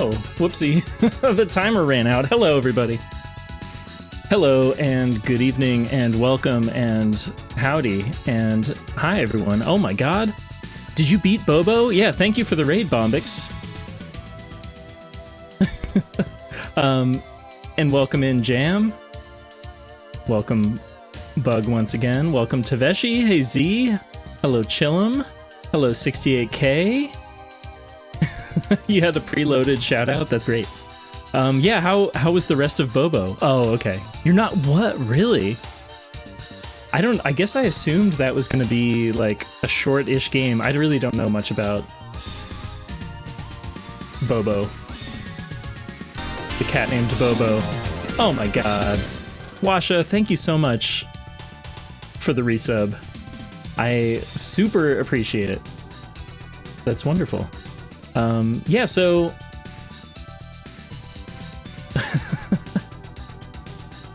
Oh, whoopsie. The timer ran out. Hello, everybody. Hello, and good evening, and welcome, and howdy, and hi, everyone. Oh my god. Did you beat Bobo? Yeah, thank you for the raid, Bombix. And welcome in, Jam. Welcome, Bug, once again. Welcome, Taveshi. Hey, Z. Hello, Chillum. Hello, 68K. You had the preloaded shout out. That's great. Yeah, how was the rest of Bobo? Oh, okay. You're not what? Really? I guess I assumed that was going to be like a short-ish game. I really don't know much about Bobo. The cat named Bobo. Oh my god. Washa, thank you so much for the resub. I super appreciate it. That's wonderful. Yeah, so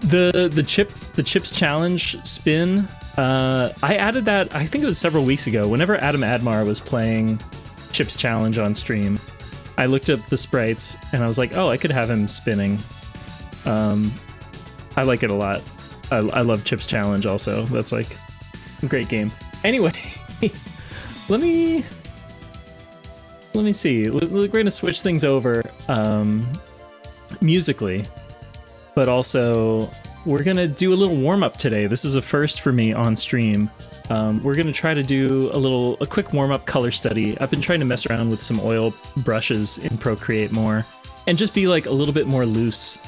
the chips challenge spin, I added that, I think it was several weeks ago. Whenever Adam Admar was playing chips challenge on stream, I looked up the sprites and I was like, oh, I could have him spinning. I like it a lot. I love chips challenge also. That's like a great game. Anyway, let me see. We're going to switch things over musically, but also we're going to do a little warm-up today. This is a first for me on stream. We're going to try to do a quick warm-up color study. I've been trying to mess around with some oil brushes in Procreate more and just be like a little bit more loose.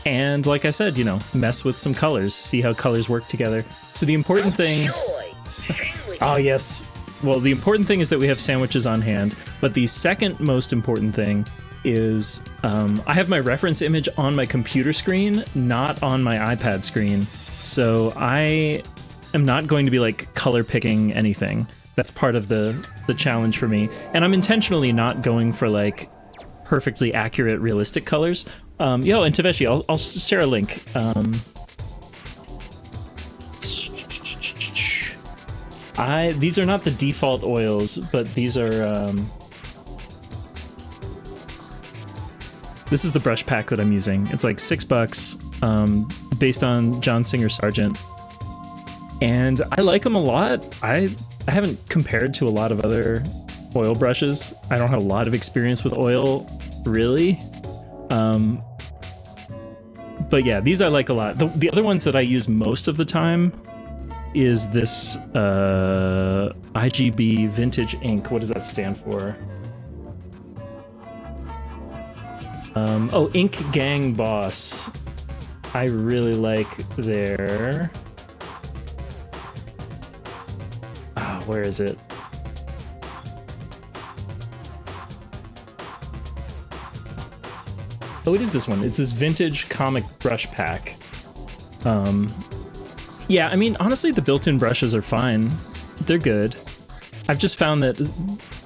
And like I said, you know, mess with some colors, see how colors work together. So the important thing... Oh, yes. Well, the important thing is that we have sandwiches on hand, but the second most important thing is I have my reference image on my computer screen, not on my iPad screen. So I am not going to be like color picking anything. That's part of the challenge for me. And I'm intentionally not going for like perfectly accurate, realistic colors. Yo, and Taveshi, I'll share a link. These are not the default oils, but these are, this is the brush pack that I'm using. It's like $6, based on John Singer Sargent. And I like them a lot. I haven't compared to a lot of other oil brushes. I don't have a lot of experience with oil, really. But yeah, these I like a lot. The other ones that I use most of the time is this IGB Vintage Ink. What does that stand for? Oh, Ink Gang Boss. I really like their... Oh, where is it? Oh, it is this one. It's this vintage comic brush pack. Yeah, I mean, honestly, the built-in brushes are fine. They're good. I've just found that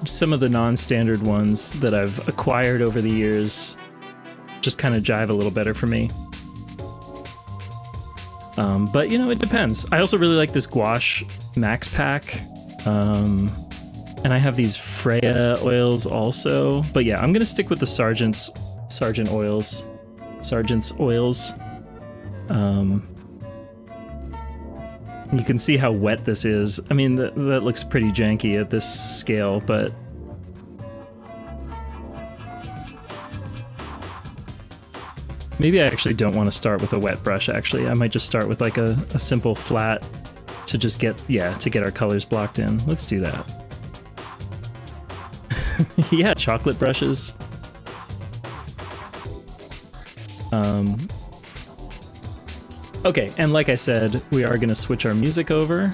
some of the non-standard ones that I've acquired over the years just kind of jive a little better for me. But, you know, it depends. I also really like this gouache Max Pack. And I have these Freya oils also. But yeah, I'm going to stick with the Sargent's oils. You can see how wet this is. I mean, that looks pretty janky at this scale, but... Maybe I actually don't want to start with a wet brush, actually. I might just start with like a simple flat to just get our colors blocked in. Let's do that. Yeah, chocolate brushes. Okay, and like I said, we are going to switch our music over.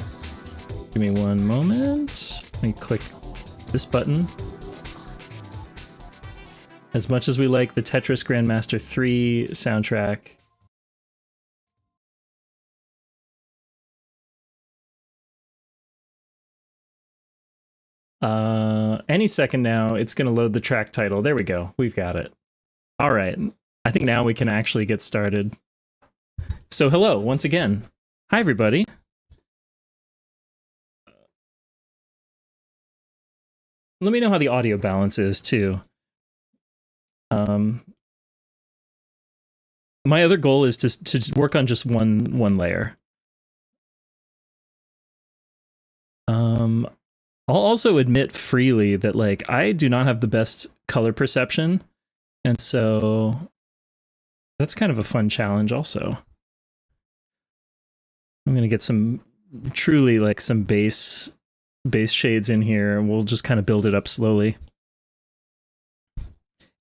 Give me one moment. Let me click this button. As much as we like the Tetris Grandmaster 3 soundtrack, any second now, it's going to load the track title. There we go. We've got it. All right. I think now we can actually get started. So hello, once again. Hi, everybody. Let me know how the audio balance is, too. Um, my other goal is to work on just one layer. I'll also admit freely that like I do not have the best color perception, and so that's kind of a fun challenge also. I'm gonna get some truly like some base shades in here, and we'll just kind of build it up slowly.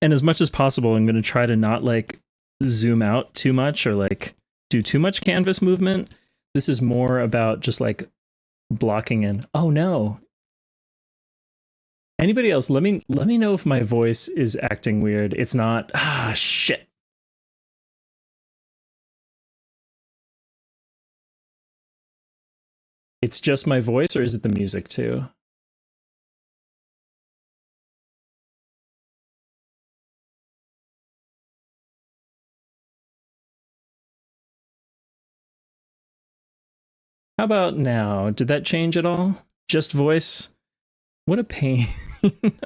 And as much as possible, I'm gonna try to not like zoom out too much or like do too much canvas movement. This is more about just like blocking in. Oh no. Anybody else, let me know if my voice is acting weird. It's not. Ah, shit. It's just my voice, or is it the music too? How about now? Did that change at all? Just voice? What a pain.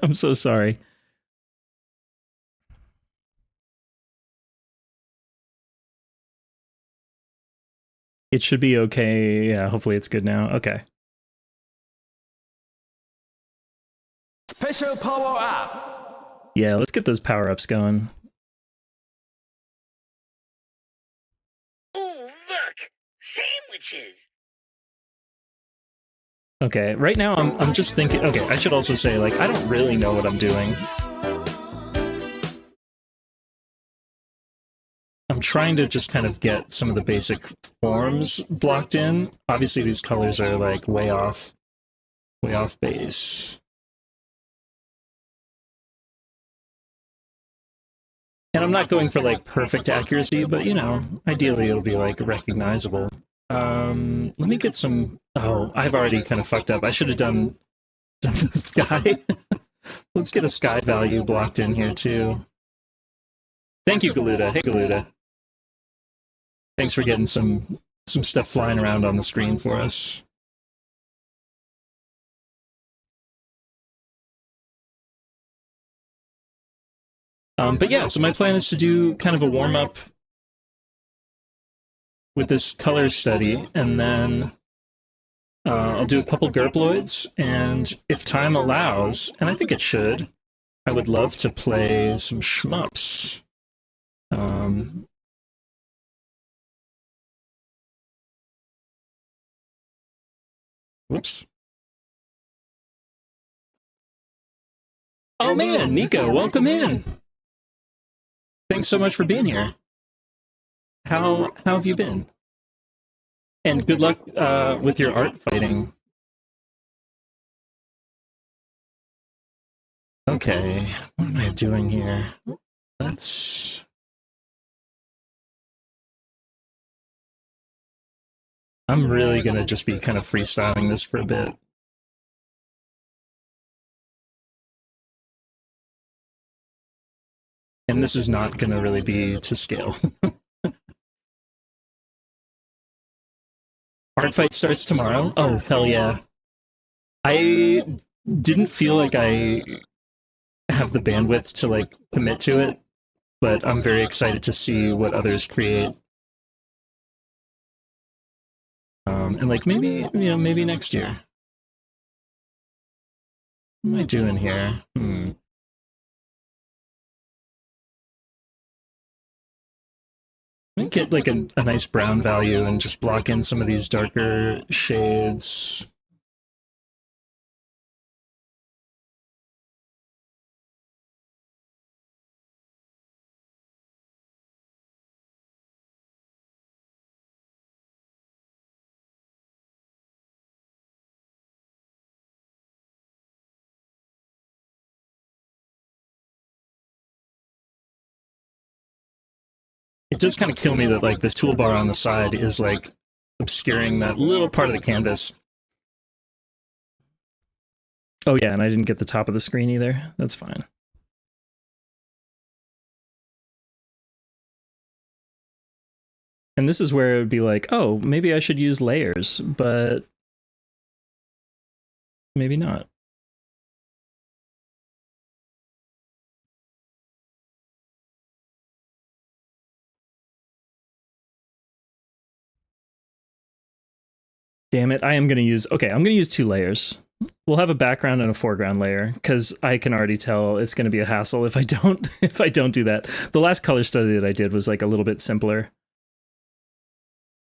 I'm so sorry. It should be okay. Yeah, hopefully it's good now. Okay. Special power up! Yeah, let's get those power-ups going. Oh, look! Sandwiches! Okay, right now I'm just thinking, okay, I should also say, like, I don't really know what I'm doing. I'm trying to just kind of get some of the basic forms blocked in. Obviously these colors are like way off base. And I'm not going for like perfect accuracy, but you know, ideally it'll be like recognizable. Let me get some. Oh, I've already kind of fucked up. I should have done the sky. Let's get a sky value blocked in here too. Thank you, Galuda. Hey, Galuda. Thanks for getting some stuff flying around on the screen for us. But yeah, so my plan is to do kind of a warm up with this color study, and then I'll do a couple gurploids, and if time allows, and I think it should, I would love to play some shmups. Whoops. Oh man, Nico, welcome in. Thanks so much for being here. How have you been? And good luck with your art fighting. Okay, what am I doing here? Let's... I'm really gonna just be kind of freestyling this for a bit. And this is not gonna really be to scale. Art fight starts tomorrow? Oh, hell yeah. I didn't feel like I have the bandwidth to like commit to it, but I'm very excited to see what others create. And like maybe, you know, maybe next year. What am I doing here? Get like a nice brown value and just block in some of these darker shades. It does kind of kill me that like this toolbar on the side is like obscuring that little part of the canvas. Oh yeah, and I didn't get the top of the screen either. That's fine. And this is where it would be like, oh, maybe I should use layers, but maybe not. damn it. I am going to use, okay, I'm going to use 2 layers. We'll have a background and a foreground layer because I can already tell it's going to be a hassle if I don't do that. The last color study that I did was like a little bit simpler.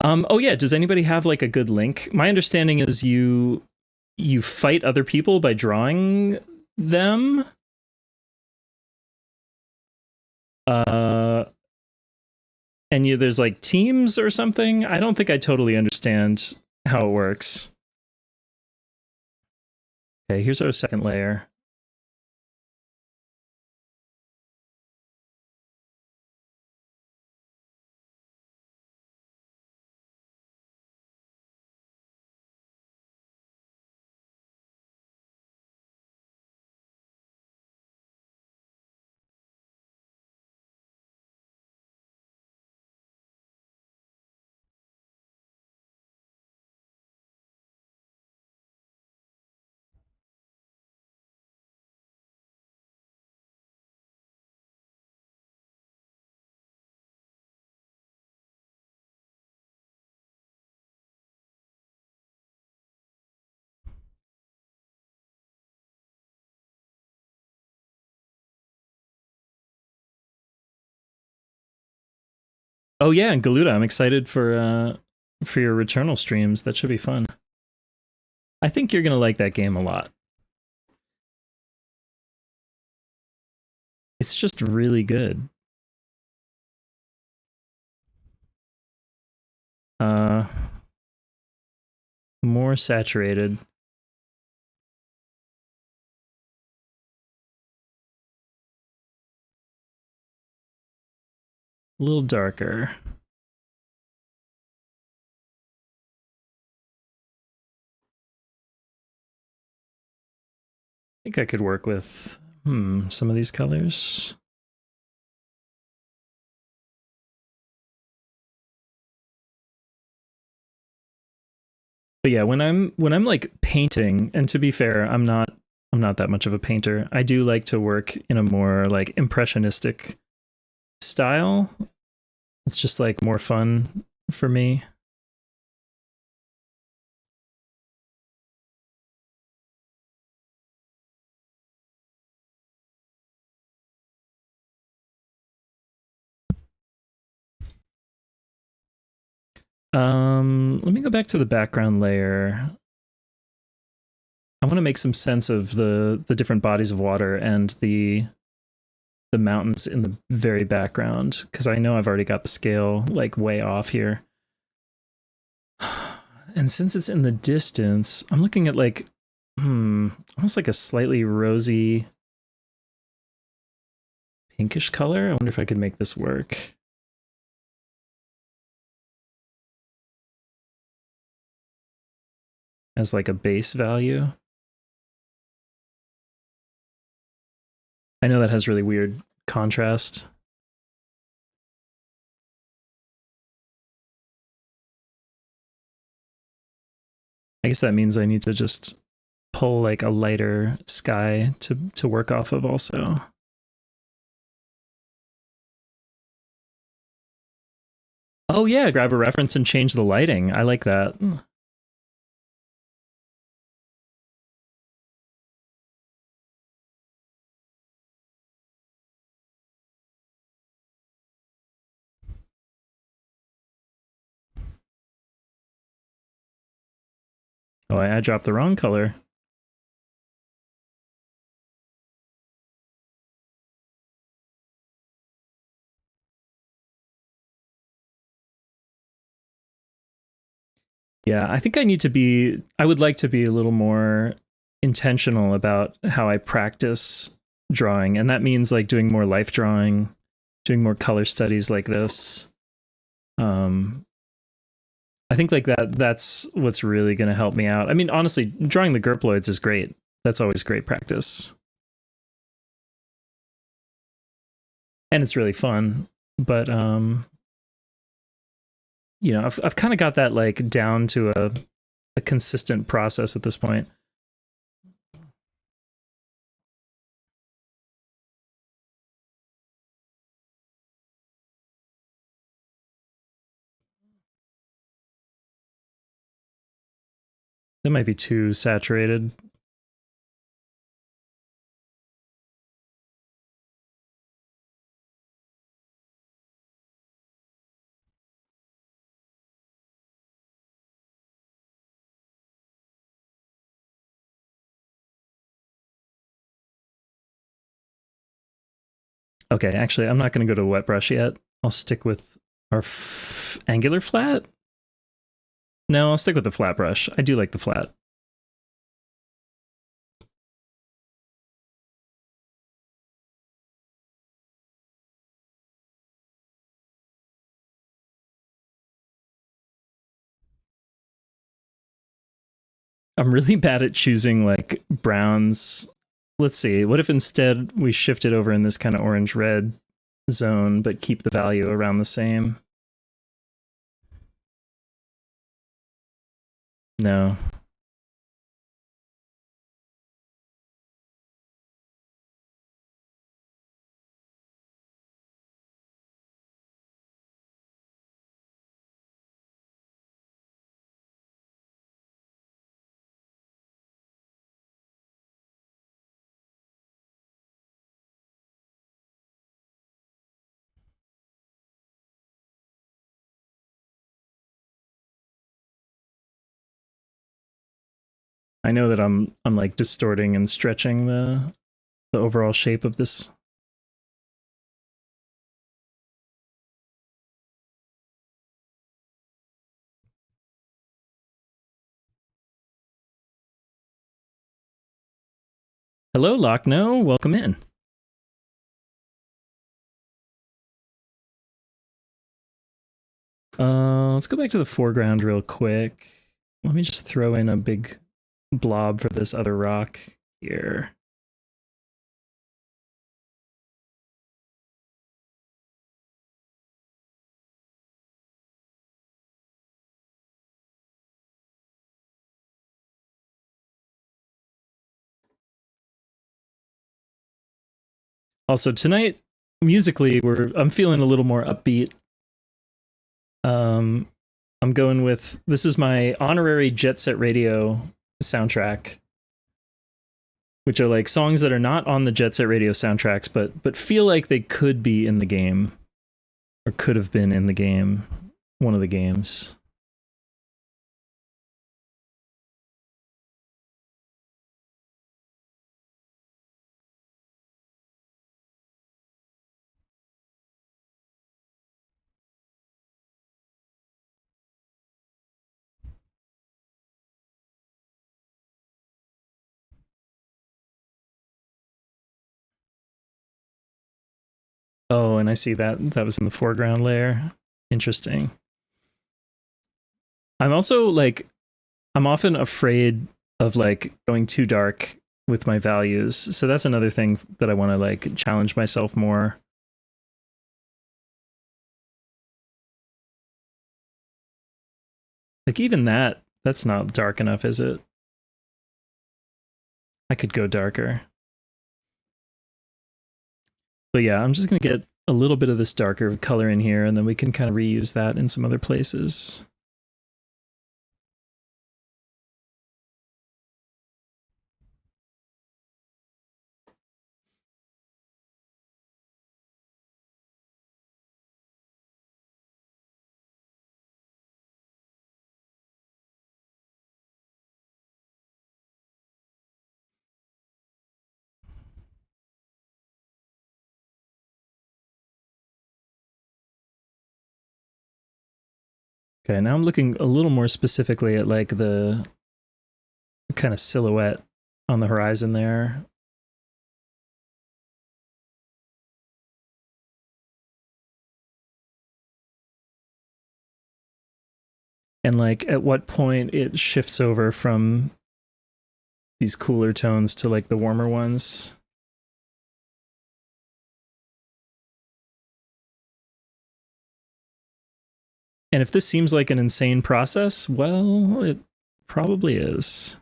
Oh yeah, does anybody have like a good link? My understanding is you fight other people by drawing them. And there's like teams or something. I don't think I totally understand how it works. Okay, here's our second layer. Oh yeah, and Galuda, I'm excited for your Returnal streams. That should be fun. I think you're gonna like that game a lot. It's just really good. More saturated. A little darker. I think I could work with some of these colors. But yeah, when I'm like painting, and to be fair, I'm not that much of a painter. I do like to work in a more like impressionistic style. It's just like more fun for me. Let me go back to the background layer. I want to make some sense of the different bodies of water and the mountains in the very background, because I know I've already got the scale like way off here. And since it's in the distance, I'm looking at like almost like a slightly rosy pinkish color. I wonder if I could make this work. As like a base value. I know that has really weird contrast. I guess that means I need to just pull like a lighter sky to work off of also. Oh yeah, grab a reference and change the lighting. I like that. Oh, I dropped the wrong color. Yeah, I think I would like to be a little more intentional about how I practice drawing. And that means like doing more life drawing, doing more color studies like this. I think like that's what's really going to help me out. I mean, honestly, drawing the gurploids is great. That's always great practice. And it's really fun, but you know, I've kind of got that like down to a consistent process at this point. That might be too saturated. Okay, actually, I'm not going to go to wet brush yet. I'll stick with our angular flat. No, I'll stick with the flat brush. I do like the flat. I'm really bad at choosing like browns. Let's see. What if instead we shift it over in this kind of orange-red zone, but keep the value around the same? No. I know that I'm like distorting and stretching the overall shape of this. Hello, Lochno. Welcome in. Let's go back to the foreground real quick. Let me just throw in a big blob for this other rock here. Also tonight, musically, I'm feeling a little more upbeat. I'm going with, this is my honorary Jet Set Radio soundtrack, which are like songs that are not on the Jet Set Radio soundtracks, but feel like they could be in the game, or could have been in the game, one of the games. Oh, and I see that was in the foreground layer. Interesting. I'm also like, I'm often afraid of like going too dark with my values. So that's another thing that I want to like challenge myself more. Like even that's not dark enough, is it? I could go darker. But yeah, I'm just going to get a little bit of this darker color in here, and then we can kind of reuse that in some other places. Okay, now I'm looking a little more specifically at like the kind of silhouette on the horizon there. And like at what point it shifts over from these cooler tones to like the warmer ones. And if this seems like an insane process, well, it probably is.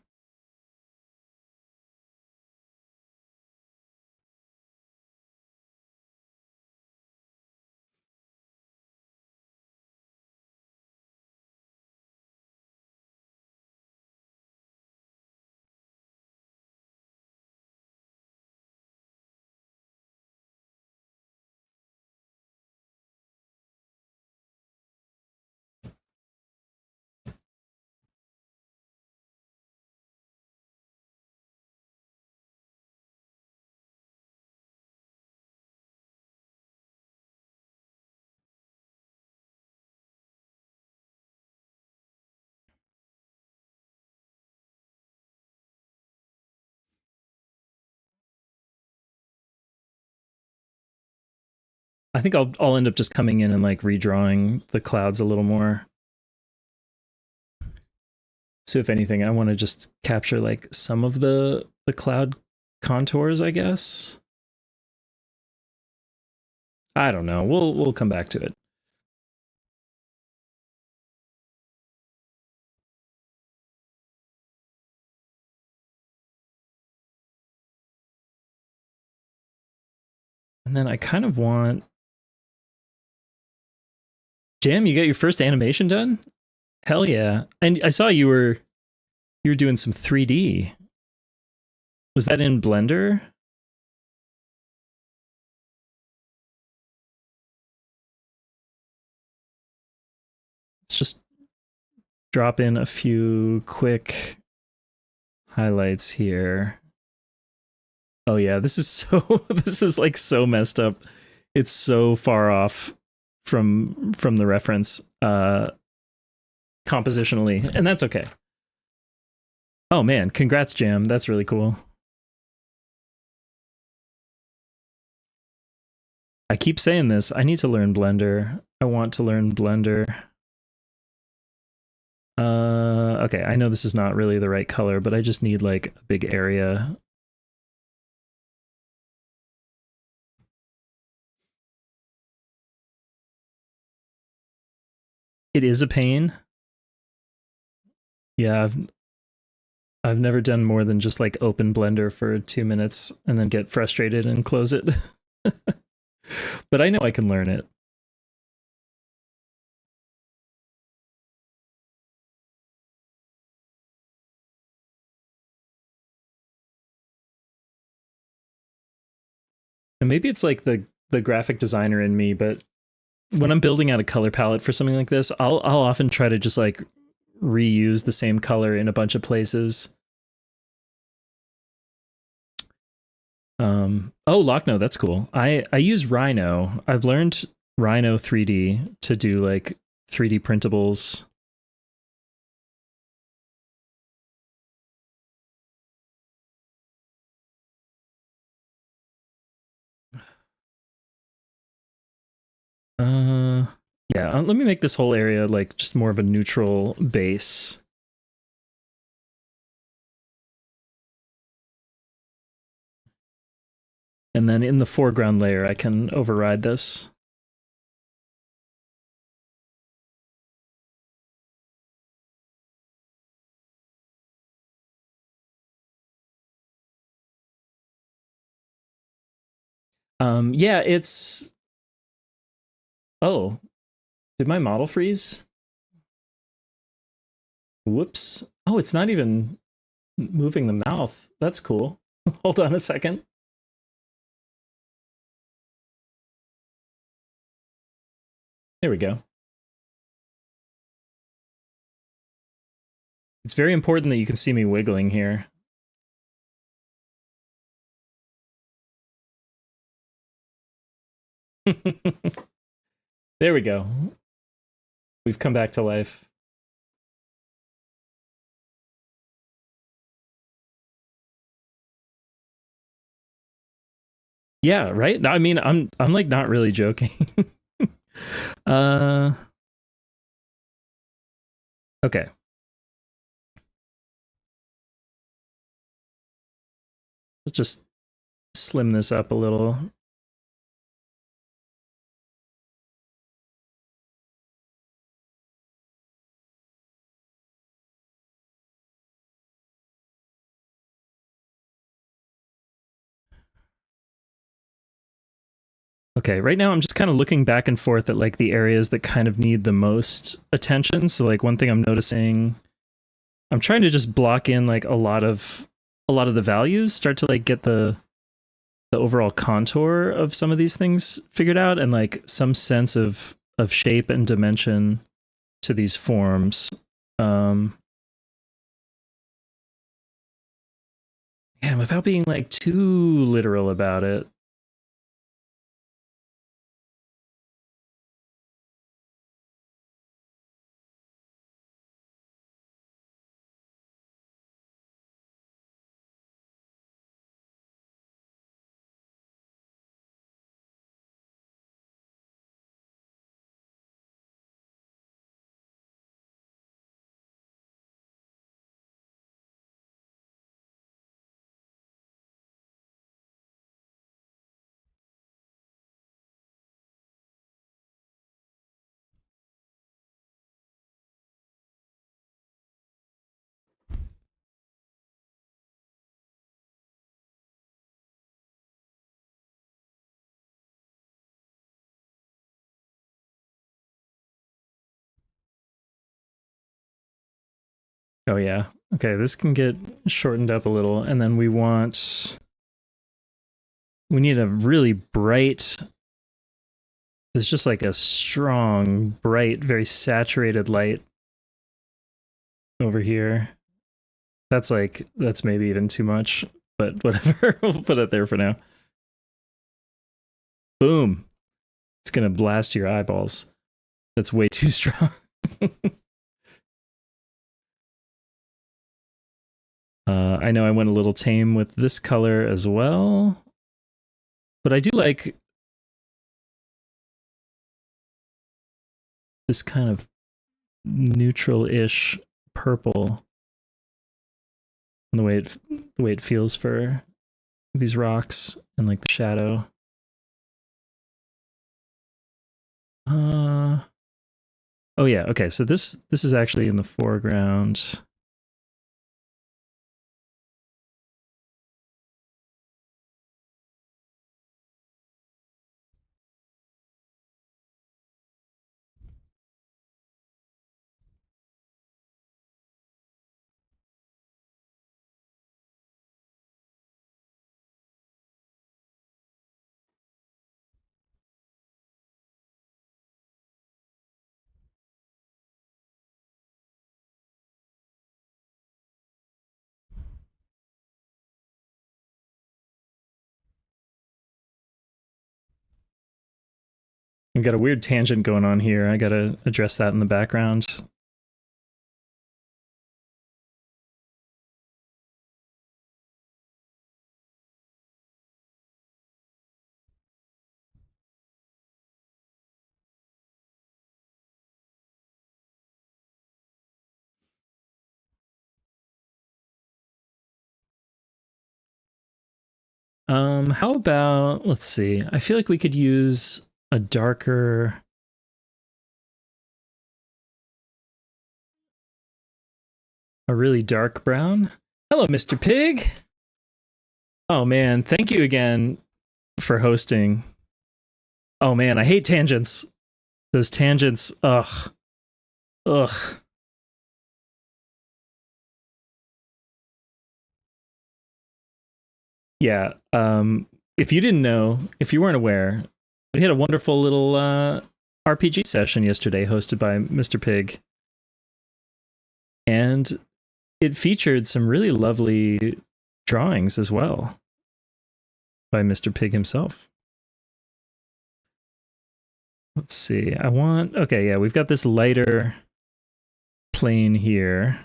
I think I'll end up just coming in and like redrawing the clouds a little more. So if anything, I want to just capture like some of the cloud contours, I guess. I don't know. We'll come back to it. And then I kind of want Jam, you got your first animation done? Hell yeah. And I saw you were doing some 3D. Was that in Blender? Let's just drop in a few quick highlights here. Oh yeah, this is so this is like so messed up. It's so far off from the reference compositionally, and that's okay. Oh man, congrats Jam. That's really cool. I keep saying this. I need to learn Blender. I want to learn Blender. Okay, I know this is not really the right color, but I just need like a big area. It is a pain. Yeah, I've never done more than just like open Blender for 2 minutes and then get frustrated and close it. But I know I can learn it. And maybe it's like the graphic designer in me, but when I'm building out a color palette for something like this, I'll often try to just like reuse the same color in a bunch of places. Oh, Lochno, that's cool. I use Rhino. I've learned Rhino 3D to do like 3D printables. Yeah, let me make this whole area like just more of a neutral base. And then in the foreground layer, I can override this. Yeah, it's... Oh, did my model freeze? Whoops. Oh, it's not even moving the mouth. That's cool. Hold on a second. There we go. It's very important that you can see me wiggling here. There we go. We've come back to life. Yeah, right? I mean, I'm like not really joking. uh Okay. Let's just slim this up a little. Okay, right now I'm just kind of looking back and forth at like the areas that kind of need the most attention. So like one thing I'm noticing, I'm trying to just block in like a lot of the values, start to like get the overall contour of some of these things figured out, and like some sense of shape and dimension to these forms. And without being like too literal about it. Oh yeah. Okay, this can get shortened up a little, and then we need a really bright, there's just like a strong, bright, very saturated light over here. That's maybe even too much, but whatever. We'll put it there for now. Boom. It's gonna blast your eyeballs. That's way too strong. I know I went a little tame with this color as well, but I do like this kind of neutral-ish purple and the way it feels for these rocks and like the shadow. Oh yeah, okay, so this is actually in the foreground. I've got a weird tangent going on here. I gotta address that in the background. How about, let's see. I feel like we could use a darker, a really dark brown. Hello, Mr. Pig. Oh man, thank you again for hosting. Oh man, I hate tangents. Those tangents, ugh. Ugh. Yeah, if you didn't know, if you weren't aware, we had a wonderful little RPG session yesterday hosted by Mr. Pig. And it featured some really lovely drawings as well by Mr. Pig himself. Let's see. Okay, yeah, we've got this lighter plane here.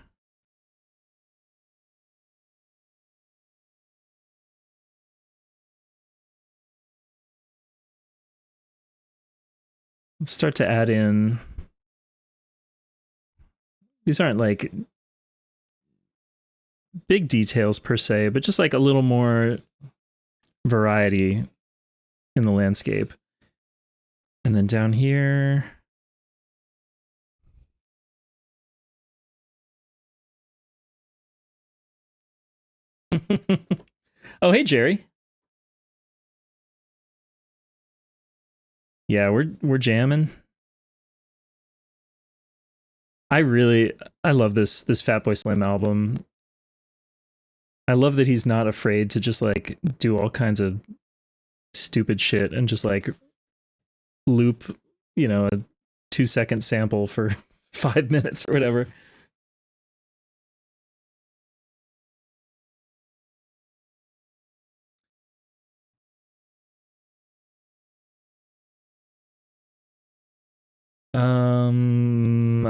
Let's start to add in. These aren't like big details per se, but just like a little more variety in the landscape. And then down here. Oh, hey, Jerry. Yeah, we're jamming. I love this Fatboy Slim album. I love that he's not afraid to just like do all kinds of stupid shit and just like loop, a 2-second sample for 5 minutes or whatever.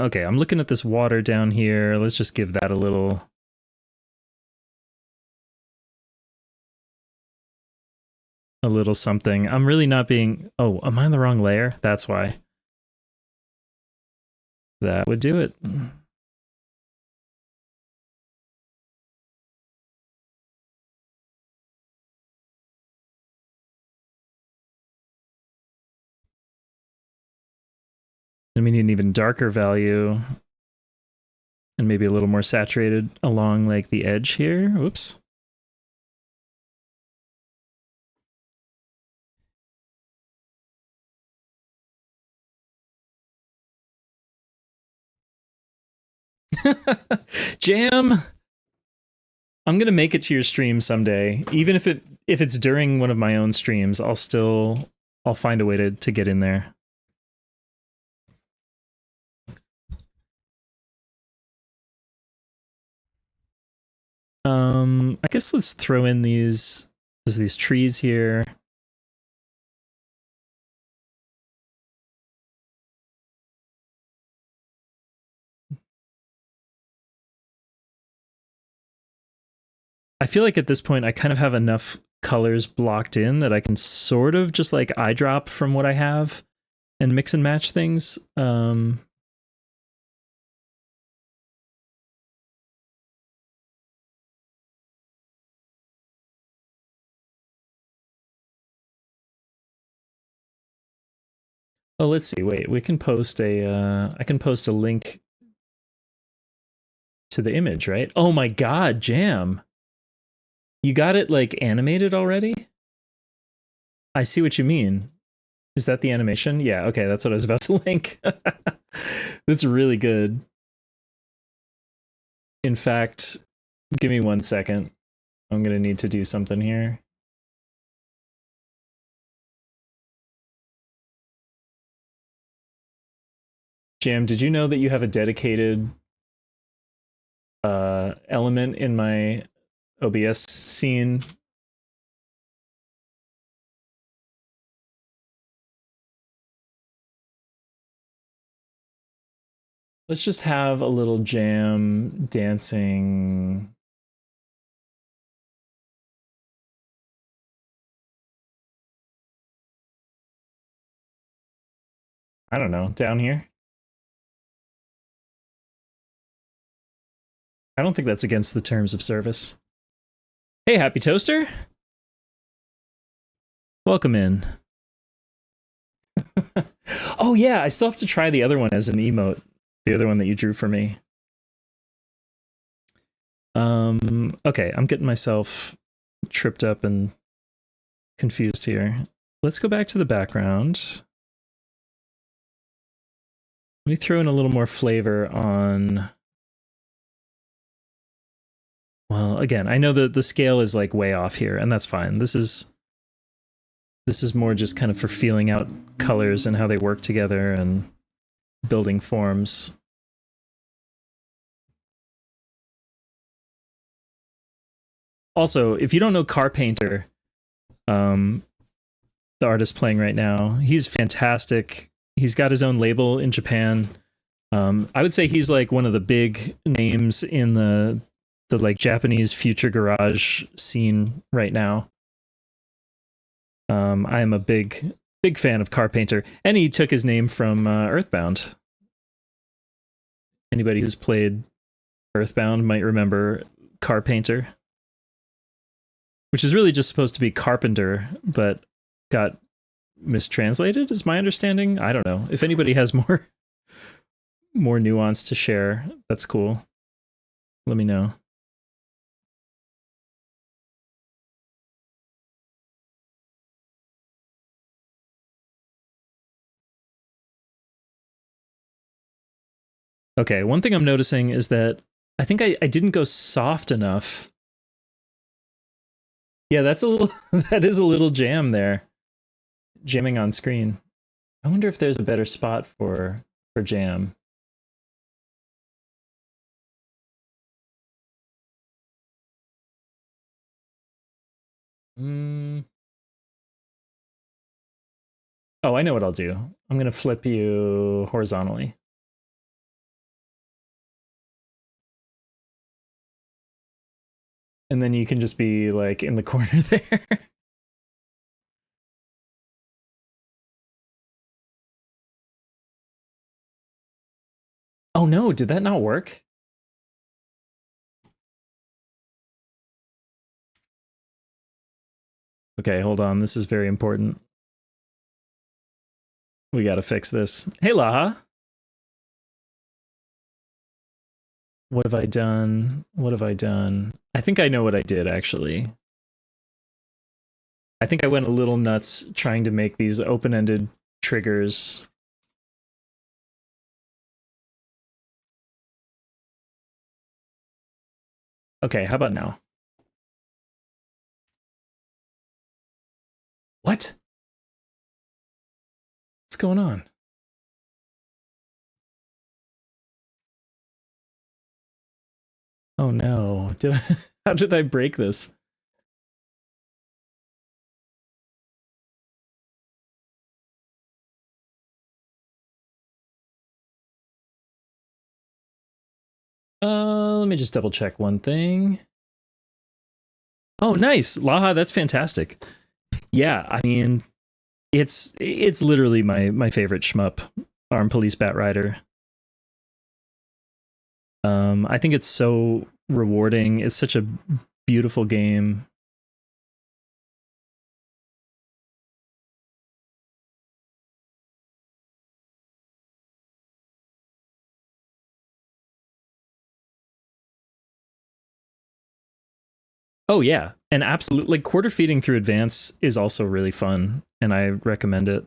Okay, I'm looking at this water down here. Let's just give that a little something. I'm really not being, oh, am I on the wrong layer? That's why. That would do it. And we need an even darker value and maybe a little more saturated along like the edge here. Whoops. Jam, I'm gonna make it to your stream someday. Even if it's during one of my own streams, I'll find a way to get in there. I guess let's throw in these trees here. I feel like at this point I kind of have enough colors blocked in that I can sort of just like eyedrop from what I have and mix and match things. Oh, let's see. Wait, we can post I can post a link to the image, right? Oh my God, Jam. You got it like animated already? I see what you mean. Is that the animation? Yeah, okay, that's what I was about to link. That's really good. In fact, give me 1 second. I'm gonna need to do something here. Jam, did you know that you have a dedicated element in my OBS scene? Let's just have a little Jam dancing. I don't know, down here? I don't think that's against the terms of service. Hey, Happy Toaster. Welcome in. Oh yeah, I still have to try the other one as an emote. The other one that you drew for me. Okay, I'm getting myself tripped up and confused here. Let's go back to the background. Let me throw in a little more flavor on... Well, again, I know that the scale is like way off here, and that's fine. This is more just kind of for feeling out colors and how they work together and building forms. Also, if you don't know Carpainter, the artist playing right now, he's fantastic. He's got his own label in Japan. I would say he's like one of the big names in the like Japanese future garage scene right now. I am a big fan of Carpainter, and he took his name from Earthbound. Anybody who's played Earthbound might remember Carpainter, which is really just supposed to be carpenter, but got mistranslated, is my understanding. I don't know. If anybody has more nuance to share, that's cool. Let me know. Okay, one thing I'm noticing is that I think I didn't go soft enough. Yeah, that's a little that is a little jam there. Jamming on screen. I wonder if there's a better spot for jam. Oh, I know what I'll do. I'm gonna flip you horizontally. And then you can just be like in the corner there. Oh no, did that not work? Okay, hold on. This is very important. We gotta fix this. Hey, Laha. What have I done? What have I done? I think I know what I did, actually. I think I went a little nuts trying to make these open-ended triggers. Okay, how about now? What? What's going on? Oh no. Did I, how did I break this? Let me just double check one thing. Oh, nice. Laha, that's fantastic. Yeah, I mean, it's literally my favorite shmup, Armed Police Bat Rider. I think it's so rewarding. It's such a beautiful game. Oh yeah, and absolutely, like quarter feeding through advance is also really fun, and I recommend it.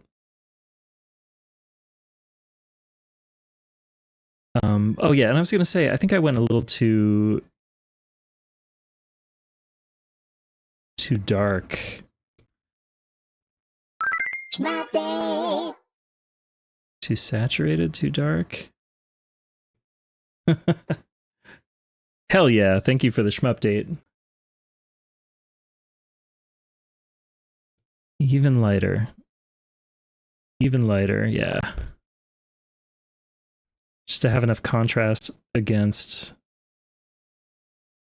Oh yeah, and I was gonna say, I think I went a little too dark. Too saturated, too dark. Hell yeah, thank you for the shmupdate. Even lighter. Even lighter, yeah. Just to have enough contrast against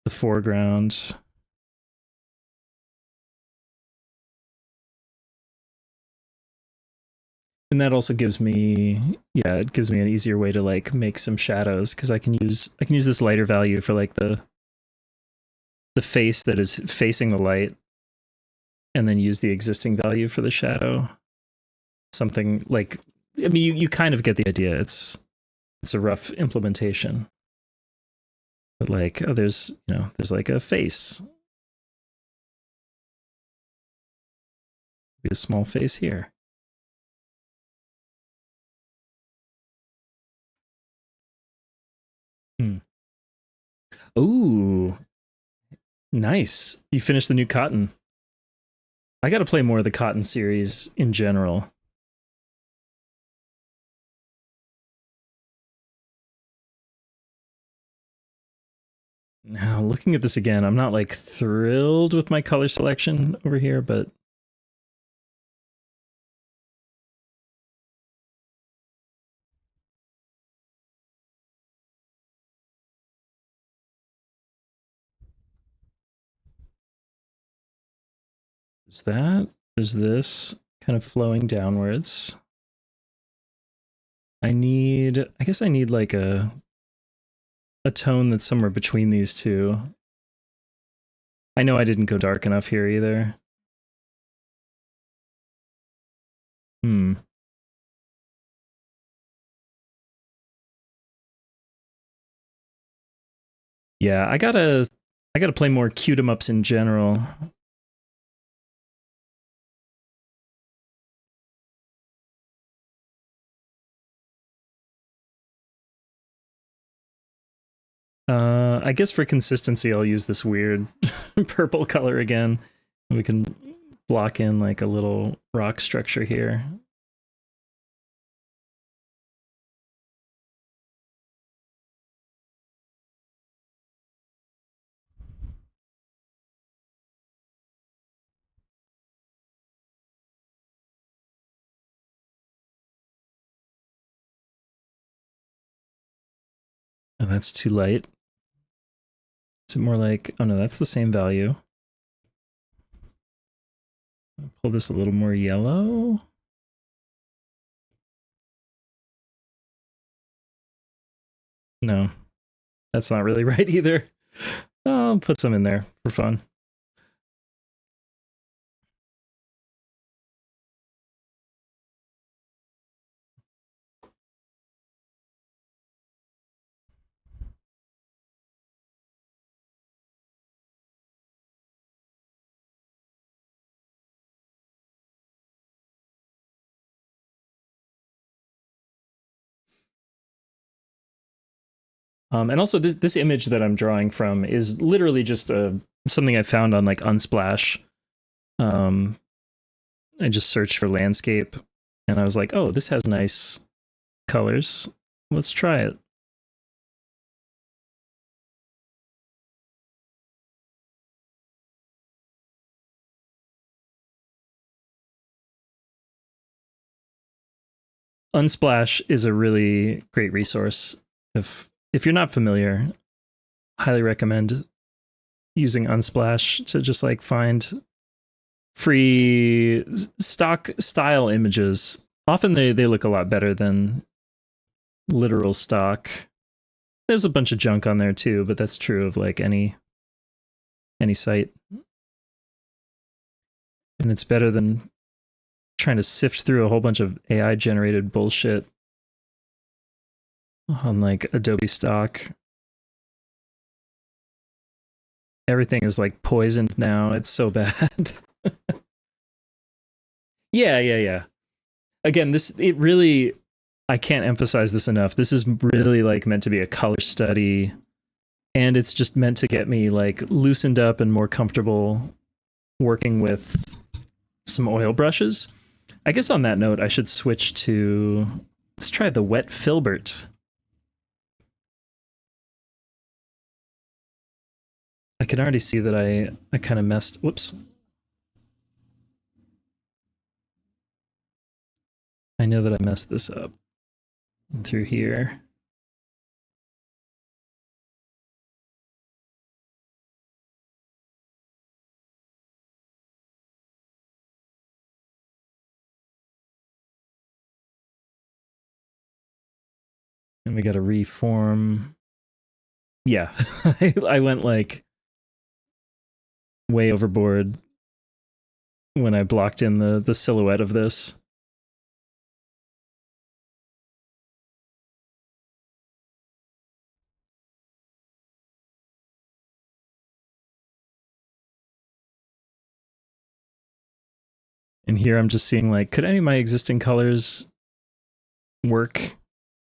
the foreground. And that also gives me, yeah, it gives me an easier way to like make some shadows because I can use this lighter value for like the face that is facing the light, and then use the existing value for the shadow. Something like, I mean, you kind of get the idea. It's a rough implementation, but like, oh, there's there's like a face, be a small face here. Hmm. Ooh, nice. You finished the new Cotton. I got to play more of the Cotton series in general. Now, looking at this again, I'm not like thrilled with my color selection over here, but is that? Is this kind of flowing downwards? I guess I need like a tone that's somewhere between these two. I know I didn't go dark enough here either. Hmm. Yeah, I gotta play more cute 'em ups in general. I guess for consistency, I'll use this weird purple color again. We can block in like a little rock structure here. Oh, that's too light. Is it more like, oh no, that's the same value. Pull this a little more yellow. No, that's not really right either. I'll put some in there for fun. And also this image that I'm drawing from is literally just something I found on like Unsplash. I just searched for landscape and I was like, oh, this has nice colors. Let's try it. Unsplash is a really great resource. If you're not familiar, highly recommend using Unsplash to just like find free stock style images. Often they look a lot better than literal stock. There's a bunch of junk on there too, but that's true of like any site. And it's better than trying to sift through a whole bunch of AI generated bullshit on like Adobe stock. Everything is like poisoned now. It's so bad. Yeah. Again, it really, I can't emphasize this enough. This is really like meant to be a color study, and it's just meant to get me like loosened up and more comfortable working with some oil brushes. I guess on that note, I should switch to, let's try the wet filbert. I can already see that I kind of messed, whoops. I know that I messed this up through here. And we got to reform. Yeah, I went like way overboard when I blocked in the silhouette of this. And here I'm just seeing like, could any of my existing colors work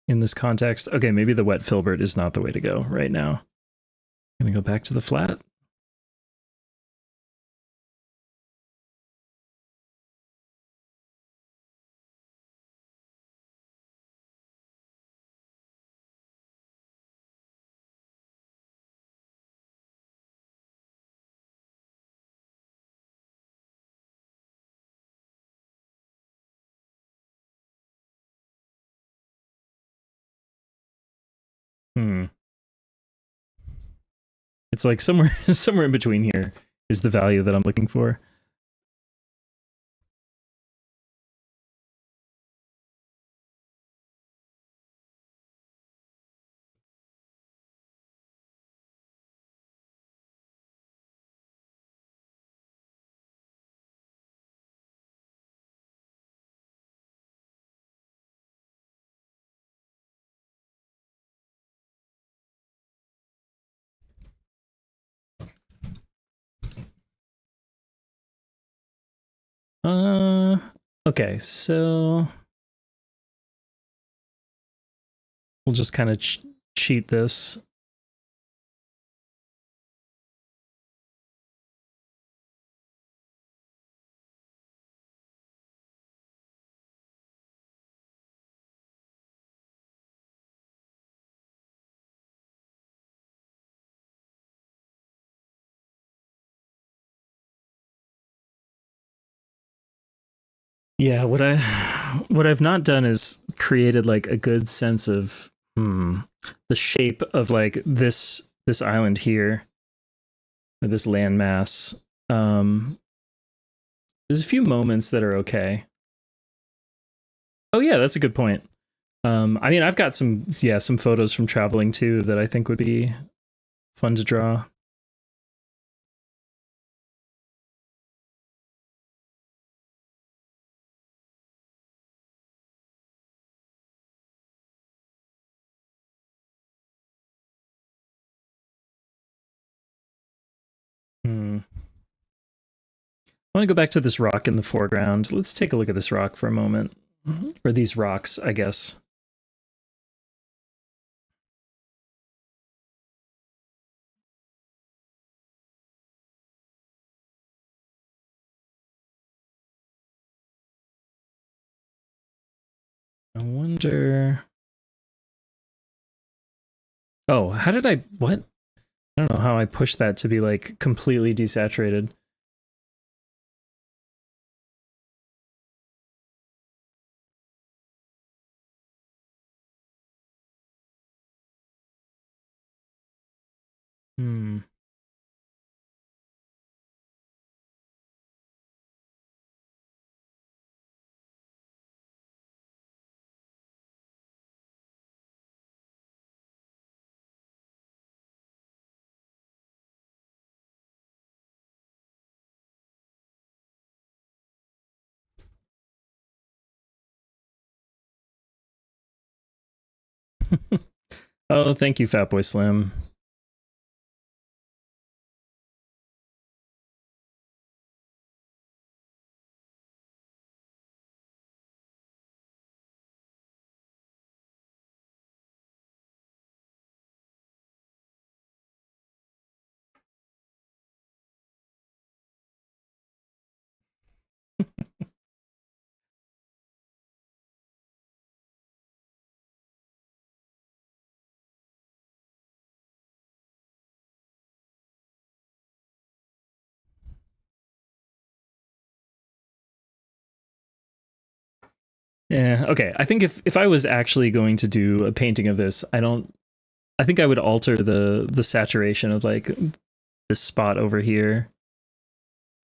in this context? Okay, maybe the wet filbert is not the way to go right now. I'm gonna go back to the flat. It's like somewhere in between here is the value that I'm looking for. Okay, so we'll just kind of cheat this. Yeah, what I've not done is created like a good sense of the shape of like this island here, or this landmass. There's a few moments that are okay. Oh yeah, that's a good point. I mean, I've got some photos from traveling too that I think would be fun to draw. I want to go back to this rock in the foreground. Let's take a look at this rock for a moment. Or these rocks, I guess. wonder. Oh, how did I, what? I don't know how I pushed that to be like completely desaturated. Hmm. Oh, thank you, Fatboy Slim. Yeah, okay. I think if I was actually going to do a painting of this, I think I would alter the saturation of like this spot over here.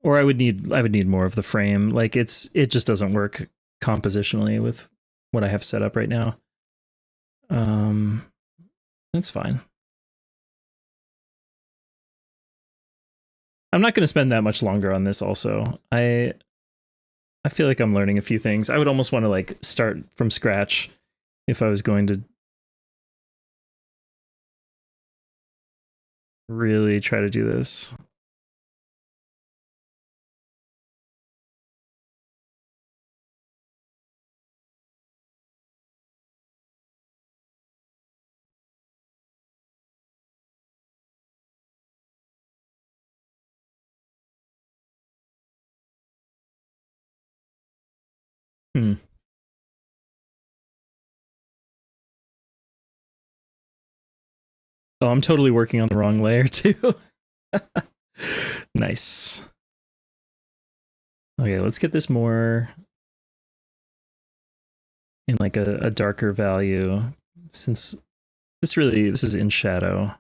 Or I would need more of the frame. Like it just doesn't work compositionally with what I have set up right now. That's fine. I'm not going to spend that much longer on this also. I feel like I'm learning a few things. I would almost want to like start from scratch if I was going to really try to do this. Hmm. Oh, I'm totally working on the wrong layer too. Nice. Okay, let's get this more in like a darker value since this is in shadow.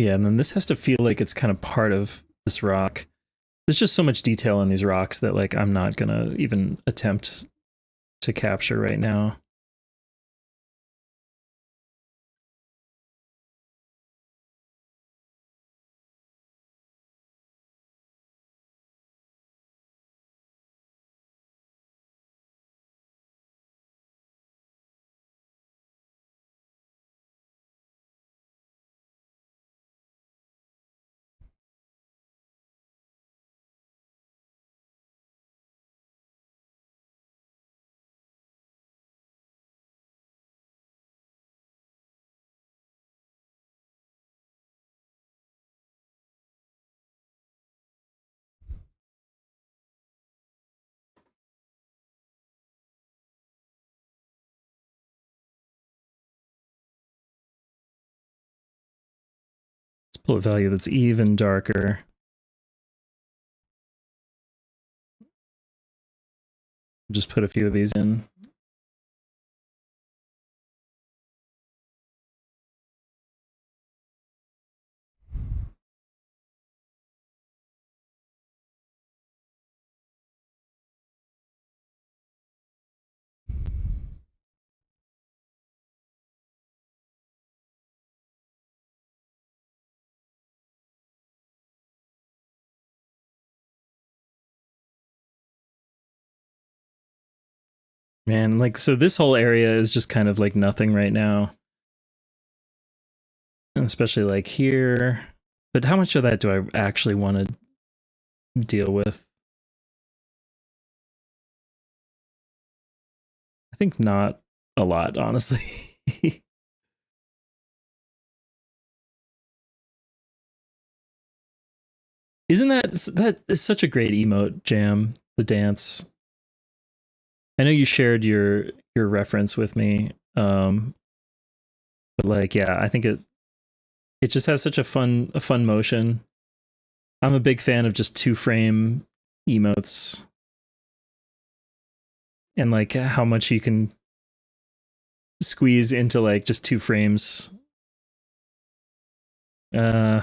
Yeah, and then this has to feel like it's kind of part of this rock. There's just so much detail in these rocks that like I'm not gonna even attempt to capture right now. Let's pull a value that's even darker. Just put a few of these in. Man, like so this whole area is just kind of like nothing right now. And especially like here. But how much of that do I actually want to deal with? I think not a lot, honestly. Isn't that is such a great emote, Jam, the dance? I know you shared your reference with me, but like, yeah, I think it just has such a fun motion. I'm a big fan of just 2 frame emotes and like how much you can squeeze into like just 2 frames. Uh,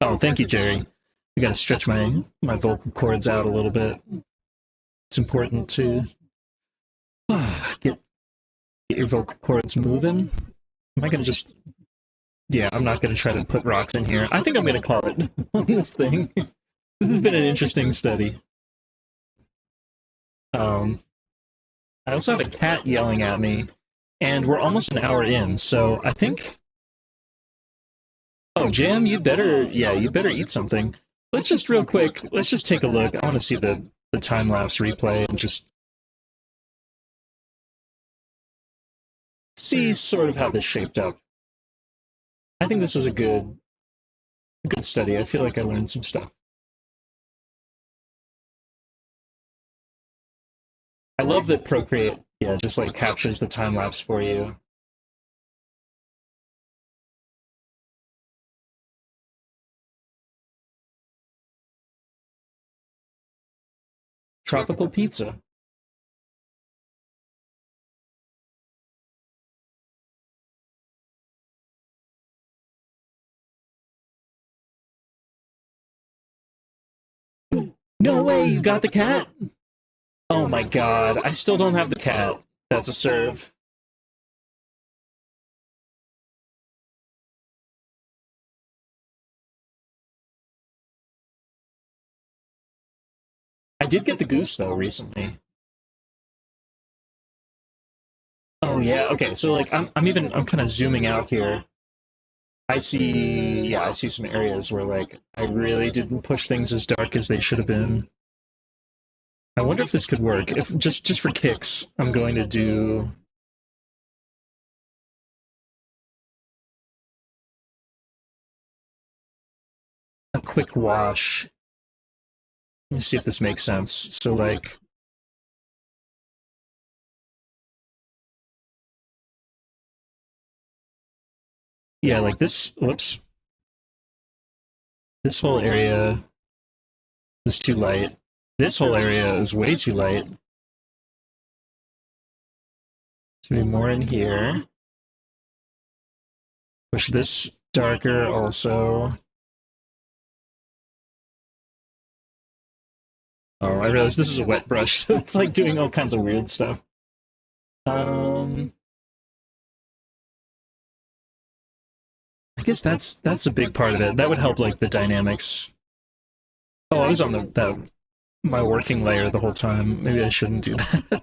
oh, thank you, Jerry. I gotta stretch my vocal cords out a little bit. It's important to get your vocal cords moving. Am I gonna just? Yeah, I'm not gonna try to put rocks in here. I think I'm gonna call it on this thing. This has been an interesting study. I also have a cat yelling at me, and we're almost an hour in, so I think. Oh, Jam, you better eat something. Let's just real quick. Let's just take a look. I want to see the time lapse replay and just see sort of how this shaped up. I think this was a good study. I feel like I learned some stuff. I love that Procreate, yeah, just like captures the time lapse for you. Tropical pizza. No way, you got the cat? Oh my god, I still don't have the cat. That's a serve. I did get the goose though recently. Oh yeah, okay. So like I'm kind of zooming out here. I see some areas where like I really didn't push things as dark as they should have been. I wonder if this could work. If just for kicks, I'm going to do a quick wash. Let me see if this makes sense. So like yeah, like this, whoops. This whole area is too light. This whole area is way too light. Should be more in here. Push this darker also. Oh, I realize this is a wet brush, so it's like doing all kinds of weird stuff. I guess that's a big part of it. That would help like the dynamics. Oh, I was on my working layer the whole time. Maybe I shouldn't do that.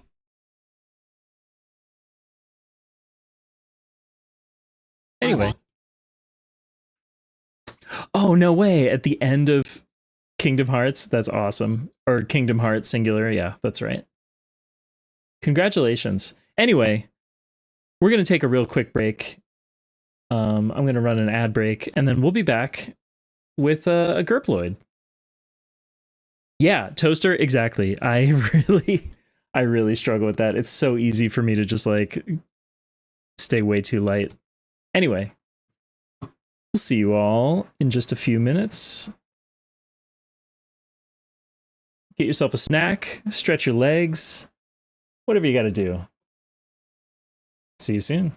Anyway. Oh no way! At the end of Kingdom Hearts, that's awesome. Or Kingdom Hearts singular, yeah, that's right. Congratulations. Anyway, we're gonna take a real quick break. I'm gonna run an ad break, and then we'll be back with a gurploid. Yeah, toaster, exactly. I really struggle with that. It's so easy for me to just like stay way too light. Anyway, we'll see you all in just a few minutes. Get yourself a snack, stretch your legs, whatever you got to do. See you soon.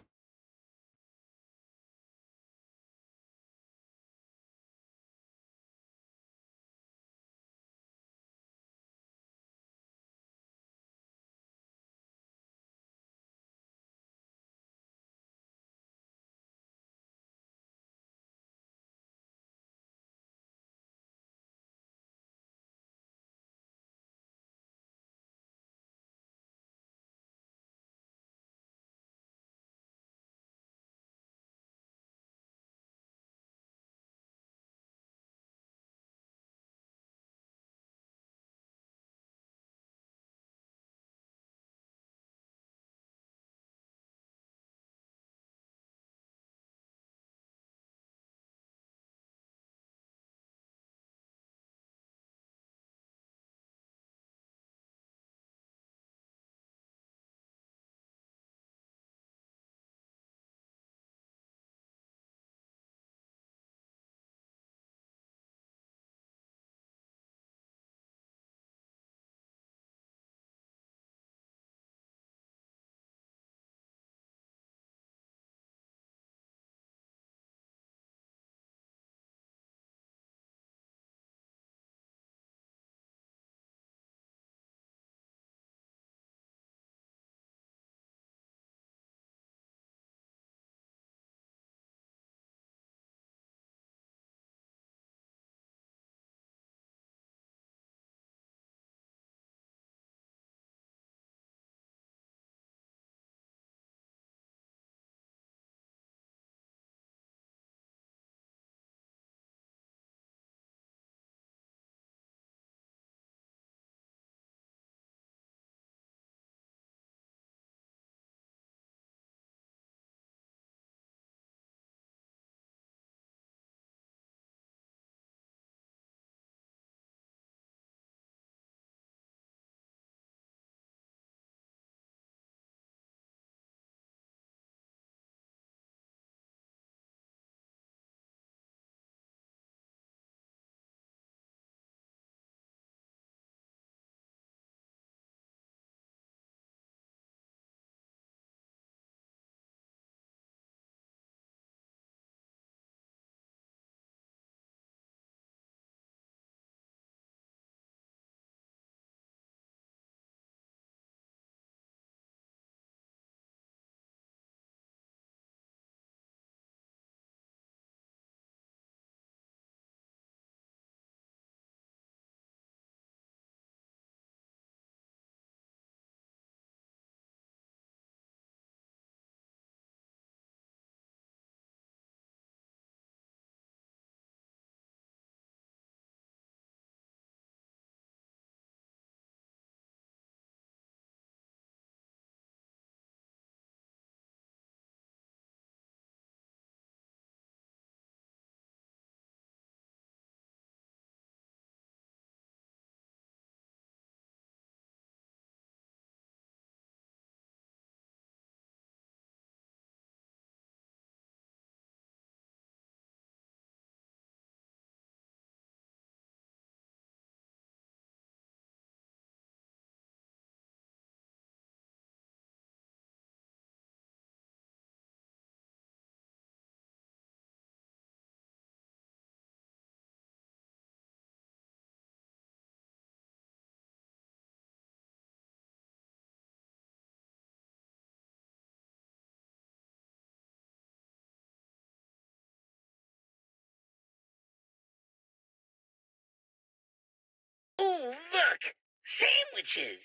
look! Sandwiches!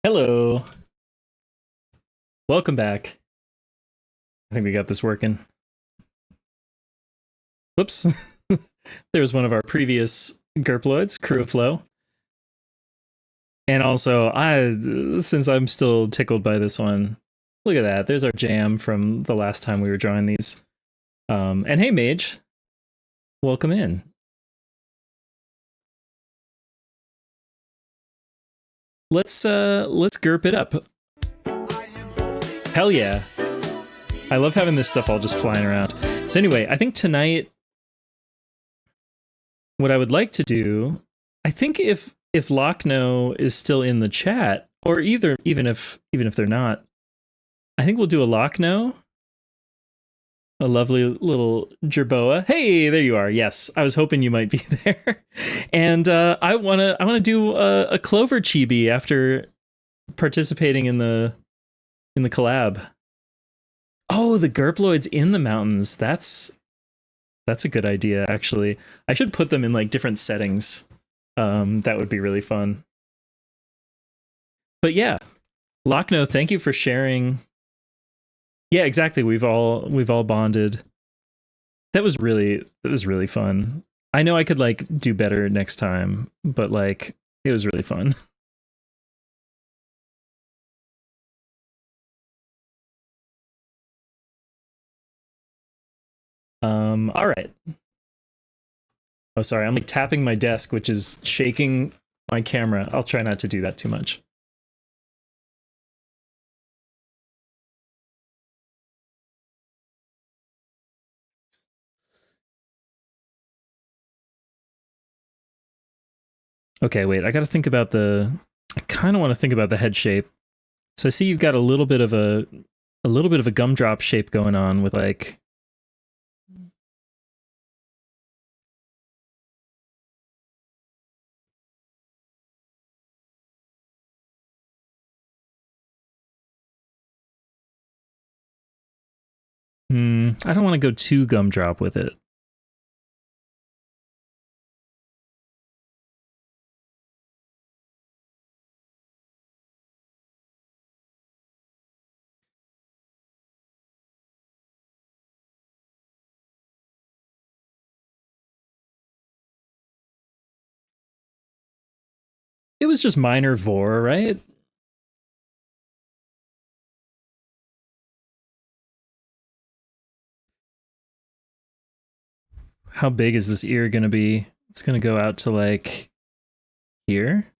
Hello. Welcome back. I think we got this working. Whoops. There's one of our previous gurploids, Crew of Flow. And also, since I'm still tickled by this one, look at that. There's our jam from the last time we were drawing these. And hey, Mage, welcome in. Let's gurp it up. Hell yeah. I love having this stuff all just flying around. So anyway, I think tonight, what I would like to do, I think if Lochno is still in the chat, or even if they're not, I think we'll do a Lochno. A lovely little jerboa. Hey, there you are. Yes, I was hoping you might be there. And I wanna do a Clover chibi after participating in the collab. Oh, the gurploids in the mountains. That's a good idea, actually. I should put them in like different settings. That would be really fun. But yeah, Lochno, thank you for sharing. Yeah, exactly. We've all bonded. That was really fun. I know I could like do better next time, but like it was really fun. All right. Oh, sorry. I'm like tapping my desk, which is shaking my camera. I'll try not to do that too much. Okay, wait. I got to think about I kind of want to think about the head shape. So I see you've got a little bit of a gumdrop shape going on with like. I don't want to go too gumdrop with it. It was just minor vor, right? How big is this ear going to be? It's going to go out to like here.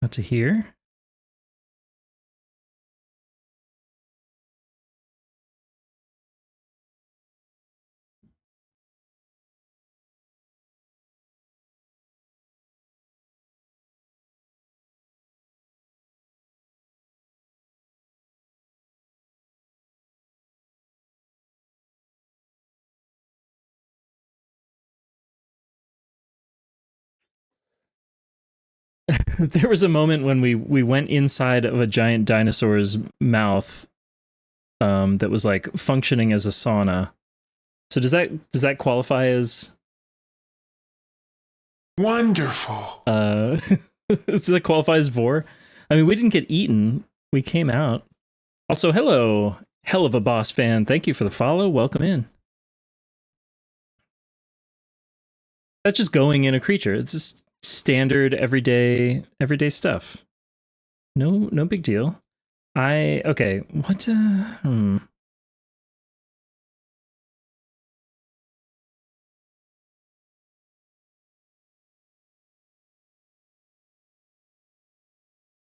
Out to here. There was a moment when we went inside of a giant dinosaur's mouth that was like functioning as a sauna. So does that qualify as Wonderful? Does that qualify as vor? I mean, we didn't get eaten. We came out. Also, hello, hell of a boss fan. Thank you for the follow. Welcome in. That's just going in a creature. It's just standard everyday stuff. No big deal. Okay, what I'm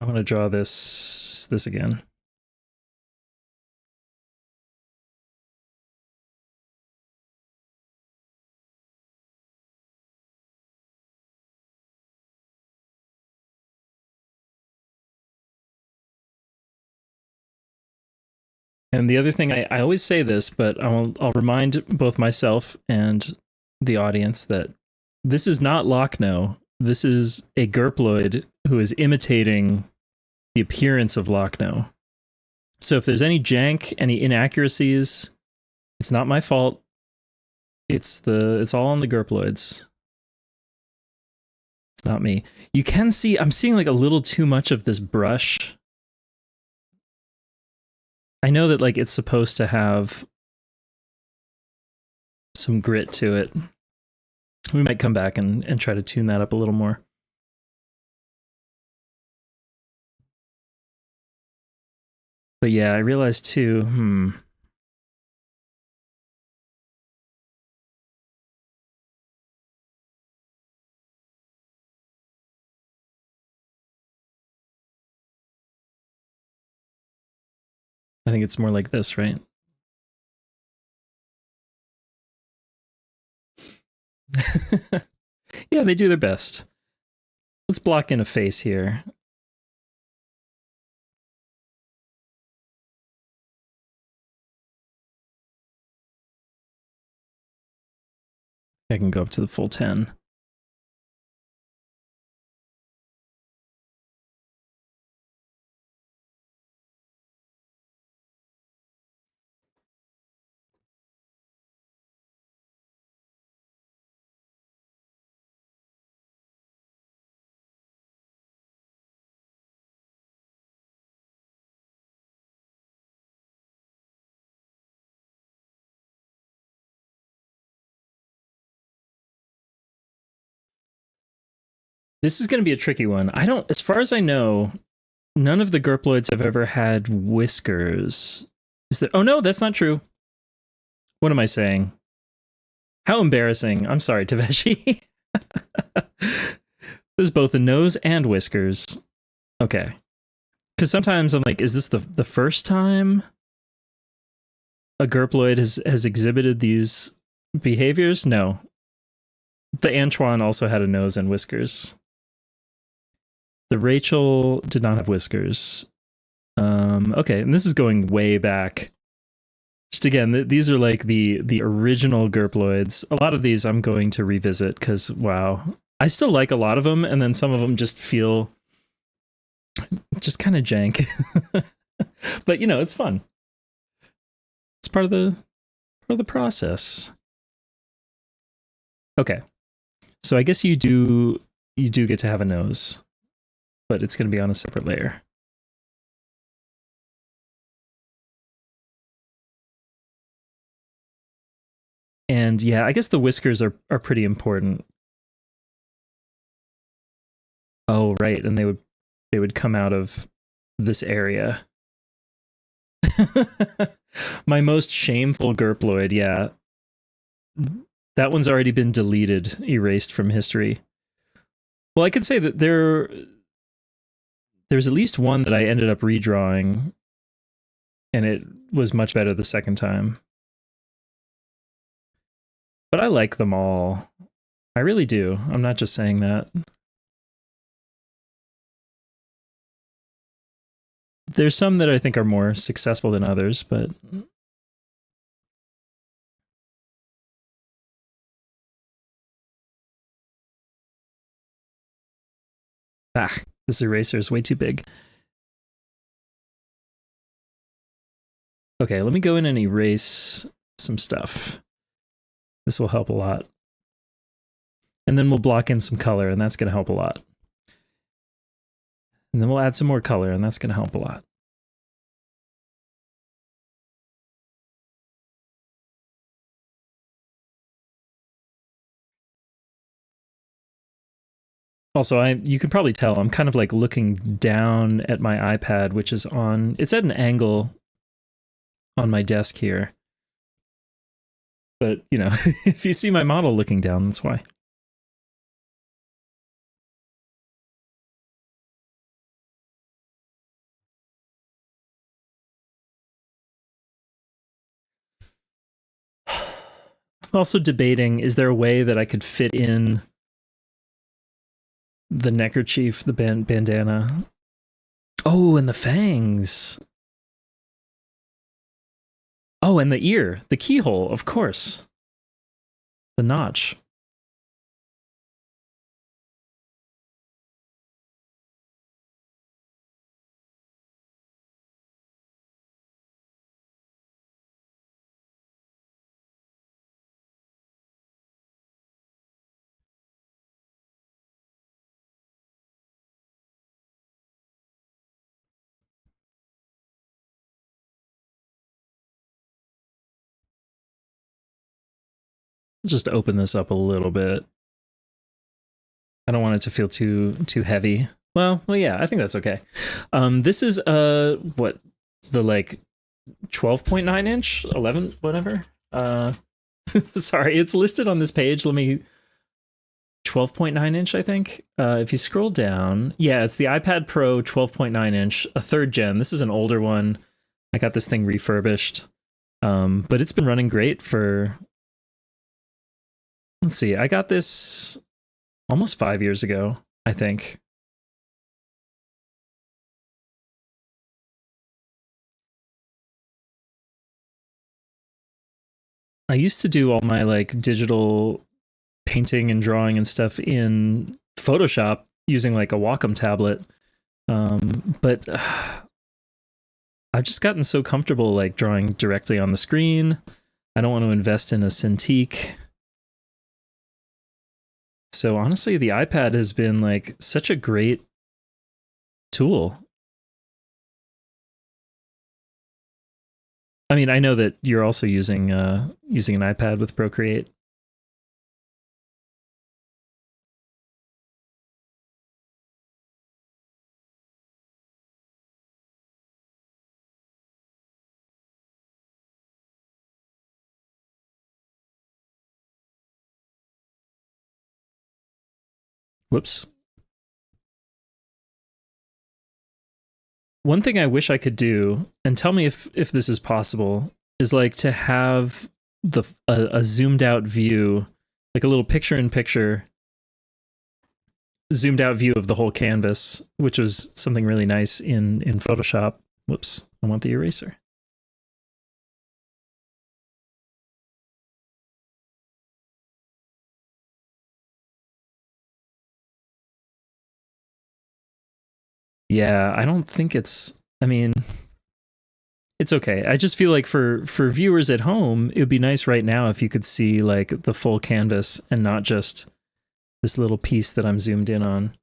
gonna draw this again. And the other thing, I always say this, but I'll remind both myself and the audience that this is not Lochno. This is a gurploid who is imitating the appearance of Lochno. So if there's any jank, any inaccuracies, it's not my fault. It's all on the gurploids. It's not me. You can see, I'm seeing like a little too much of this brush. I know that like it's supposed to have some grit to it. We might come back and try to tune that up a little more. But yeah, I realized too, I think it's more like this, right? Yeah, they do their best. Let's block in a face here. I can go up to the full 10. This is going to be a tricky one. As far as I know, none of the gurploids have ever had whiskers. Oh no, that's not true. What am I saying? How embarrassing. I'm sorry, Taveshi. There's both a nose and whiskers. Okay. Because sometimes I'm like, is this the first time a gurploid has exhibited these behaviors? No. The Antoine also had a nose and whiskers. The Rachel did not have whiskers. Okay, and this is going way back. Just again, these are like the original gurploids. A lot of these I'm going to revisit because, wow. I still like a lot of them, and then some of them just feel just kind of jank. But, you know, it's fun. It's part of the process. Okay. So I guess you do get to have a nose, but it's going to be on a separate layer. And yeah, I guess the whiskers are pretty important. Oh, right, and they would come out of this area. My most shameful gurploid, yeah. That one's already been deleted, erased from history. Well, I could say that there's at least one that I ended up redrawing, and it was much better the second time. But I like them all. I really do. I'm not just saying that. There's some that I think are more successful than others, but this eraser is way too big. Okay, let me go in and erase some stuff. This will help a lot. And then we'll block in some color, and that's going to help a lot. And then we'll add some more color, and that's going to help a lot. Also, you can probably tell I'm kind of like looking down at my iPad, which is it's at an angle on my desk here. But, you know, if you see my model looking down, that's why. I'm also debating, is there a way that I could fit in the neckerchief, the bandana? Oh, and the fangs. Oh, and the ear, the keyhole, of course. The notch. Let's just open this up a little bit. I don't want it to feel too heavy. Well, yeah, I think that's okay. This is what is the like 12.9 inch, 11, whatever. Sorry, it's listed on this page. 12.9 inch, I think. If you scroll down, yeah, it's the iPad Pro 12.9 inch, a 3rd gen. This is an older one. I got this thing refurbished, but it's been running great for. Let's see, I got this almost 5 years ago, I think. I used to do all my like digital painting and drawing and stuff in Photoshop using like a Wacom tablet. But I've just gotten so comfortable like drawing directly on the screen. I don't want to invest in a Cintiq. So honestly, the iPad has been like such a great tool. I mean, I know that you're also using an iPad with Procreate. Whoops. One thing I wish I could do, and tell me if this is possible, is like to have a zoomed out view, like a little picture-in-picture zoomed out view of the whole canvas, which was something really nice in Photoshop. Whoops, I want the eraser. Yeah, I don't think it's, I mean, it's okay. I just feel like for viewers at home, it would be nice right now if you could see like the full canvas and not just this little piece that I'm zoomed in on.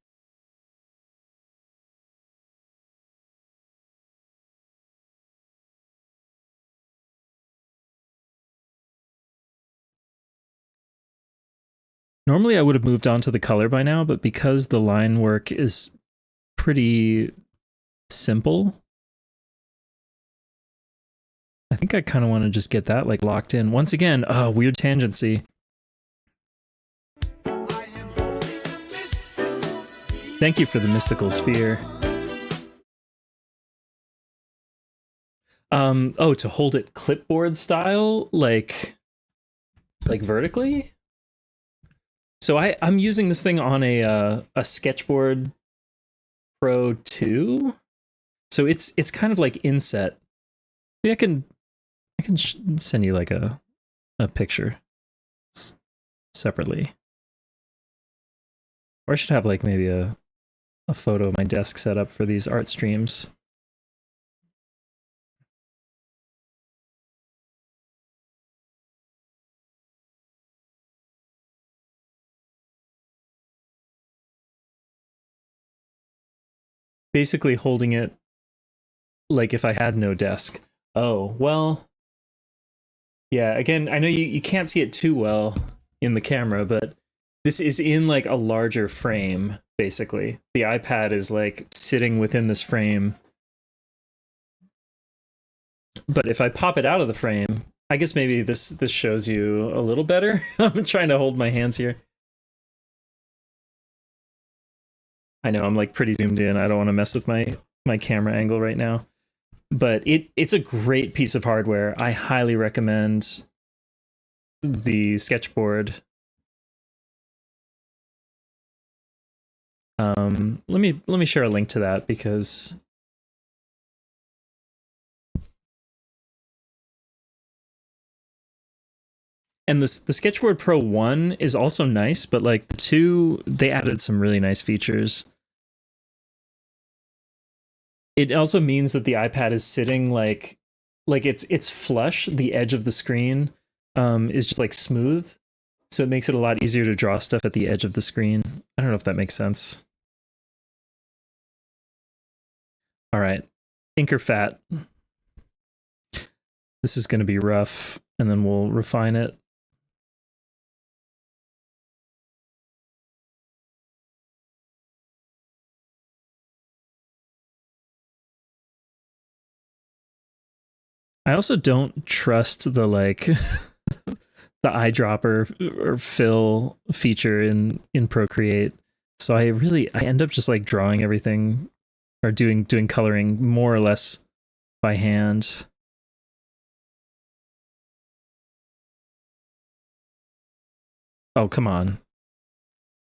Normally I would have moved on to the color by now, but because the line work is pretty simple, I think I kind of want to just get that like locked in. Once again, weird tangency. Thank you for the mystical sphere. Oh, to hold it clipboard style, like vertically? So I'm using this thing on a Sketchboard Pro 2. So it's kind of like inset. Maybe I can send you like a picture separately. Or I should have like maybe a photo of my desk set up for these art streams. Basically holding it like if I had no desk. Oh, well, yeah, again, I know you can't see it too well in the camera, but this is in like a larger frame, basically. The iPad is like sitting within this frame. But if I pop it out of the frame, I guess maybe this shows you a little better. I'm trying to hold my hands here. I know I'm like pretty zoomed in. I don't want to mess with my camera angle right now. But it's a great piece of hardware. I highly recommend the Sketchboard. Let me share a link to that because and the Sketchboard Pro 1 is also nice, but like the 2, they added some really nice features. It also means that the iPad is sitting like it's flush. The edge of the screen is just like smooth. So it makes it a lot easier to draw stuff at the edge of the screen. I don't know if that makes sense. All right, ink or fat. This is going to be rough, and then we'll refine it. I also don't trust the like the eyedropper or fill feature in Procreate. So I end up just like drawing everything or doing coloring more or less by hand. Oh, come on.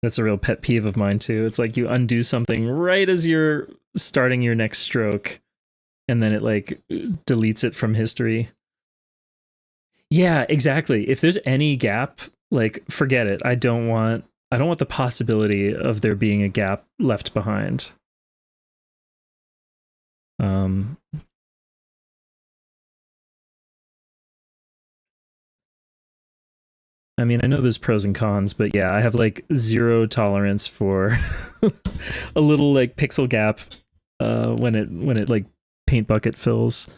That's a real pet peeve of mine too. It's like you undo something right as you're starting your next stroke and then it like deletes it from history. Yeah, exactly. If there's any gap, like forget it. I don't want the possibility of there being a gap left behind. I mean, I know there's pros and cons, but yeah, I have like zero tolerance for a little like pixel gap when it like paint bucket fills.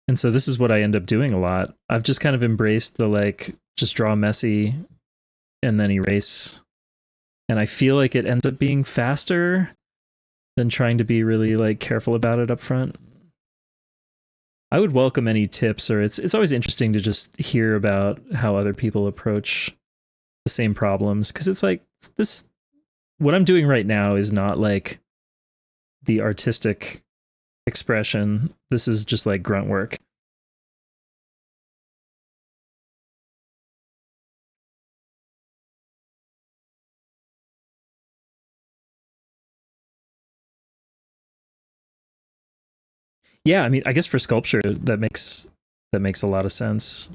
And so this is what I end up doing a lot. I've just kind of embraced the like just draw messy and then erase. And I feel like it ends up being faster than trying to be really like careful about it up front. I would welcome any tips, or it's always interesting to just hear about how other people approach the same problems, because it's like this what I'm doing right now is not like the artistic expression. This is just like grunt work. Yeah, I mean, I guess for sculpture that makes a lot of sense.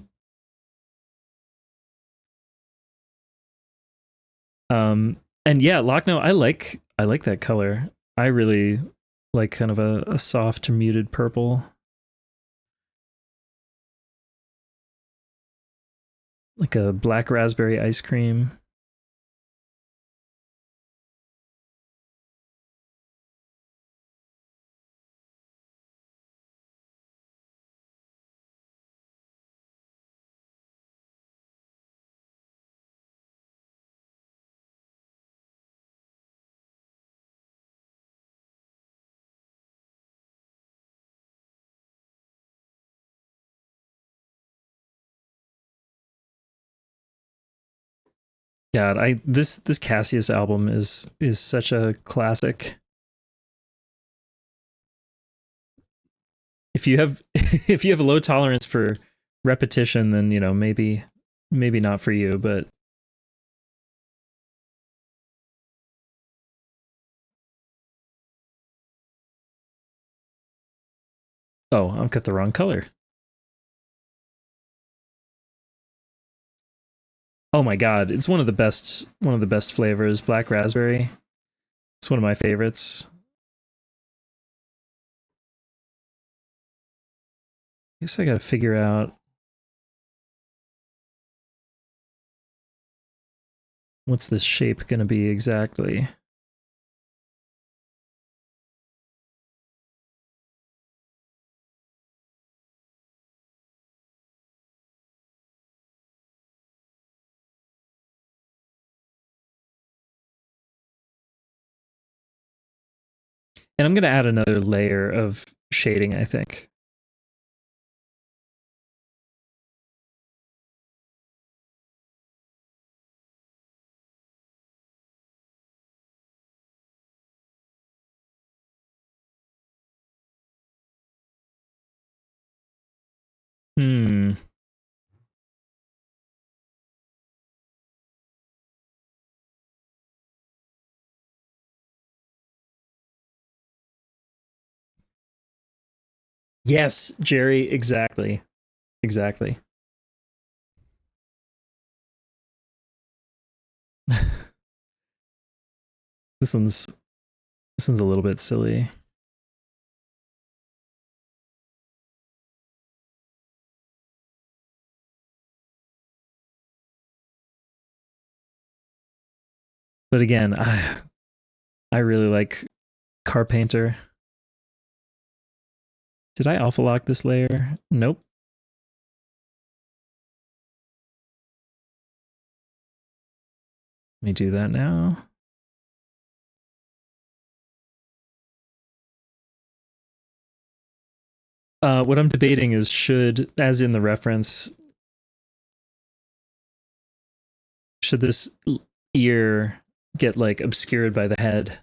And yeah, Lochno, I like that color. I really like kind of a soft muted purple. Like a black raspberry ice cream. God, this Cassius album is such a classic. If you have if you have a low tolerance for repetition, then you know maybe not for you, but oh, I've got the wrong color. Oh my god, it's one of the best flavors, black raspberry. It's one of my favorites. I guess I gotta figure out what's this shape gonna be exactly. And I'm gonna add another layer of shading, I think. Hmm. Yes, Jerry, exactly. Exactly. This one's a little bit silly. But again, I really like Carpainter. Did I alpha lock this layer? Nope. Let me do that now. What I'm debating is should, as in the reference, should this ear get like obscured by the head?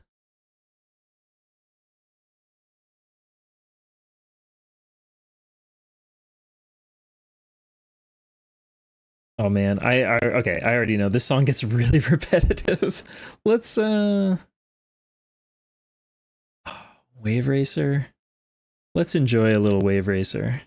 Oh man, okay, I already know this song gets really repetitive. Let's Wave Racer. Let's enjoy a little Wave Racer.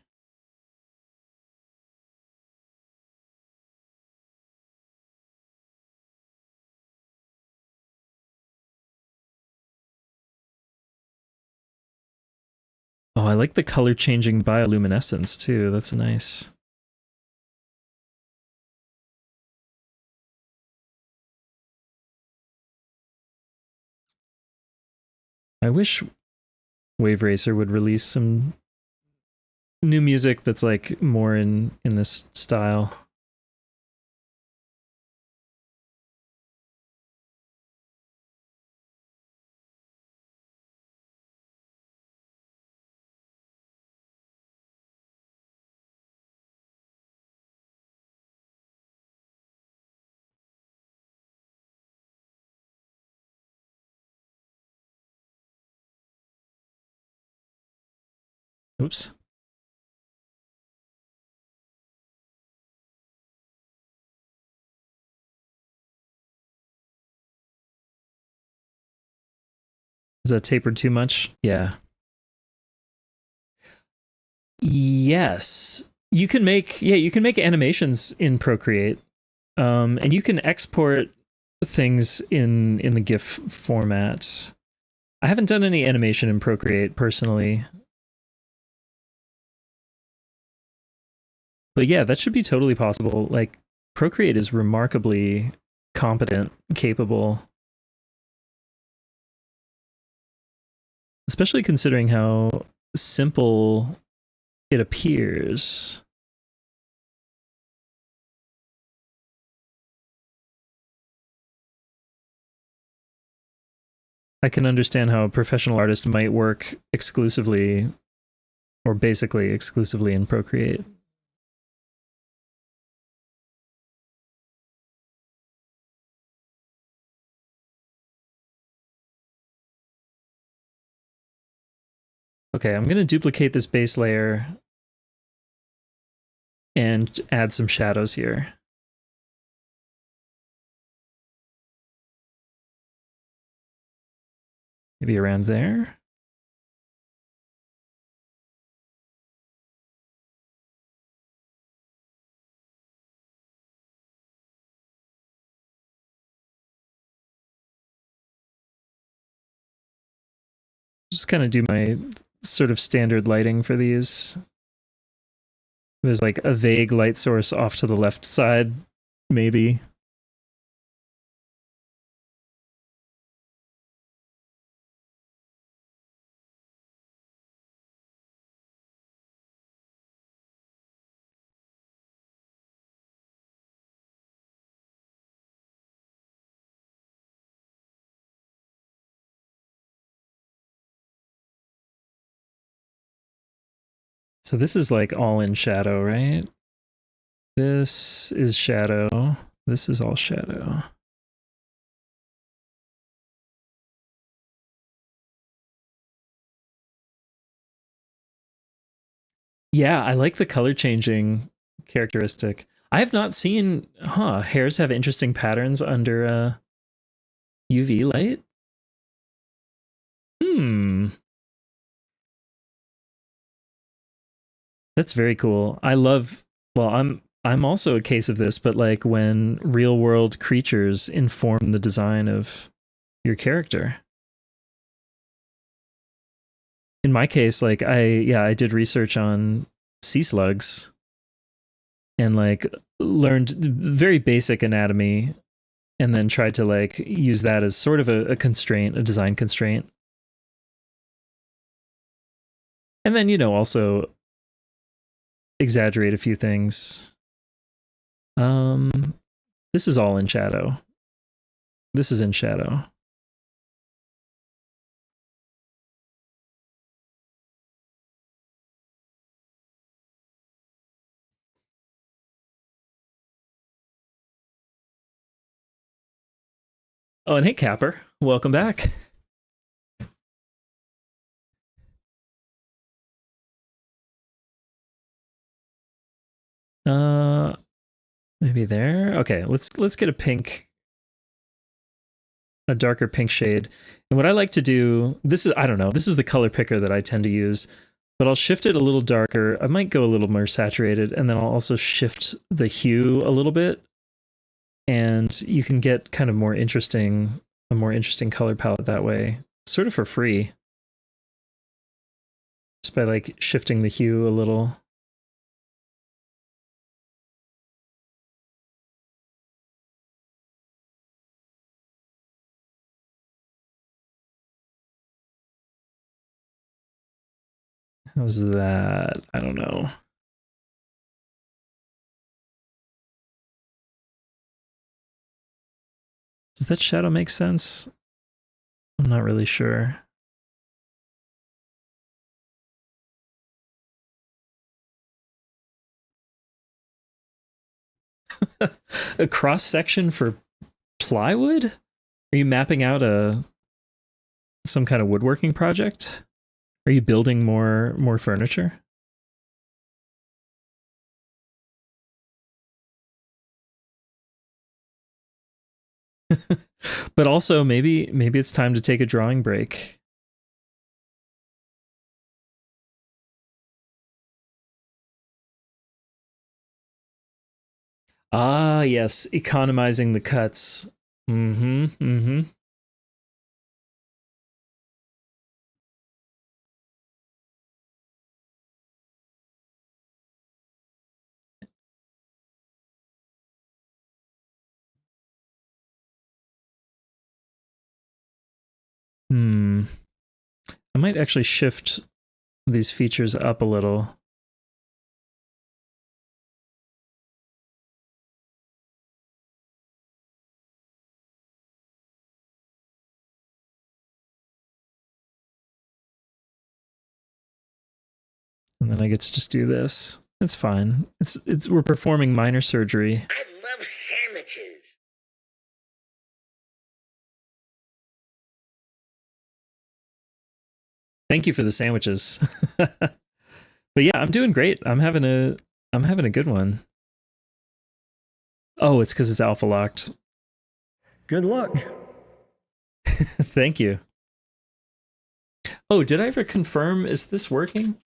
Oh, I like the color changing bioluminescence too. That's nice. I wish Wave Racer would release some new music that's like more in this style. Oops. Is that tapered too much? Yeah. Yes. You can make animations in Procreate. And you can export things in the GIF format. I haven't done any animation in Procreate personally. But yeah, that should be totally possible. Like Procreate is remarkably competent, capable. Especially considering how simple it appears. I can understand how a professional artist might work exclusively or basically exclusively in Procreate. Okay, I'm going to duplicate this base layer and add some shadows here. Maybe around there. Just kind of do my sort of standard lighting for these. There's like a vague light source off to the left side, maybe. So this is like all in shadow, right? This is shadow. This is all shadow. Yeah, I like the color changing characteristic. I have not seen, hairs have interesting patterns under UV light. That's very cool. I love, well, I'm also a case of this, but like when real world creatures inform the design of your character. In my case, like I did research on sea slugs and like learned very basic anatomy and then tried to like use that as sort of a constraint, a design constraint. And then, you know, also exaggerate a few things. This is all in shadow. This is in shadow. Oh, and hey, Capper, welcome back. Maybe there. Okay, let's get a darker pink shade. And what I like to do, this is, I don't know, this is the color picker that I tend to use, but I'll shift it a little darker. I might go a little more saturated, and then I'll also shift the hue a little bit, and you can get kind of a more interesting color palette that way, sort of for free, just by like shifting the hue a little. How's that? I don't know. Does that shadow make sense? I'm not really sure. A cross section for plywood? Are you mapping out some kind of woodworking project? Are you building more furniture? But also maybe it's time to take a drawing break. Ah, yes, economizing the cuts. Mm-hmm. Mm-hmm. Hmm. I might actually shift these features up a little. And then I get to just do this. It's fine. We're performing minor surgery. I love sandwiches. Thank you for the sandwiches. But yeah, I'm doing great. I'm having a good one. Oh, it's because it's alpha locked. Good luck. Thank you. Oh, did I ever confirm? Is this working?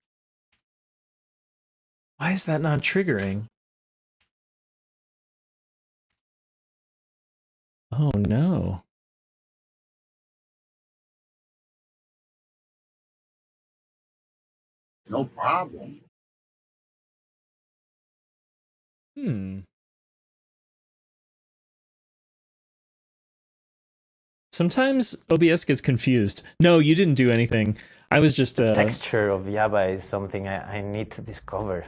Why is that not triggering? Oh no. No problem. Hmm. Sometimes OBS gets confused. No, you didn't do anything. I was just Texture of Java is something I need to discover.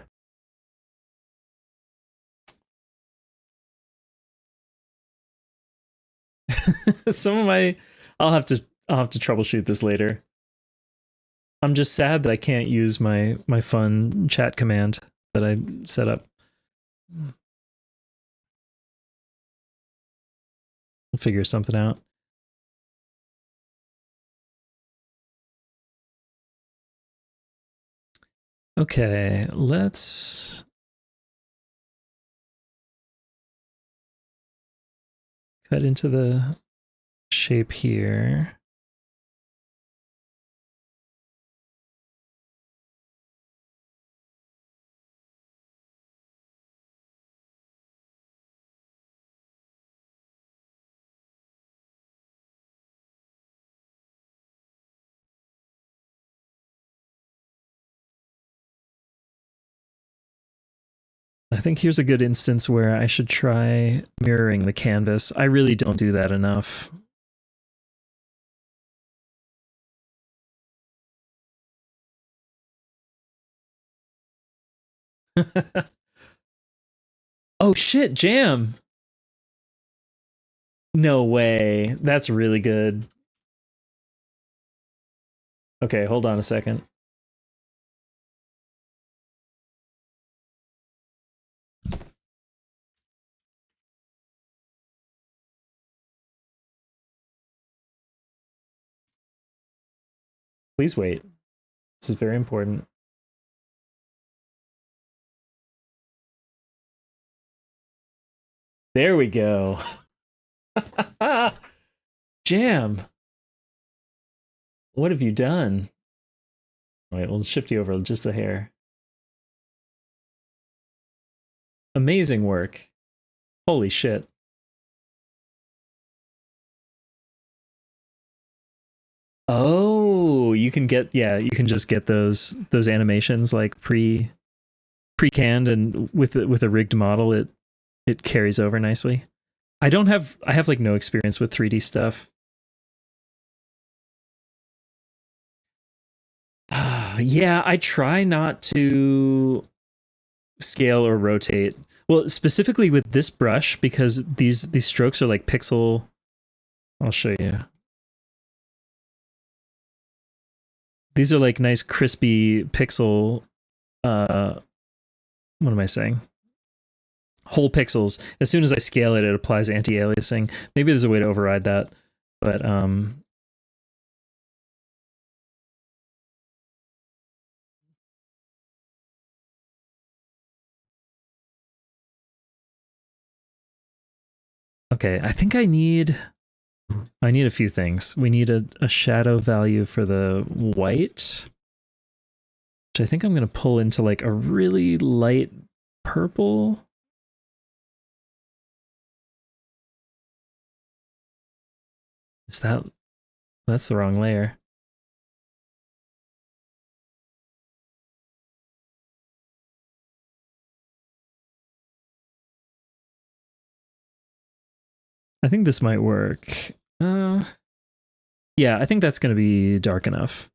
some of my I'll have to troubleshoot this later. I'm just sad that I can't use my fun chat command that I set up. We'll figure something out. Okay, let's cut into the shape here. I think here's a good instance where I should try mirroring the canvas. I really don't do that enough. Oh shit, Jam! No way. That's really good. Okay, hold on a second. Please wait. This is very important. There we go. Jam. What have you done? Wait, we'll shift you over just a hair. Amazing work. Holy shit. Oh, you can get, yeah, you can just get those animations like pre-canned, and with a rigged model it carries over nicely. I have like no experience with 3D stuff. Yeah, I try not to scale or rotate. Well, specifically with this brush, because these strokes are like pixel. I'll show you. These are like nice crispy pixel, what am I saying? Whole pixels. As soon as I scale it, it applies anti-aliasing. Maybe there's a way to override that, but okay, I think I need a few things. We need a shadow value for the white, which I think I'm going to pull into like a really light purple. Is that's the wrong layer. I think this might work. Yeah, I think that's going to be dark enough.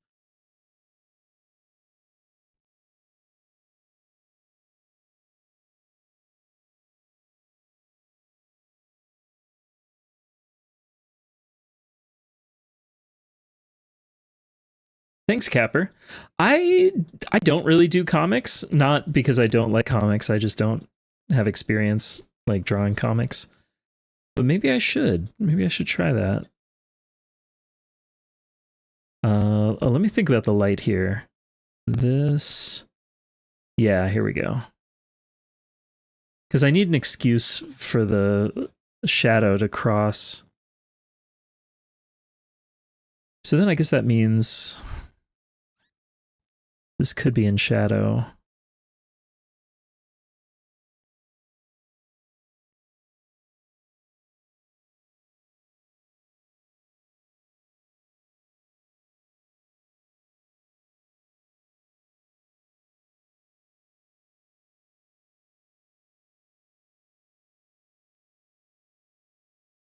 Thanks, Capper. I don't really do comics, not because I don't like comics. I just don't have experience like drawing comics. But maybe I should. Maybe I should try that. Let me think about the light here. This. Yeah, here we go. Because I need an excuse for the shadow to cross. So then I guess that means this could be in shadow.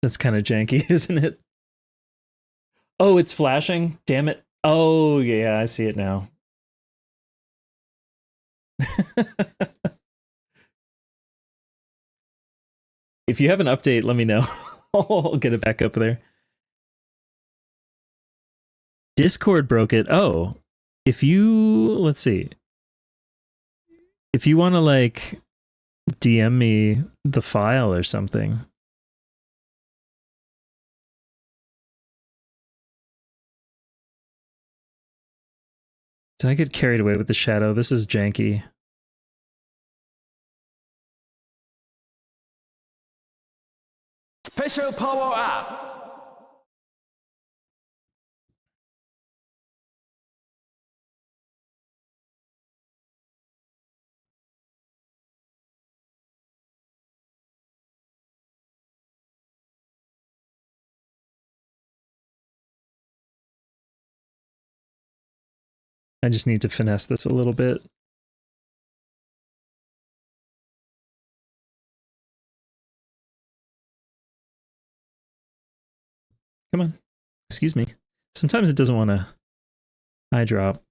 That's kind of janky, isn't it? Oh, it's flashing. Damn it. Oh, yeah, I see it now. If you have an update, let me know. I'll get it back up there. Discord broke it. Oh, if you, let's see. If you want to like DM me the file or something. Did I get carried away with the shadow? This is janky. Special power up. I just need to finesse this a little bit. Come on. Excuse me. Sometimes it doesn't want to eye drop.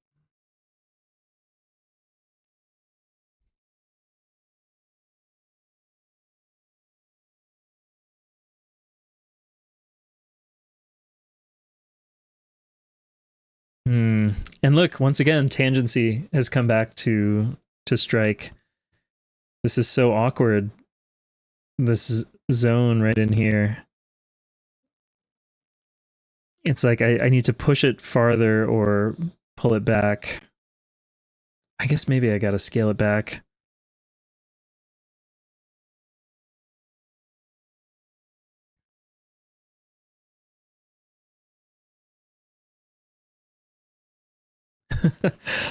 And look, once again, tangency has come back to strike. This is so awkward. This zone right in here. it's like I need to push it farther or pull it back. I guess maybe I gotta scale it back.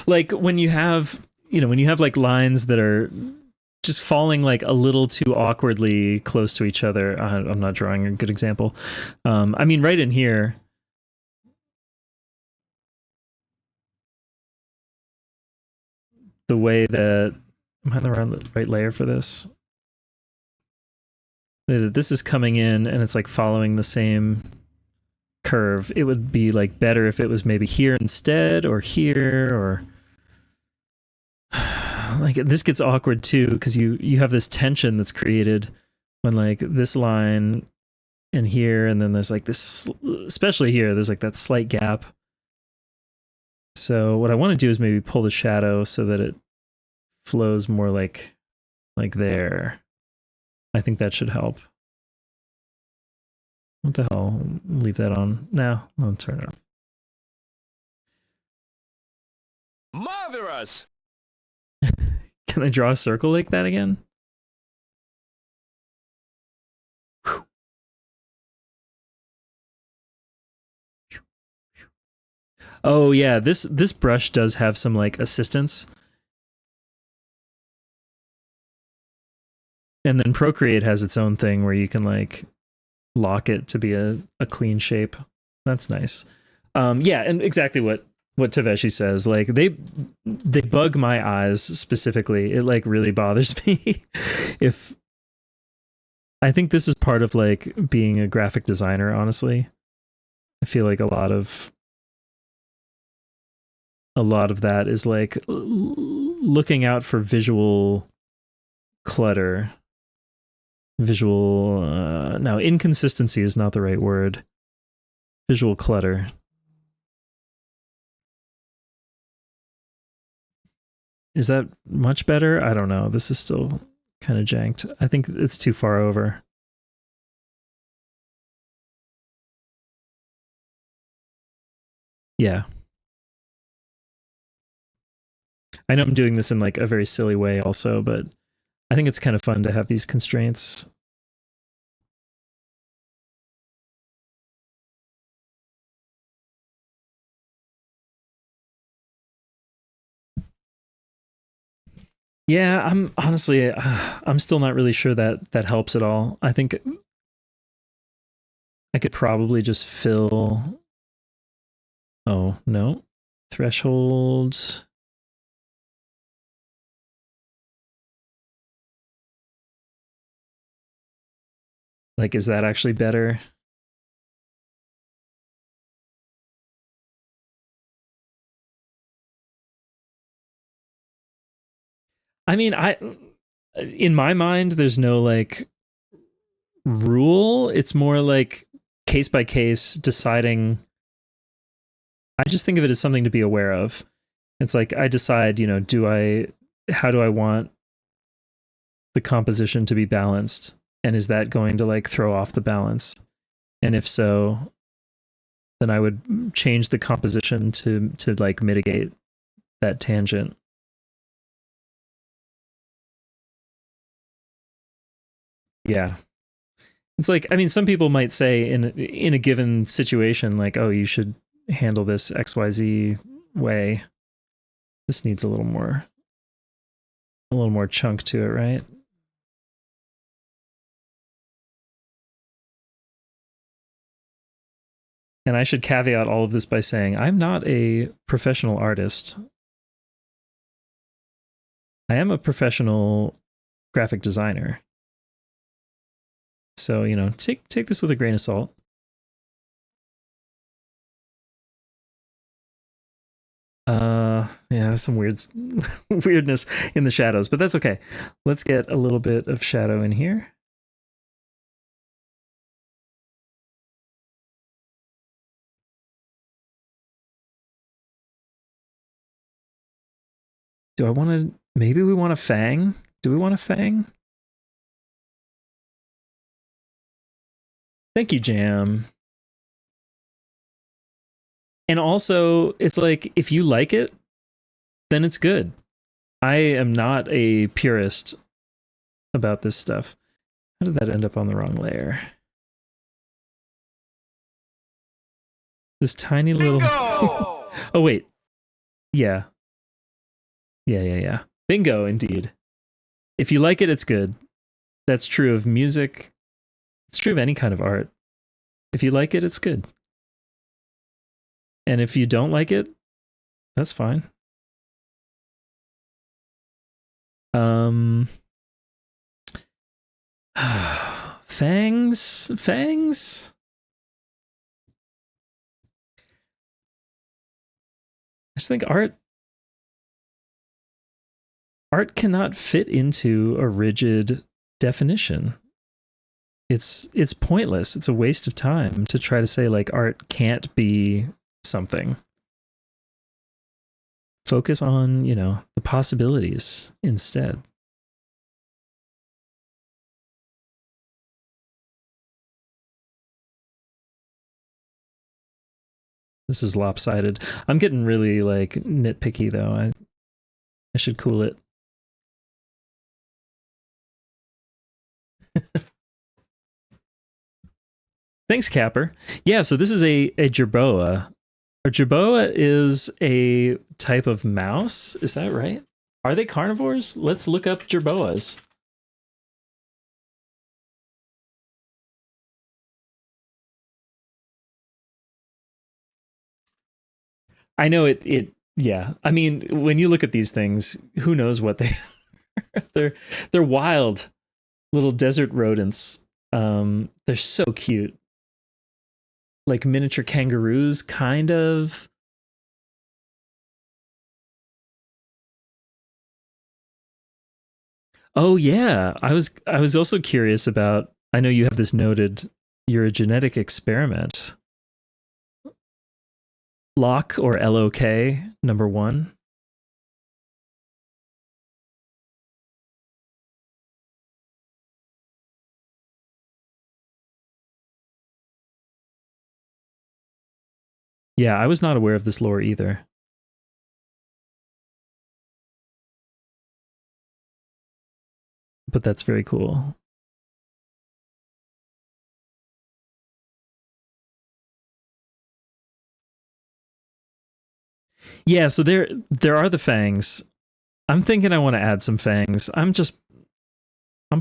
Like when you have, when you have like lines that are just falling like a little too awkwardly close to each other. I'm not drawing a good example. I mean, right in here, the way that, am I on the right layer for this? This is coming in and it's like following the same curve. It would be like better if it was maybe here instead, or here, or like this gets awkward too, because you have this tension that's created when like this line and here, and then there's like this, especially here, there's like that slight gap. So what I want to do is maybe pull the shadow so that it flows more like there. I think that should help. What the hell? Leave that on. Now I'll turn it off. Marvelous! Can I draw a circle like that again? Oh yeah, this brush does have some like assistance. And then Procreate has its own thing where you can like lock it to be a clean shape. That's nice. Yeah, and exactly what Taveshi says. Like they bug my eyes specifically. It like really bothers me. If I think this is part of like being a graphic designer, honestly. I feel like a lot of that is like looking out for visual clutter. No, inconsistency is not the right word. Visual clutter. Is that much better? I don't know. This is still kind of janked. I think it's too far over. Yeah. I know I'm doing this in like a very silly way also, but I think it's kind of fun to have these constraints. Yeah, I'm honestly, I'm still not really sure that helps at all. I think I could probably just fill. Oh, no. Threshold. Like, is that actually better? I mean, in my mind, there's no like rule. It's more like case by case deciding. I just think of it as something to be aware of. It's like I decide, how do I want the composition to be balanced? And is that going to like throw off the balance? And if so, then I would change the composition to like mitigate that tangent. Yeah. It's like, I mean, some people might say in a given situation, like, oh, you should handle this XYZ way. This needs a little more chunk to it, right? And I should caveat all of this by saying I'm not a professional artist. I am a professional graphic designer. So, take this with a grain of salt. Yeah, there's some weirdness in the shadows, but that's okay. Let's get a little bit of shadow in here. Do I want to, maybe we want a fang? Do we want a fang? Thank you, Jam. And also, it's like, if you like it, then it's good. I am not a purist about this stuff. How did that end up on the wrong layer? This tiny little... Bingo! Oh, wait. Yeah. Yeah. Bingo, indeed. If you like it, it's good. That's true of music. It's true of any kind of art. If you like it, it's good. And if you don't like it, that's fine. Fangs? I just think art cannot fit into a rigid definition. It's pointless. It's a waste of time to try to say like art can't be something. Focus on, the possibilities instead. This is lopsided. I'm getting really like nitpicky though. I should cool it. Thanks, Capper. Yeah, so this is a jerboa. A jerboa is a type of mouse. Is that right? Are they carnivores? Let's look up jerboas. I know it yeah. I mean, when you look at these things, who knows what they are. They're wild little desert rodents. They're so cute. Like miniature kangaroos, kind of. Oh yeah, I was also curious about. I know you have this noted. You're a genetic experiment. Lock or LOK number 1. Yeah, I was not aware of this lore either. But that's very cool. Yeah, so there are the fangs. I'm thinking I want to add some fangs. I'm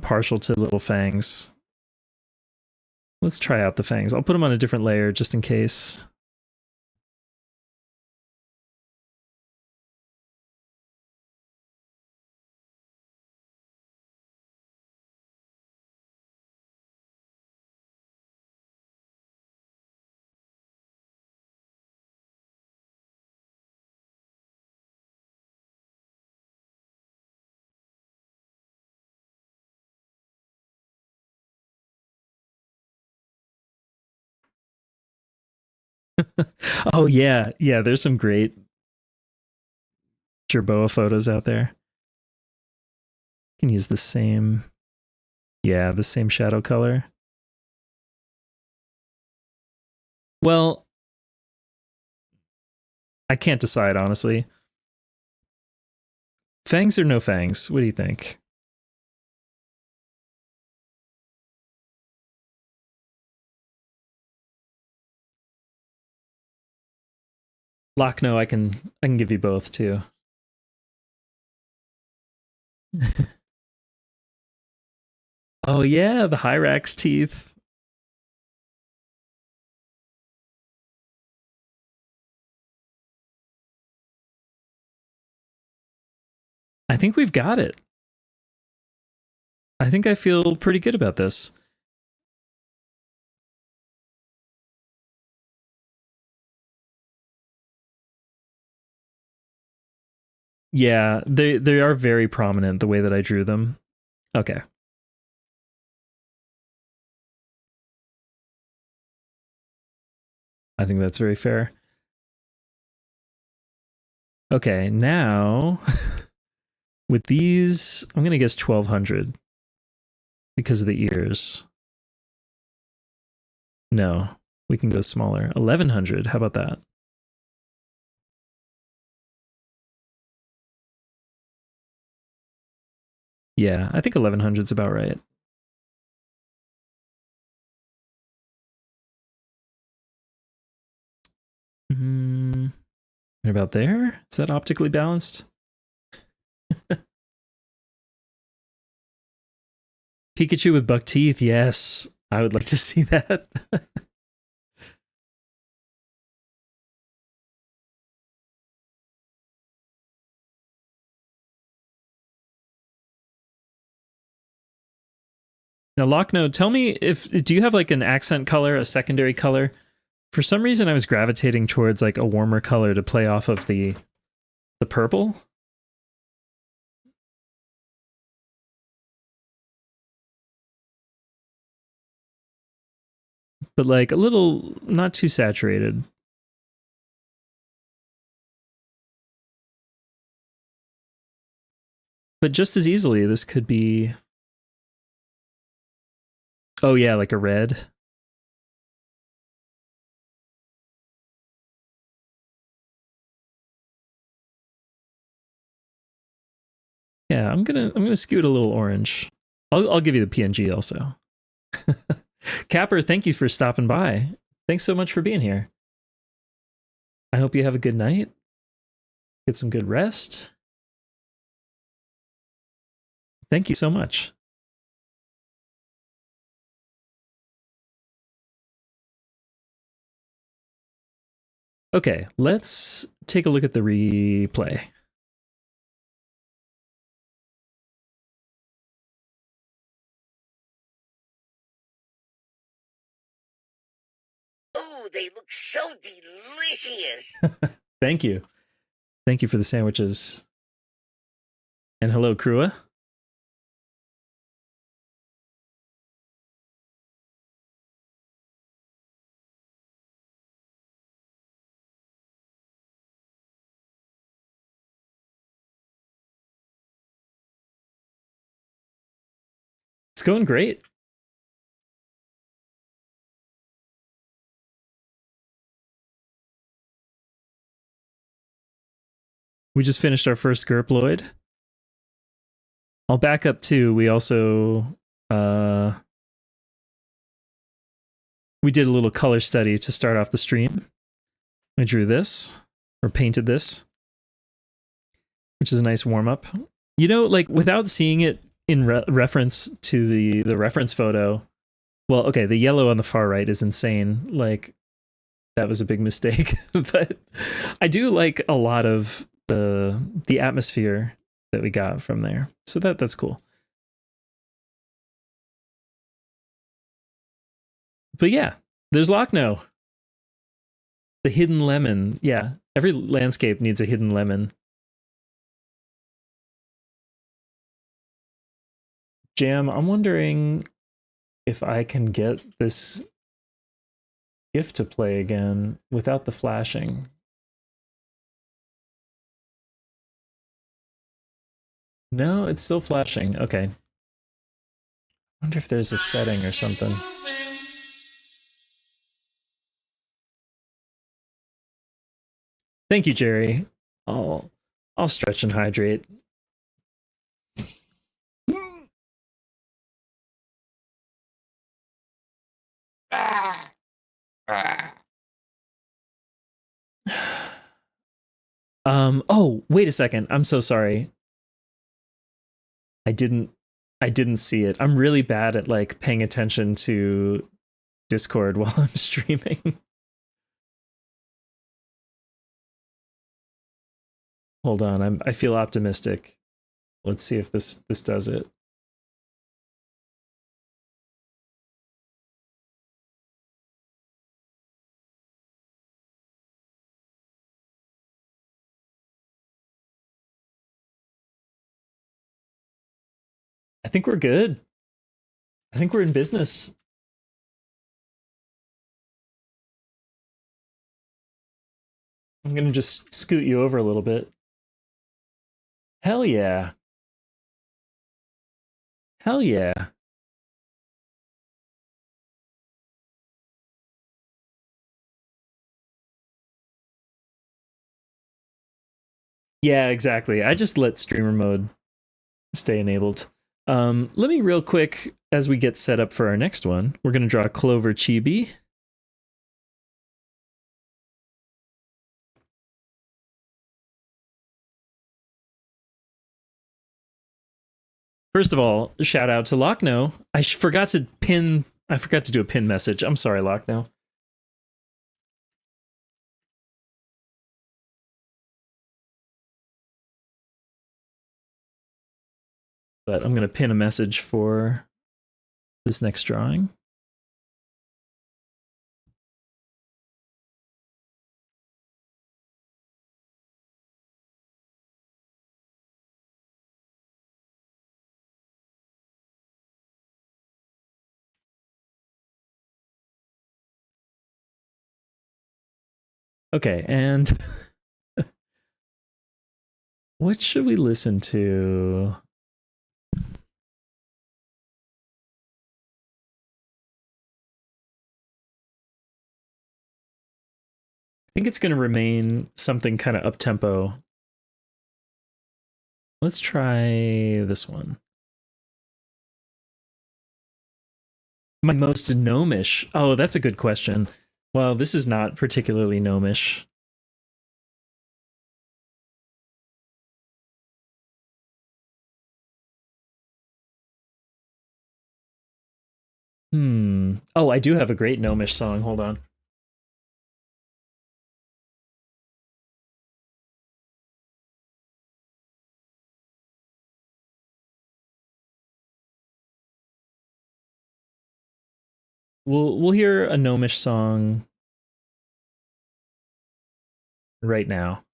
partial to little fangs. Let's try out the fangs. I'll put them on a different layer just in case. Oh yeah, there's some great Jerboa photos out there. You can use the same shadow color. Well, I can't decide honestly. Fangs or no fangs? What do you think? Lochno, I can give you both too. Oh yeah, the Hyrax teeth. I think we've got it. I think I feel pretty good about this. Yeah, they are very prominent the way that I drew them. Okay. I think that's very fair. Okay, now with these, I'm going to guess 1200 because of the ears. No, we can go smaller. 1100. How about that? Yeah, I think 1100's about right. About there? Is that optically balanced? Pikachu with buck teeth, yes. I would like to see that. Now, Lochno, tell me do you have like an accent color, a secondary color? For some reason, I was gravitating towards like a warmer color to play off of the purple. But like a little, not too saturated. But just as easily, this could be... Oh yeah, like a red. Yeah, I'm gonna skew it a little orange. I'll give you the PNG also. Capper, thank you for stopping by. Thanks so much for being here. I hope you have a good night. Get some good rest. Thank you so much. Okay, let's take a look at the replay. Oh, they look so delicious. Thank you. Thank you for the sandwiches. And hello, Krua. It's going great. We just finished our first gurploid. I'll back up too. We also we did a little color study to start off the stream. I drew this, or painted this, which is a nice warm-up. You know, like, without seeing it in reference to the reference photo, well, okay, the yellow on the far right is insane. Like, that was a big mistake. But I do like a lot of the atmosphere that we got from there. So that's cool. But yeah, there's Lochno. The hidden lemon. Yeah, every landscape needs a hidden lemon. Jam, I'm wondering if I can get this GIF to play again without the flashing. No, it's still flashing. Okay. I wonder if there's a setting or something. Thank you, Jerry. I'll stretch and hydrate. Oh, wait a second. I'm so sorry. I didn't see it. I'm really bad at like paying attention to Discord while I'm streaming. Hold on. I feel optimistic. Let's see if this does it. I think we're good. I think we're in business. I'm going to just scoot you over a little bit. Hell yeah. Hell yeah. Yeah, exactly. I just let streamer mode stay enabled. Let me real quick, as we get set up for our next one, we're going to draw Clover Chibi. First of all, shout out to Lochno. I forgot to do a pin message. I'm sorry, Lochno. But I'm going to pin a message for this next drawing. Okay, and what should we listen to? I think it's going to remain something kind of up-tempo. Let's try this one. My most gnomish. Oh, that's a good question. Well, this is not particularly gnomish. Oh, I do have a great gnomish song. Hold on. We'll hear a gnomish song right now.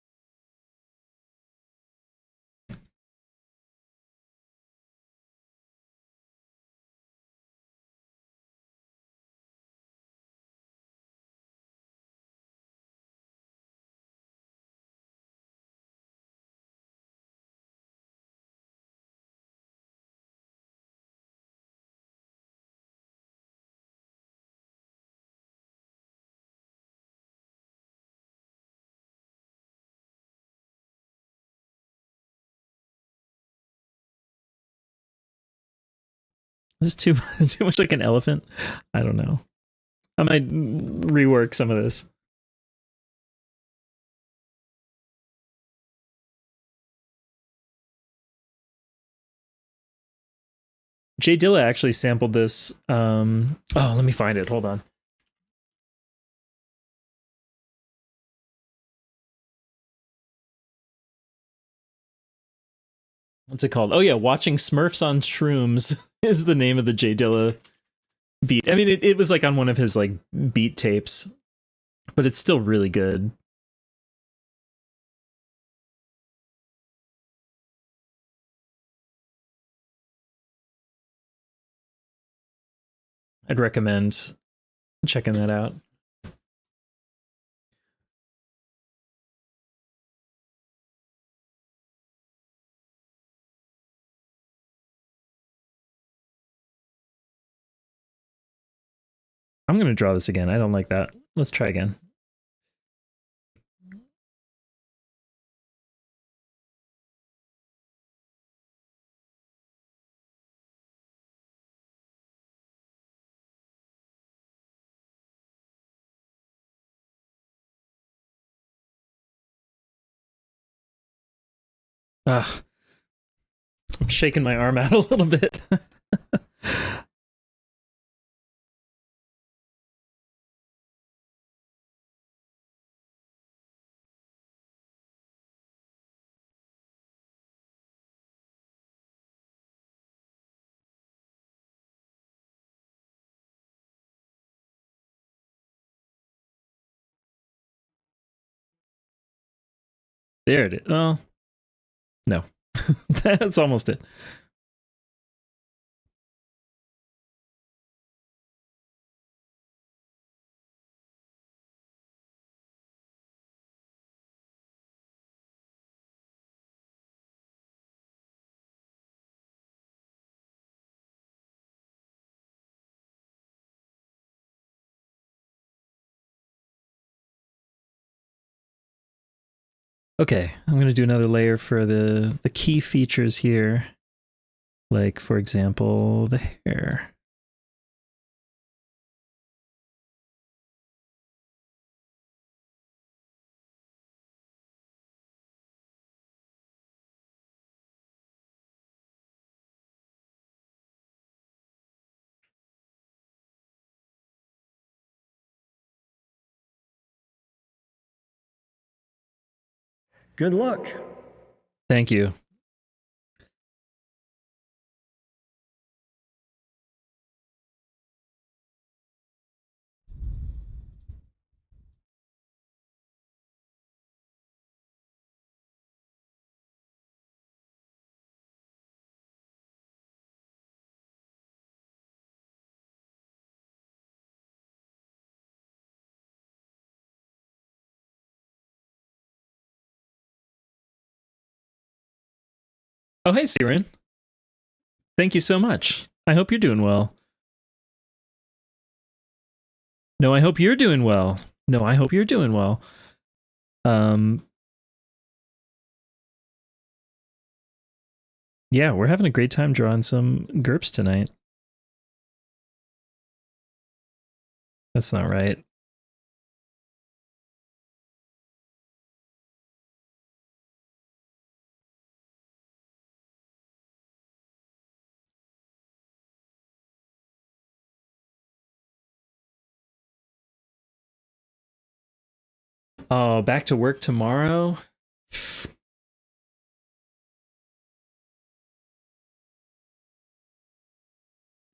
Is this too much like an elephant? I don't know. I might rework some of this. Jay Dilla actually sampled this. Oh, let me find it. Hold on. What's it called? Oh yeah, Watching Smurfs on Shrooms is the name of the Jay Dilla beat. I mean, it was like on one of his like beat tapes, but it's still really good. I'd recommend checking that out. I'm going to draw this again. I don't like that. Let's try again. Ugh. I'm shaking my arm out a little bit. There it is. Oh, no. That's almost it. Okay, I'm going to do another layer for the key features here. Like, for example, the hair. Good luck. Thank you. Oh, hey, Siren. Thank you so much. I hope you're doing well. No, I hope you're doing well. No, I hope you're doing well. Yeah, we're having a great time drawing some GURPS tonight. That's not right. Oh, back to work tomorrow?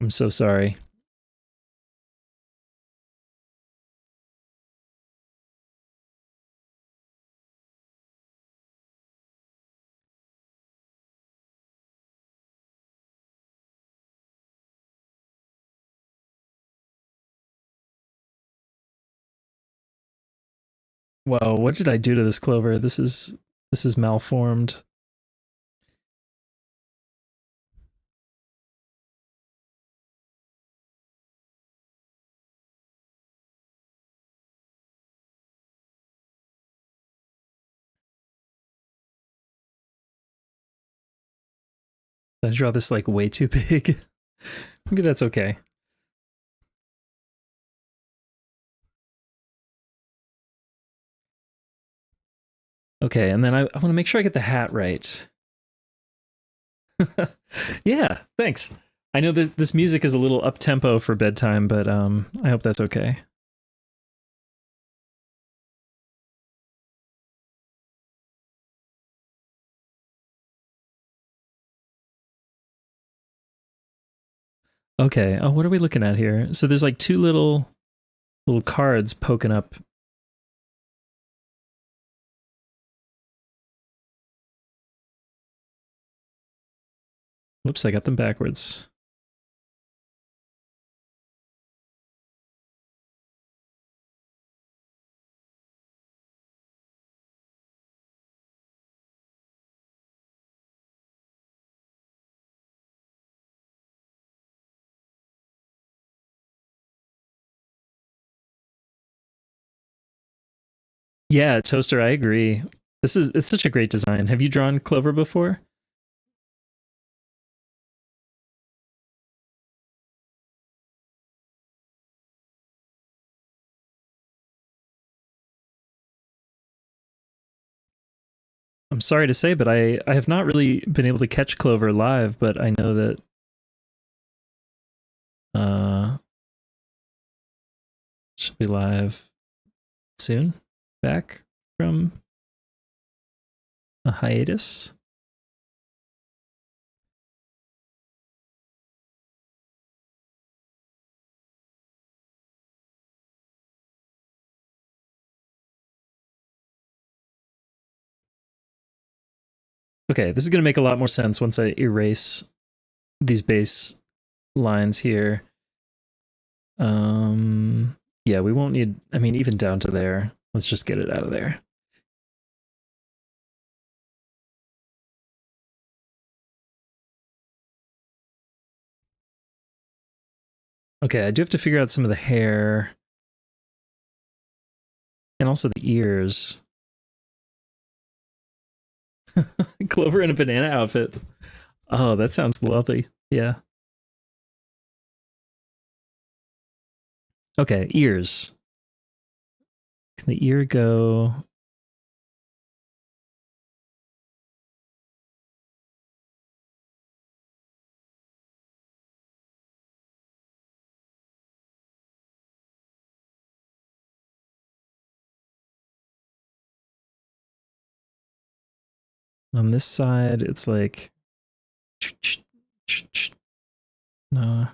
I'm so sorry. Whoa, what did I do to this clover? This is malformed. Did I draw this like way too big? Maybe that's okay. Okay, and then I want to make sure I get the hat right. Yeah, thanks. I know that this music is a little up tempo for bedtime, but I hope that's okay. Okay. Oh, what are we looking at here? So there's like two little cards poking up. Whoops, I got them backwards. Yeah, Toaster, I agree. It's such a great design. Have you drawn Clover before? I'm sorry to say, but I have not really been able to catch Clover live, but I know that she'll be live soon, back from a hiatus. Okay, this is going to make a lot more sense once I erase these base lines here. Yeah, we won't need, I mean, even down to there. Let's just get it out of there. Okay, I do have to figure out some of the hair. And also the ears. Clover in a banana outfit. Oh, that sounds lovely. Yeah. Okay, ears. Can the ear go? On this side, it's like no.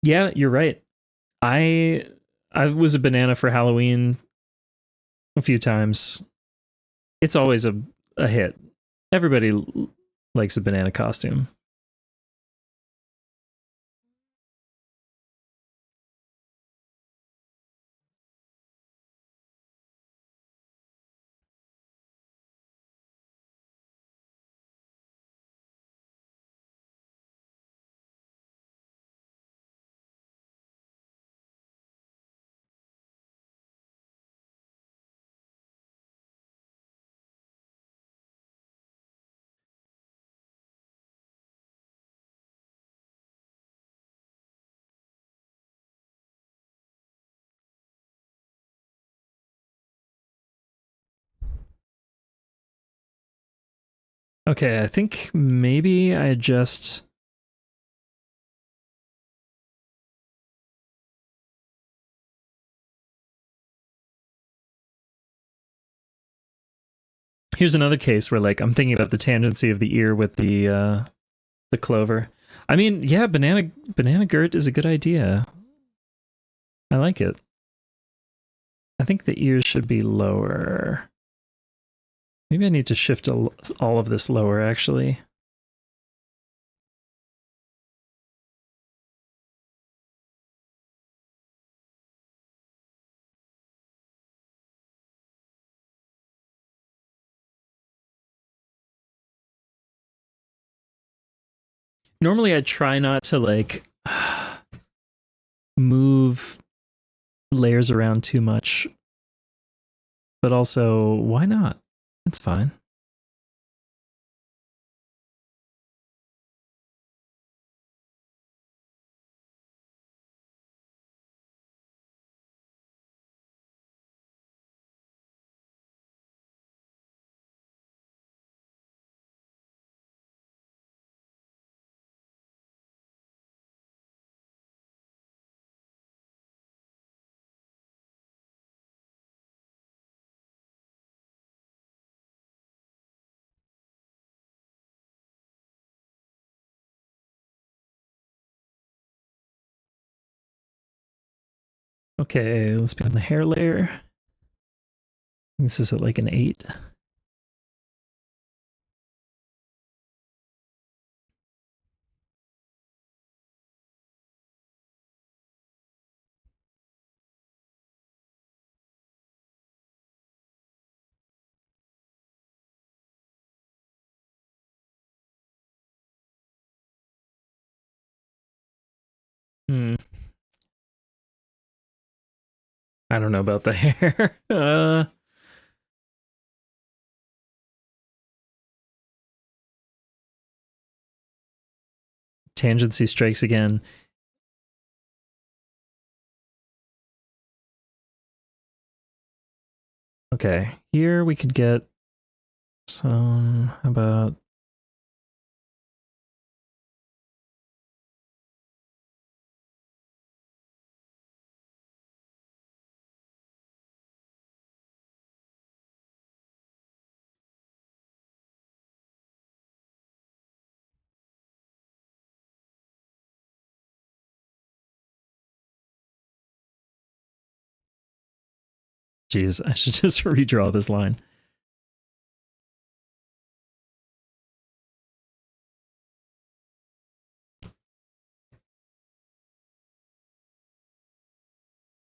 Yeah, you're right. I I was a banana for Halloween a few times. It's always a hit. Everybody likes a banana costume. Okay, I think maybe I just here's another case where like I'm thinking about the tangency of the ear with the clover. I mean, yeah, banana girt is a good idea. I like it. I think the ears should be lower. Maybe I need to shift all of this lower actually. Normally I try not to like move layers around too much, but also why not? It's fine. Okay, let's be on the hair layer. This is at like an 8. Hmm. I don't know about the hair. Tangency strikes again. Okay, here we could get some, how about geez, I should just redraw this line.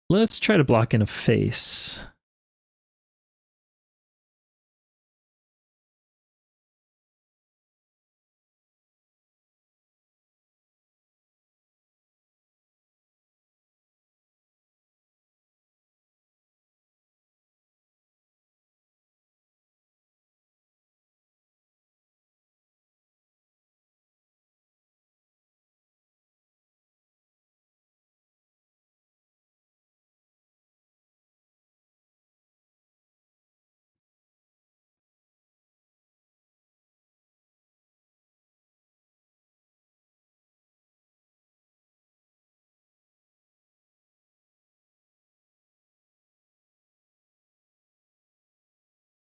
Let's try to block in a face.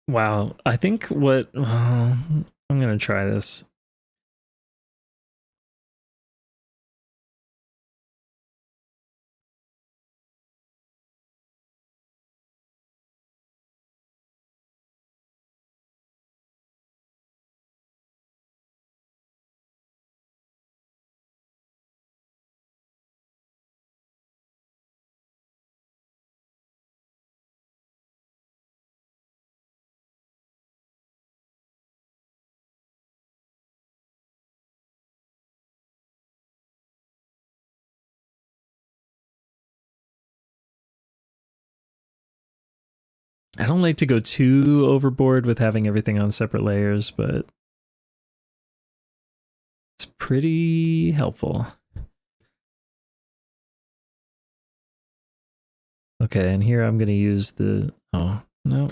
Wow, I think what I'm gonna try this. I don't like to go too overboard with having everything on separate layers, but it's pretty helpful. Okay, and here I'm going to use the... Oh, no.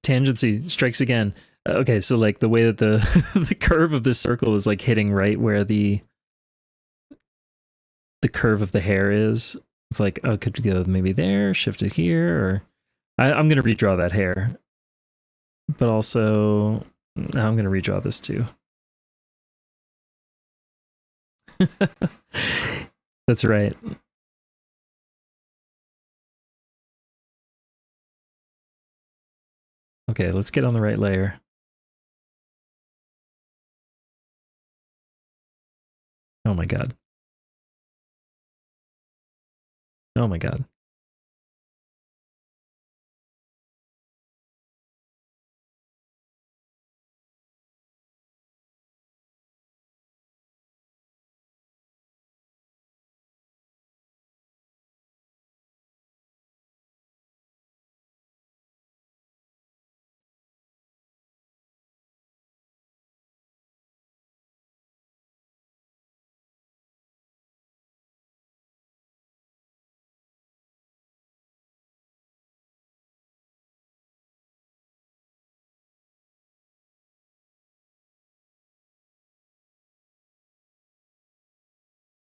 Tangency strikes again. Okay, so like the way that the the curve of this circle is like hitting right where the curve of the hair is. It's like, oh, could go maybe there, shift it here, or I'm gonna redraw that hair. But also I'm gonna redraw this too. That's right. Okay, let's get on the right layer. Oh my god. Oh my god.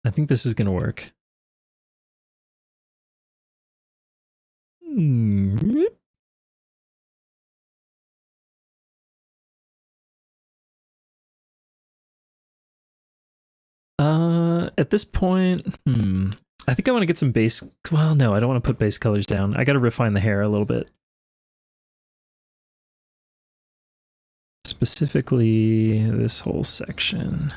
I think this is gonna work. At this point, I think I want to get some base. Well, no, I don't want to put base colors down. I got to refine the hair a little bit. Specifically, this whole section.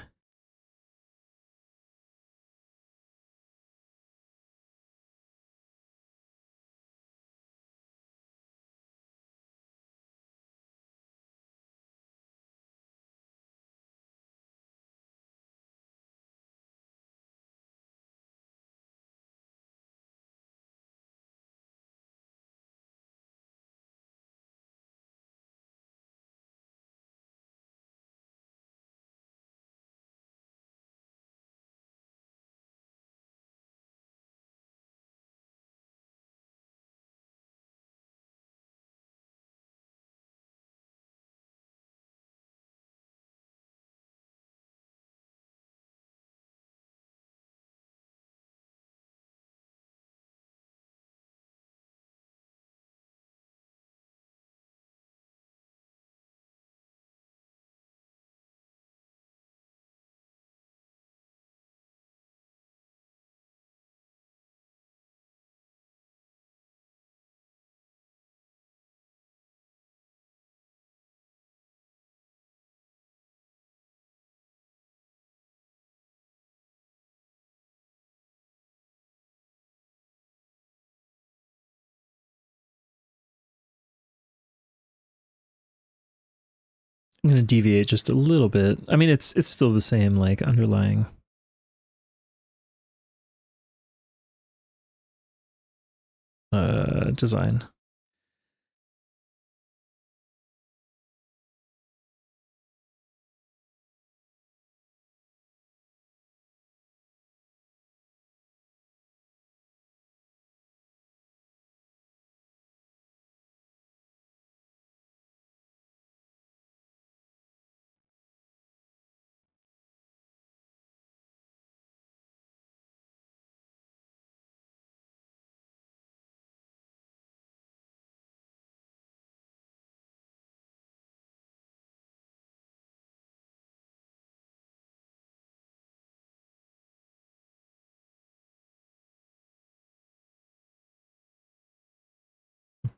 I'm gonna deviate just a little bit. I mean, it's still the same like underlying. Design.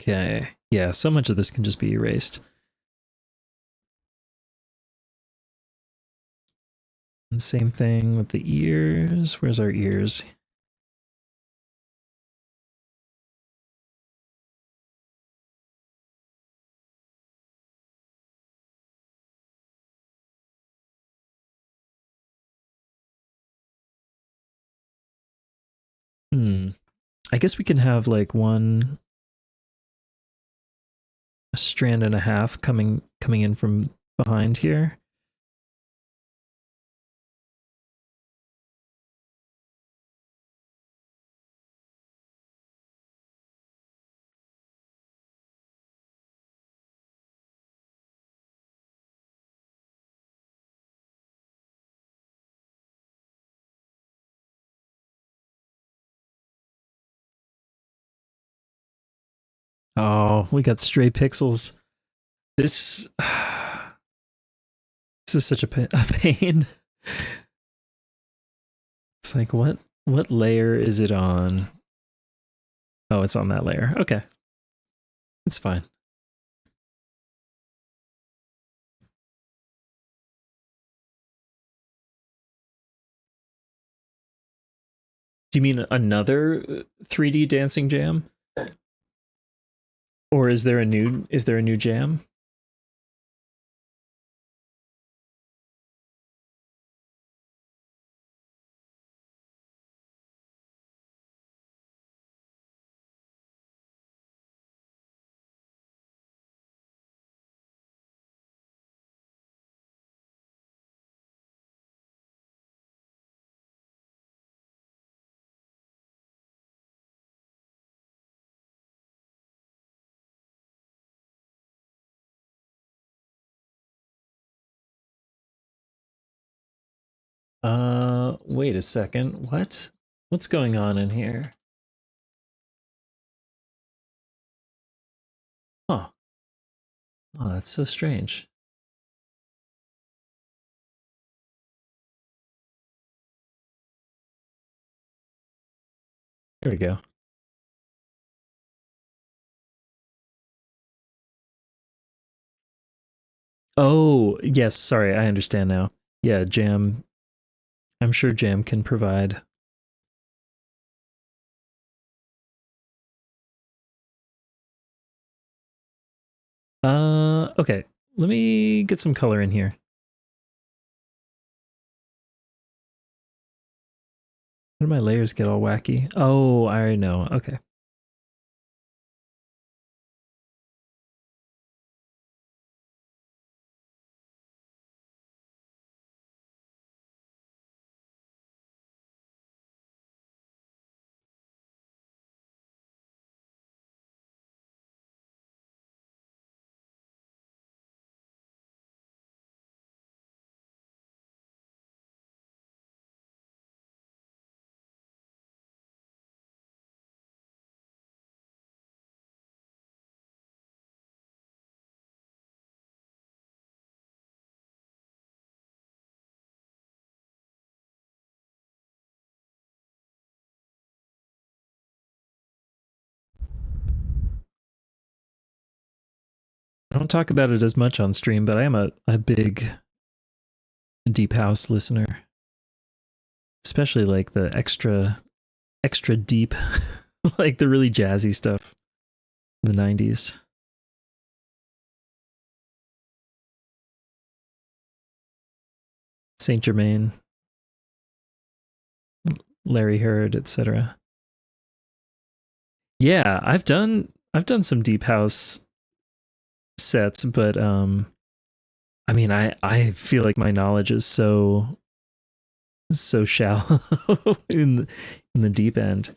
Okay. Yeah, so much of this can just be erased. And same thing with the ears. Where's our ears? I guess we can have like a strand and a half coming in from behind here. Oh, we got stray pixels. This this is such a pain. It's like what layer is it on? Oh, it's on that layer. Okay. It's fine. Do you mean another 3D dancing jam? Or is there a new jam? Wait a second. What? What's going on in here? Huh. Oh, that's so strange. There we go. Oh, yes, sorry, I understand now. Yeah, Jam. I'm sure Jam can provide. Okay. Let me get some color in here. How do my layers get all wacky? Oh, I already know. Okay. I don't talk about it as much on stream, but I am a big deep house listener. Especially like the extra deep, like the really jazzy stuff in the 90s. Saint Germain, Larry Hurd, etc. Yeah, I've done some deep house sets, but I mean, I feel like my knowledge is so shallow in the deep end.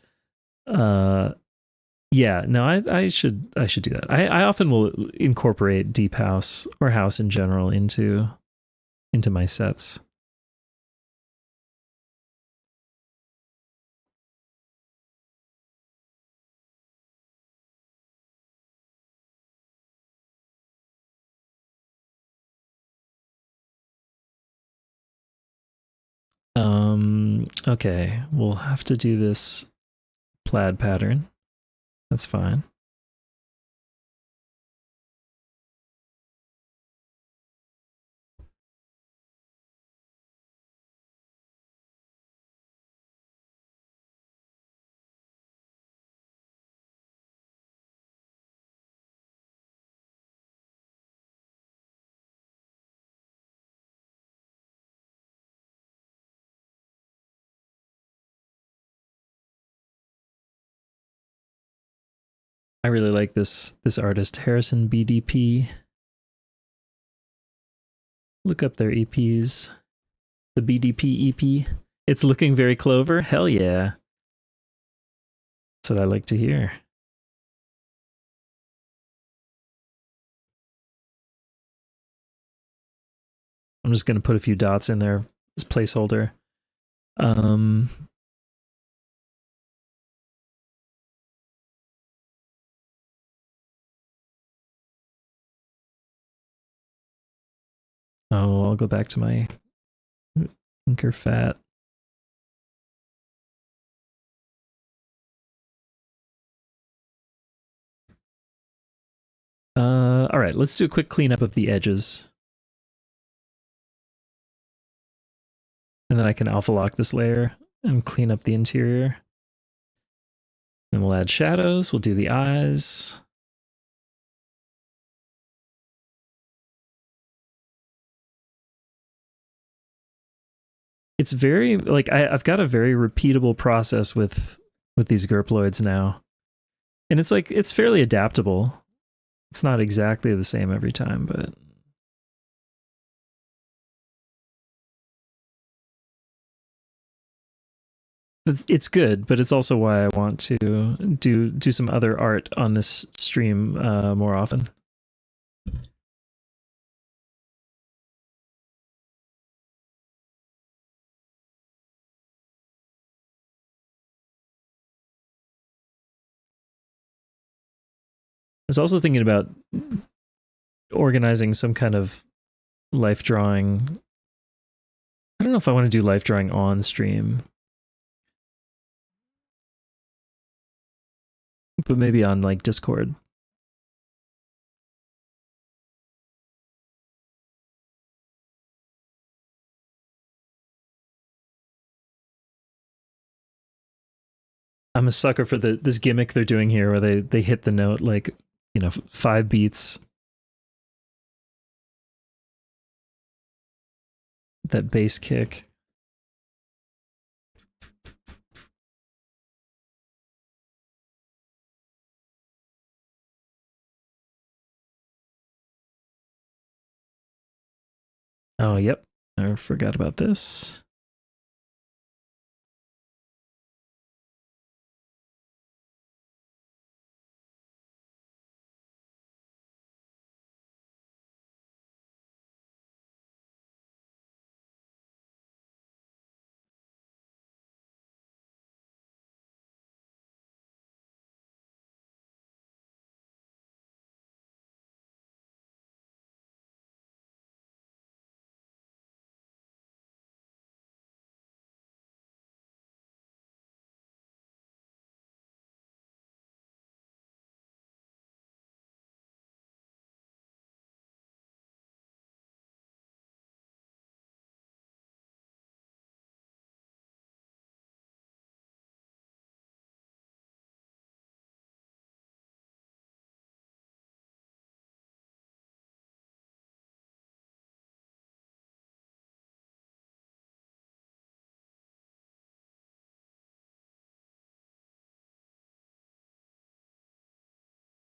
Yeah, no, I should do that. I often will incorporate deep house or house in general into my sets. Okay, we'll have to do this plaid pattern. That's fine. I really like this artist, Harrison BDP. Look up their EPs. The BDP EP. It's looking very Clover. Hell yeah. That's what I like to hear. I'm just going to put a few dots in there as placeholder. Oh, I'll go back to my inker fat. All right, let's do a quick cleanup of the edges. And then I can alpha lock this layer and clean up the interior. Then we'll add shadows. We'll do the eyes. It's very, like, I've got a very repeatable process with these gurploids now. And it's like, it's fairly adaptable. It's not exactly the same every time, but it's good, but it's also why I want to do some other art on this stream more often. I was also thinking about organizing some kind of life drawing. I don't know if I want to do life drawing on stream, but maybe on like Discord. I'm a sucker for this gimmick they're doing here where they hit the note like, you know, 5 beats. That bass kick. Oh, yep. I forgot about this.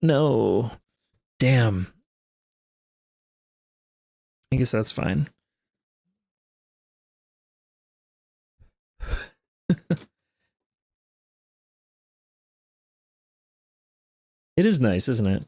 No. Damn. I guess that's fine. It is nice, isn't it?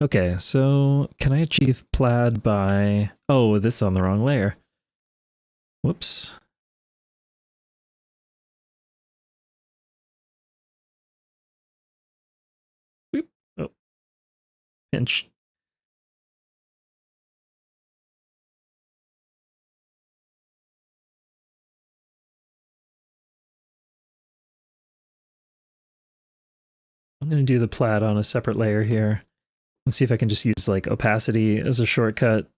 Okay, so can I achieve plaid by... Oh, this is on the wrong layer. Whoops. Boop. Oh. Pinch. I'm going to do the plaid on a separate layer here. Let's see if I can just use like opacity as a shortcut.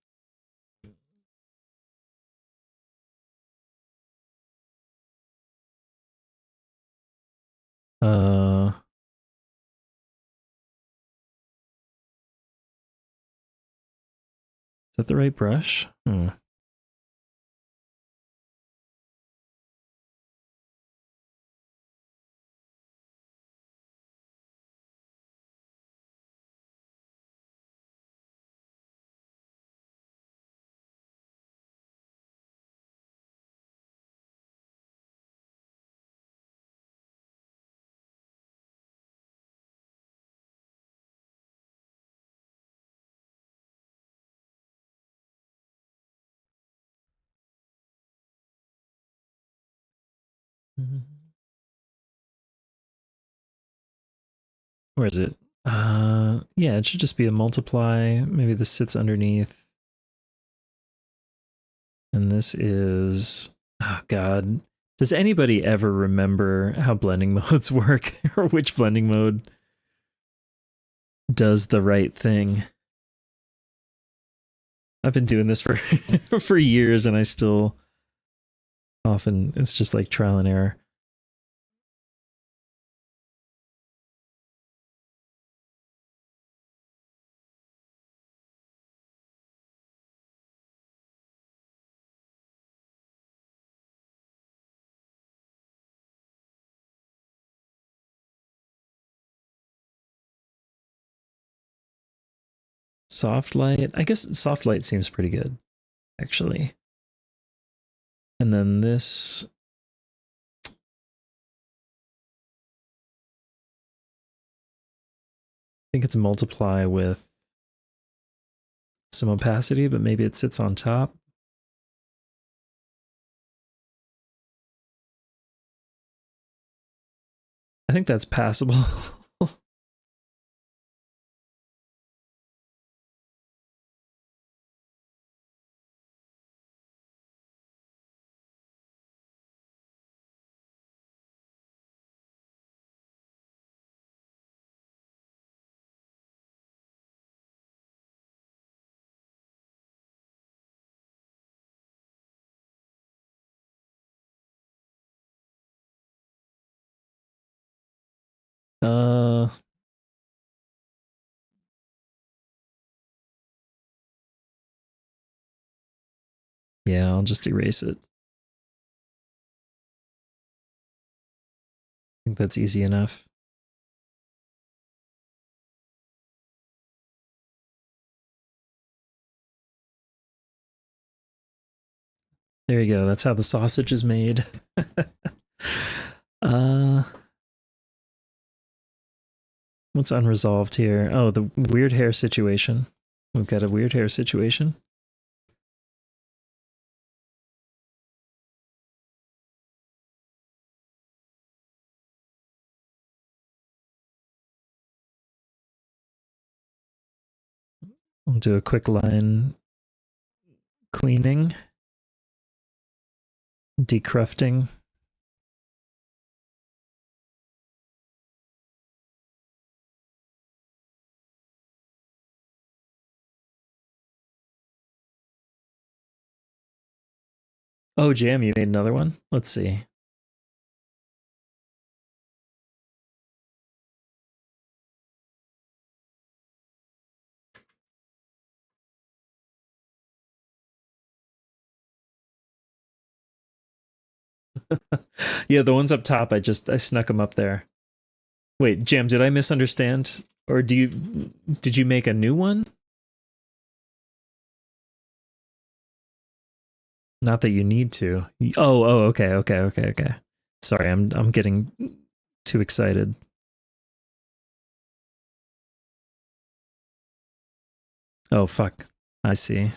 Is that the right brush? Where is it? Yeah, it should just be a multiply. Maybe this sits underneath. And this is... Oh, God. Does anybody ever remember how blending modes work? Or which blending mode does the right thing? I've been doing this for for years and I still often... It's just like trial and error. Soft light. I guess soft light seems pretty good, actually. And then this... I think it's multiply with some opacity, but maybe it sits on top. I think that's passable. Yeah, I'll just erase it. I think that's easy enough. There you go. That's how the sausage is made. What's unresolved here? Oh, the weird hair situation. We've got a weird hair situation. We'll do a quick line cleaning, decrufting. Oh, Jam, you made another one? Let's see. Yeah, the ones up top, I snuck them up there. Wait, Jam, did I misunderstand? Or did you make a new one? Not that you need to. Oh, okay. Sorry, I'm getting too excited. Oh, fuck. I see.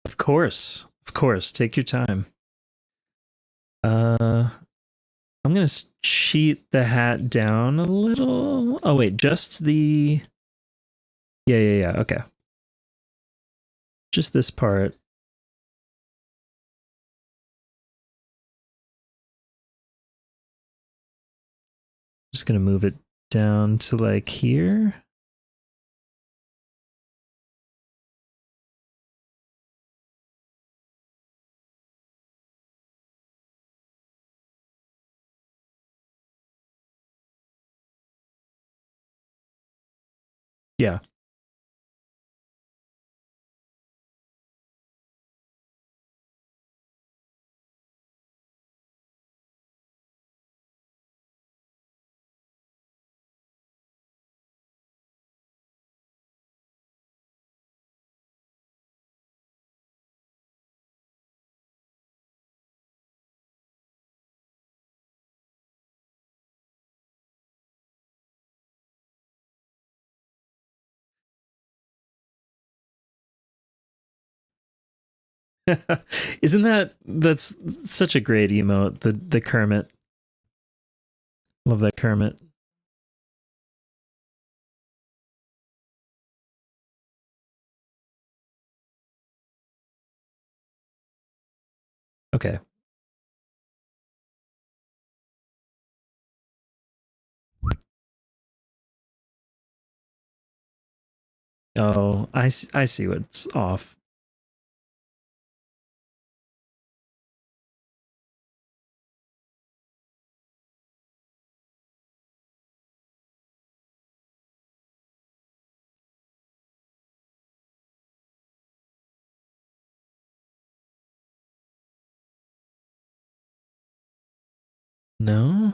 Of course. Of course. Take your time. I'm gonna cheat the hat down a little. Oh wait, just the. Yeah. Okay. Just this part. Just gonna move it down to like here. Yeah. Isn't that's such a great emote, the Kermit. Love that Kermit. Okay. Oh, I see what's off. No?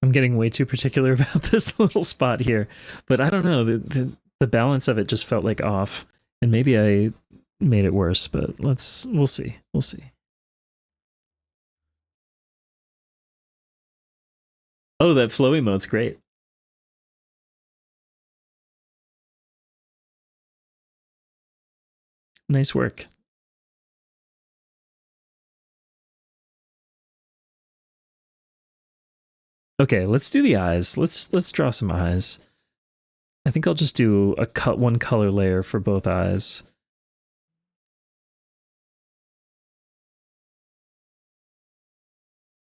I'm getting way too particular about this little spot here, but I don't know. The balance of it just felt like off, and maybe I made it worse. But we'll see. We'll see. Oh, that flow emote's great. Nice work. Okay, let's do the eyes. Let's draw some eyes. I think I'll just do one color layer for both eyes.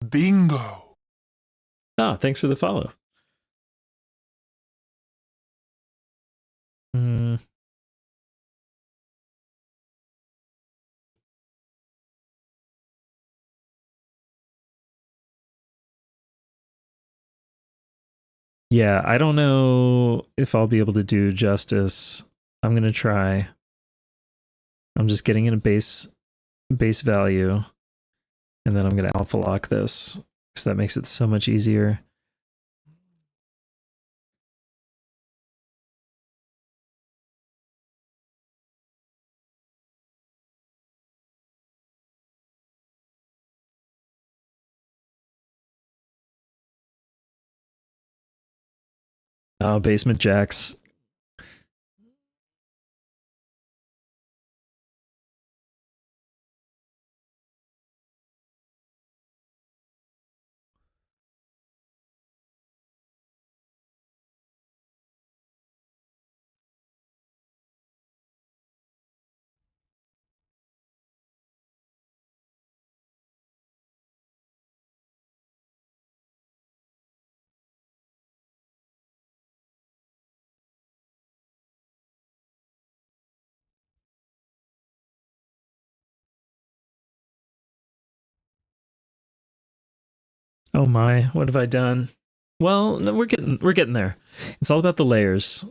Bingo. Ah, thanks for the follow. Hmm. Yeah, I don't know if I'll be able to do justice. I'm gonna try. I'm just getting in a base value, and then I'm gonna alpha lock this because that makes it so much easier. Oh, basement jacks. Oh my, what have I done? Well, no, we're getting there. It's all about the layers.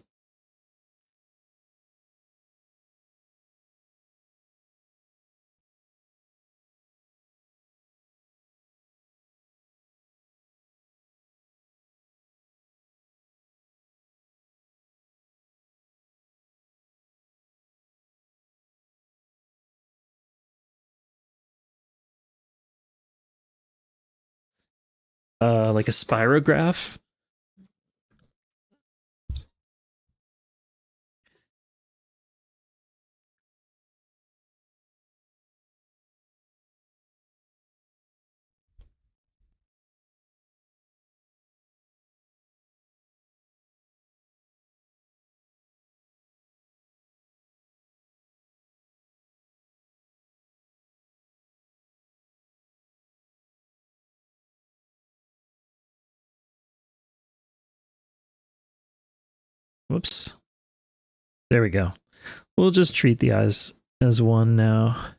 Like a spirograph. Whoops. There we go. We'll just treat the eyes as one now.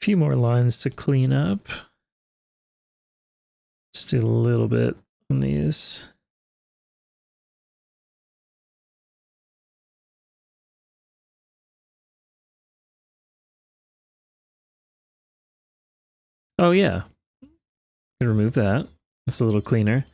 few more lines to clean up. Just do a little bit on these. Oh yeah, can remove that. That's a little cleaner.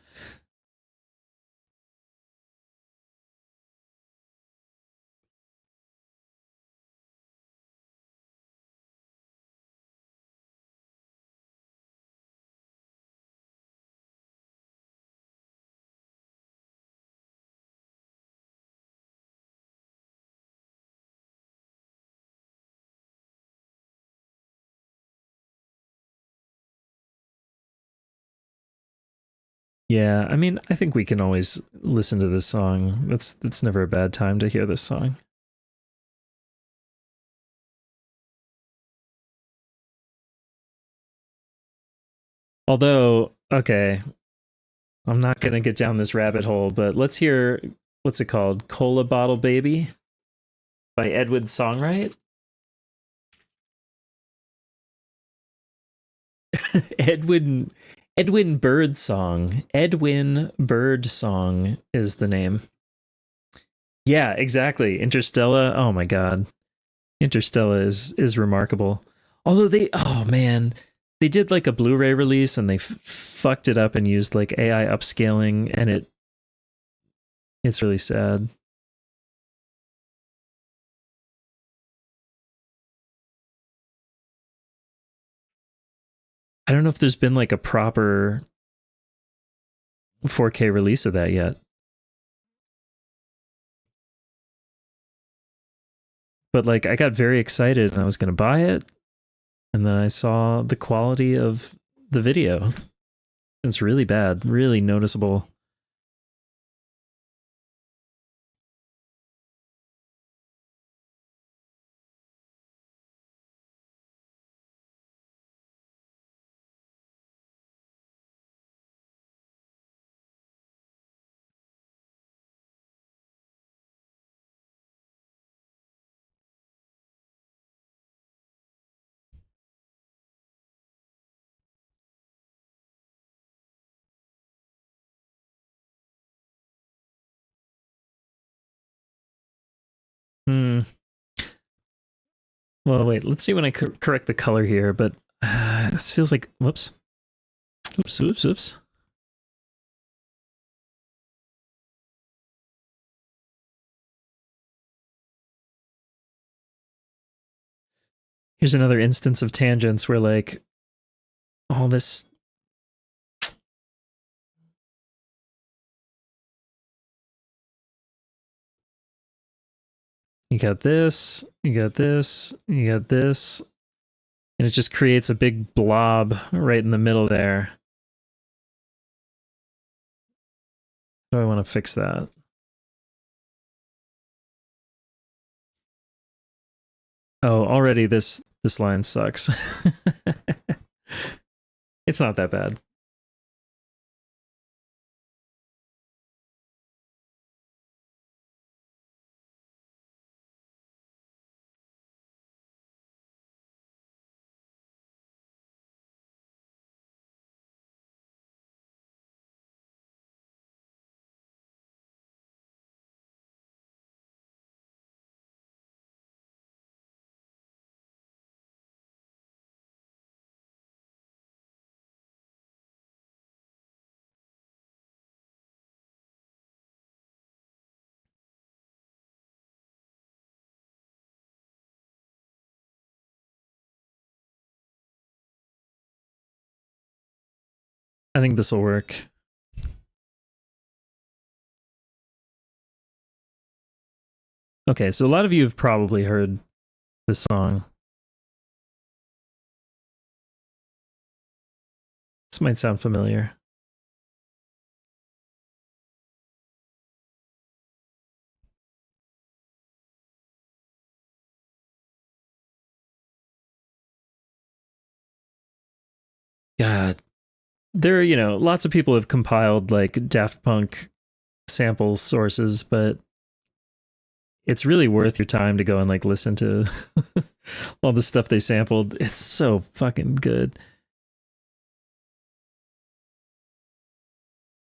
Yeah, I mean, I think we can always listen to this song. That's never a bad time to hear this song. Although, okay, I'm not gonna get down this rabbit hole, but let's hear what's it called? Cola Bottle Baby by Edwin Songwright. Edwin Bird Song. Edwin Bird Song is the name. Yeah, exactly. Interstellar. Oh my god. Interstellar is remarkable. Although oh man, they did like a Blu-ray release and they fucked it up and used like AI upscaling, and it's really sad. I don't know if there's been like a proper 4K release of that yet. But like I got very excited and I was going to buy it, and then I saw the quality of the video. It's really bad, really noticeable. Hmm. Well, wait, let's see when I correct the color here, but this feels like, whoops. Oops. Here's another instance of tangents where like all this. You got this, you got this, you got this, and it just creates a big blob right in the middle there. So I want to fix that. Oh, already this line sucks. It's not that bad. I think this will work. Okay, so a lot of you have probably heard this song. This might sound familiar. God, there are, lots of people have compiled like Daft Punk sample sources, but it's really worth your time to go and like listen to all the stuff they sampled. It's so fucking good.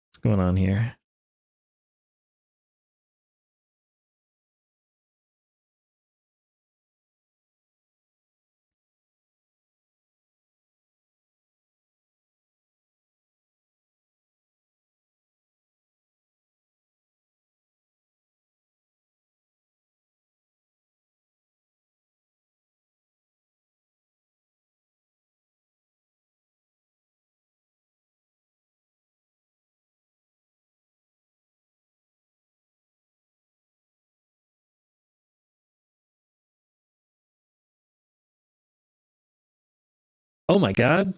What's going on here? Oh my god.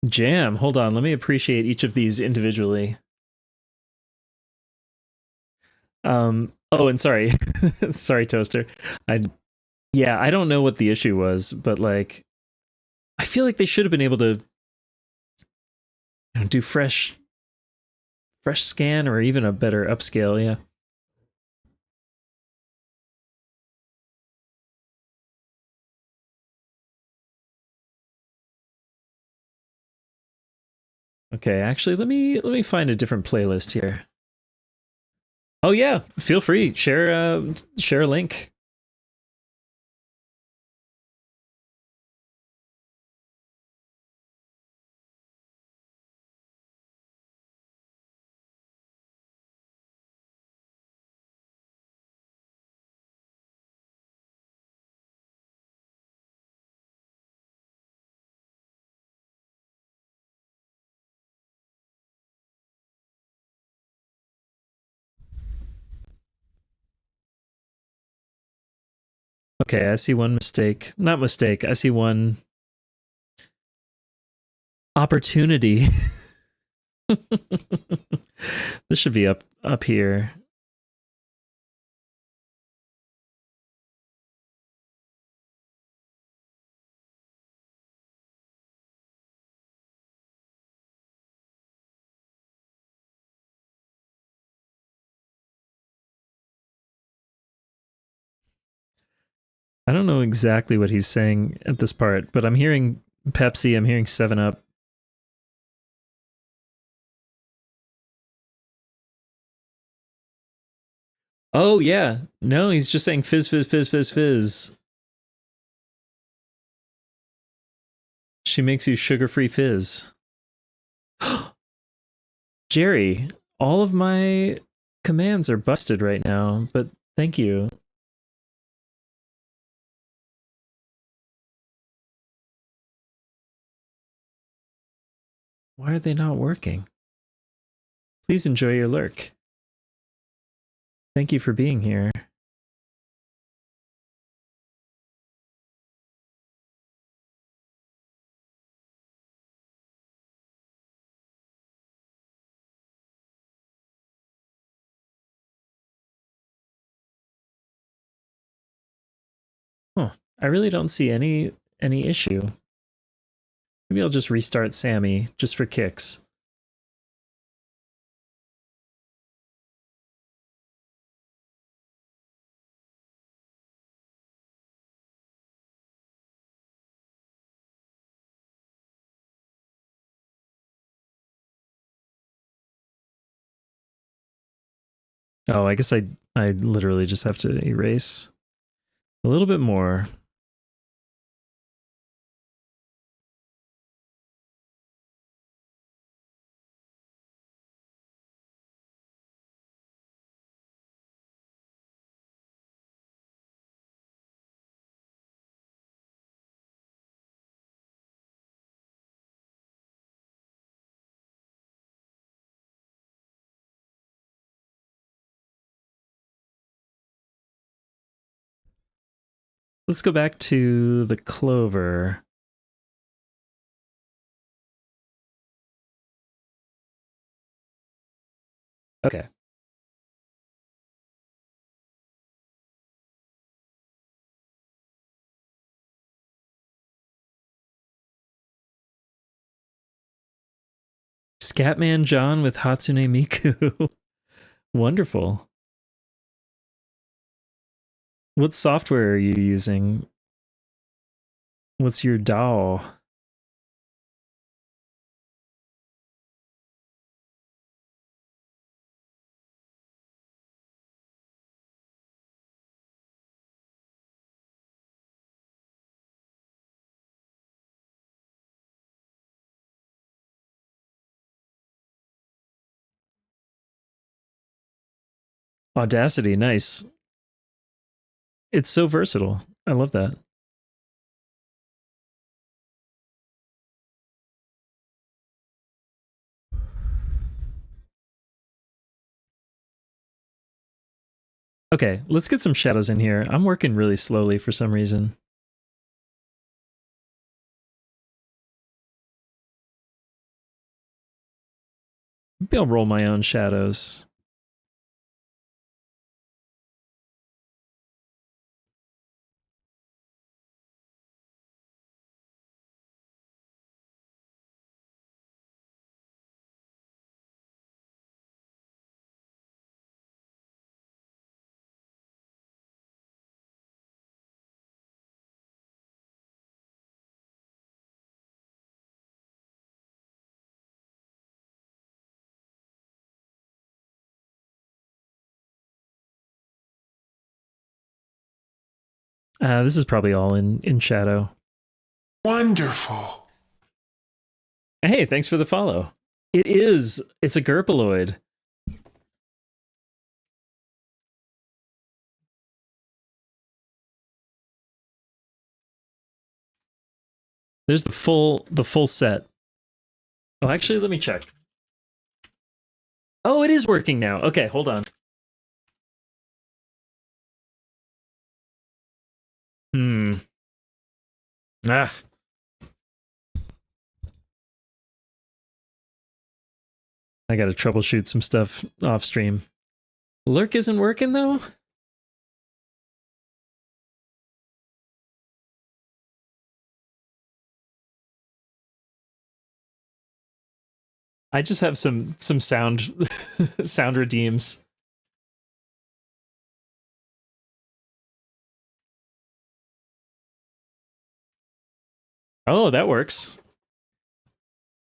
Jam. Hold on. Let me appreciate each of these individually. Oh, and sorry. Sorry, Toaster. Yeah, I don't know what the issue was, but like I feel like they should have been able to do fresh scan or even a better upscale, yeah. Okay, actually let me find a different playlist here. Oh yeah, feel free. Share a link. Okay, I see one mistake. Not mistake. I see one opportunity. This should be up here. I don't know exactly what he's saying at this part, but I'm hearing Pepsi, I'm hearing 7 Up. Oh yeah. No, he's just saying fizz fizz fizz fizz fizz. She makes you sugar-free fizz. Jerry, all of my commands are busted right now, but thank you. Why are they not working? Please enjoy your lurk. Thank you for being here. Huh. I really don't see any issue. Maybe I'll just restart Sammy just for kicks. Oh, I guess I literally just have to erase a little bit more. Let's go back to the clover. Okay. Scatman John with Hatsune Miku. Wonderful. What software are you using? What's your DAW? Audacity, nice. It's so versatile. I love that. Okay, let's get some shadows in here. I'm working really slowly for some reason. Maybe I'll roll my own shadows. This is probably all in shadow. Wonderful. Hey, thanks for the follow. It is. It's a gurploid. There's the full set. Oh, actually, let me check. Oh, it is working now. Okay, hold on. Ah. I gotta troubleshoot some stuff off stream. Lurk isn't working though? I just have some sound sound redeems. Oh, that works.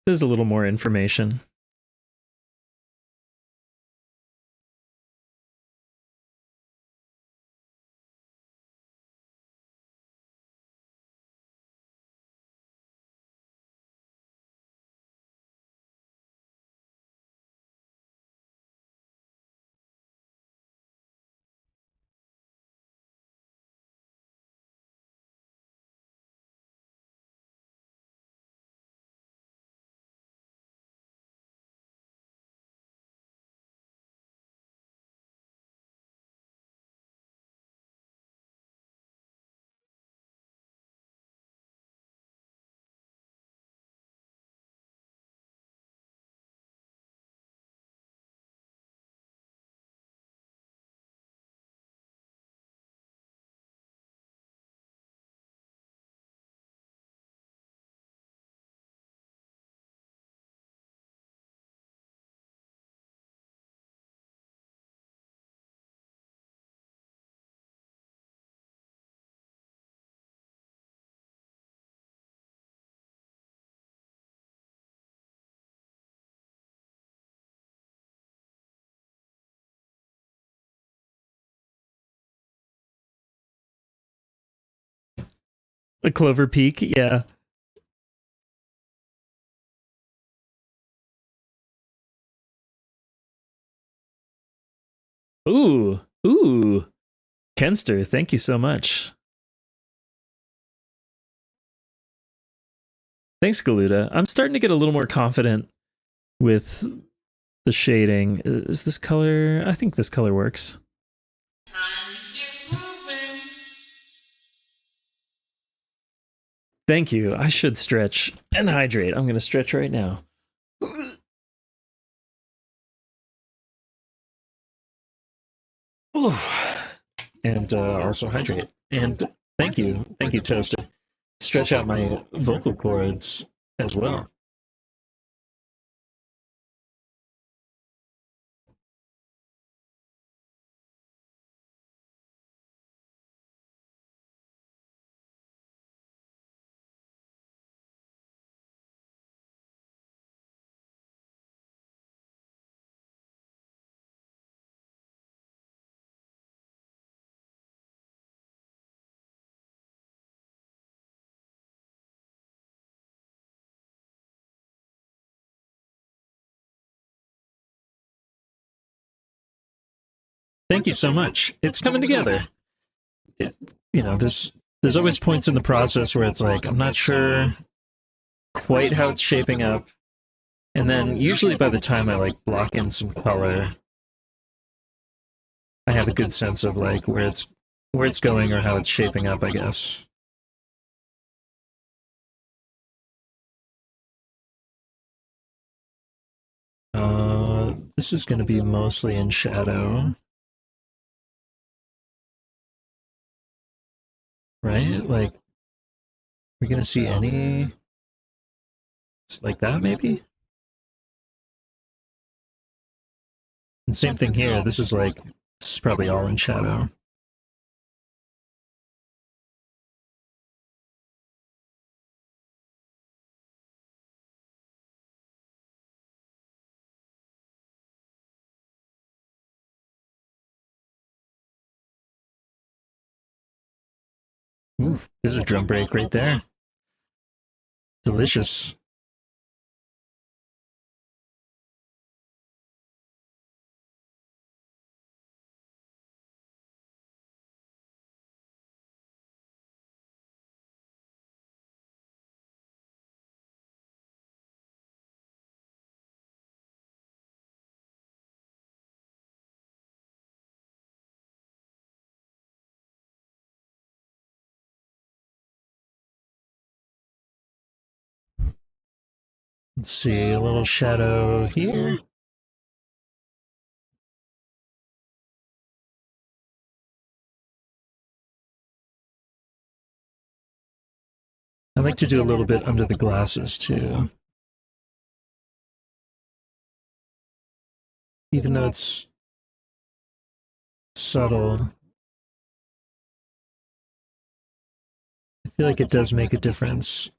There's a little more information. A Clover Peak, yeah. Ooh. Kenster, thank you so much. Thanks, Galuda. I'm starting to get a little more confident with the shading. Is this color? I think this color works. Thank you. I should stretch and hydrate. I'm going to stretch right now. And also hydrate. And thank you, Toaster. Stretch out my vocal cords as well. Thank you so much. It's coming together. You know, there's always points in the process where it's like, I'm not sure quite how it's shaping up. And then usually by the time I like block in some color, I have a good sense of like where it's going or how it's shaping up, I guess. This is going to be mostly in shadow. Right? Like, we're going to see any like that, maybe? And same thing here. This is probably all in shadow. Ooh, there's a drum break right there. Delicious. Let's see, a little shadow here. I like to do a little bit under the glasses too. Even though it's subtle, I feel like it does make a difference.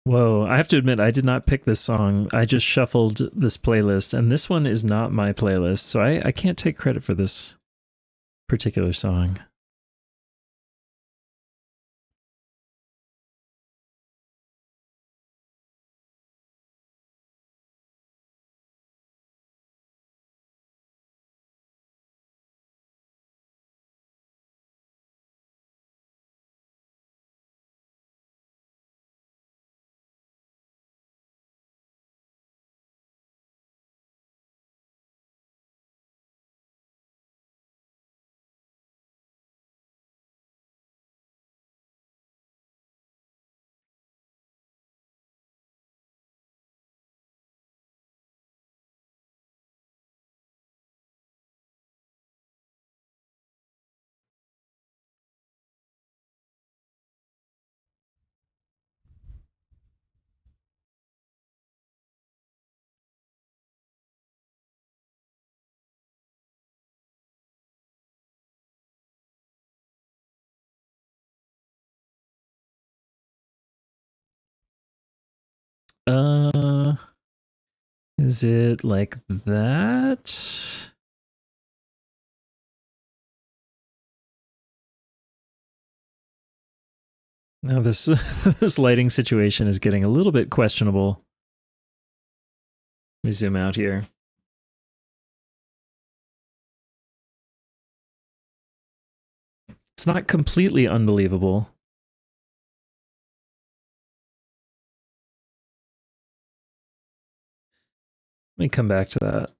Whoa, I have to admit, I did not pick this song. I just shuffled this playlist, and this one is not my playlist, so I can't take credit for this particular song. Uh, is it like that? Now this this lighting situation is getting a little bit questionable. Let me zoom out here. It's not completely unbelievable. Let me come back to that.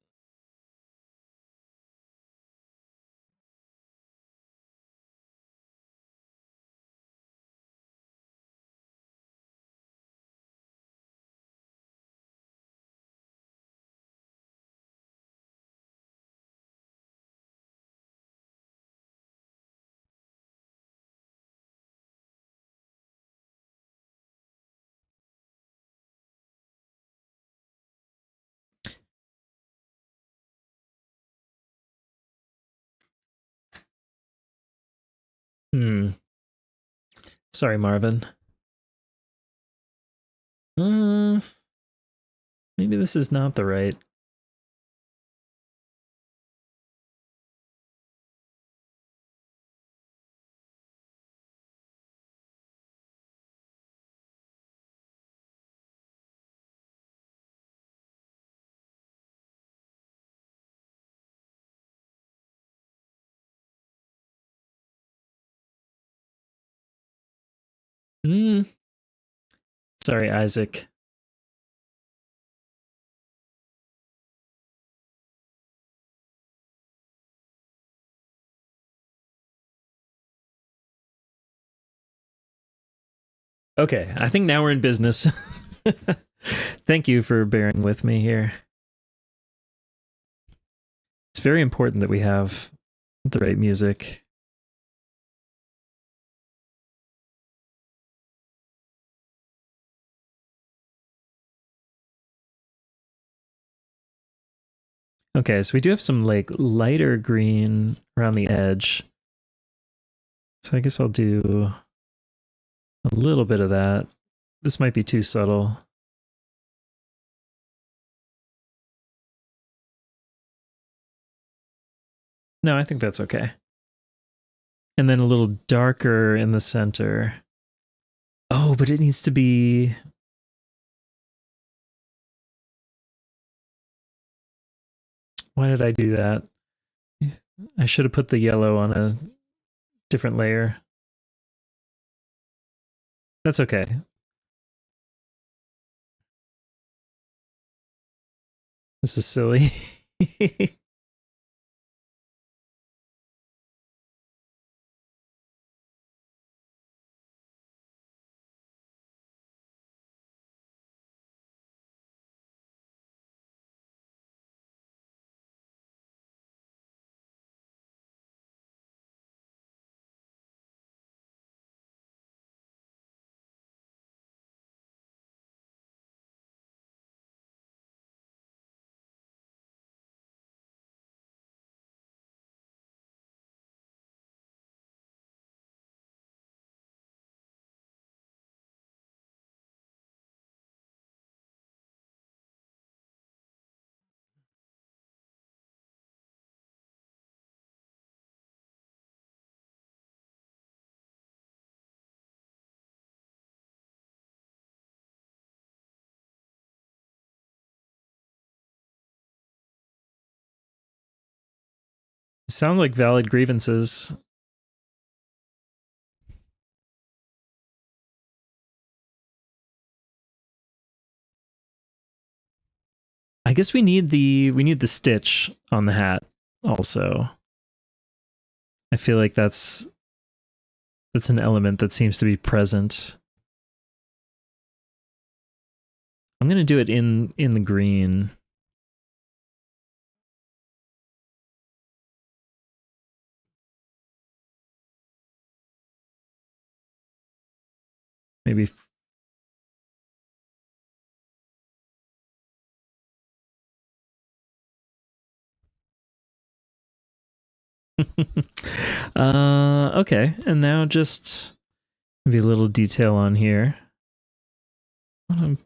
Sorry, Marvin. Maybe this is not the right. Sorry, Isaac. Okay, I think now we're in business. Thank you for bearing with me here. It's very important that we have the right music. Okay, so we do have some like lighter green around the edge. So I guess I'll do a little bit of that. This might be too subtle. No, I think that's okay. And then a little darker in the center. Oh, but it needs to be... Why did I do that? I should have put the yellow on a different layer. That's okay. This is silly. Sound like valid grievances. I guess we need the stitch on the hat also. I feel like that's an element that seems to be present. I'm gonna do it in the green. Maybe. Okay, and now just maybe a little detail on here. On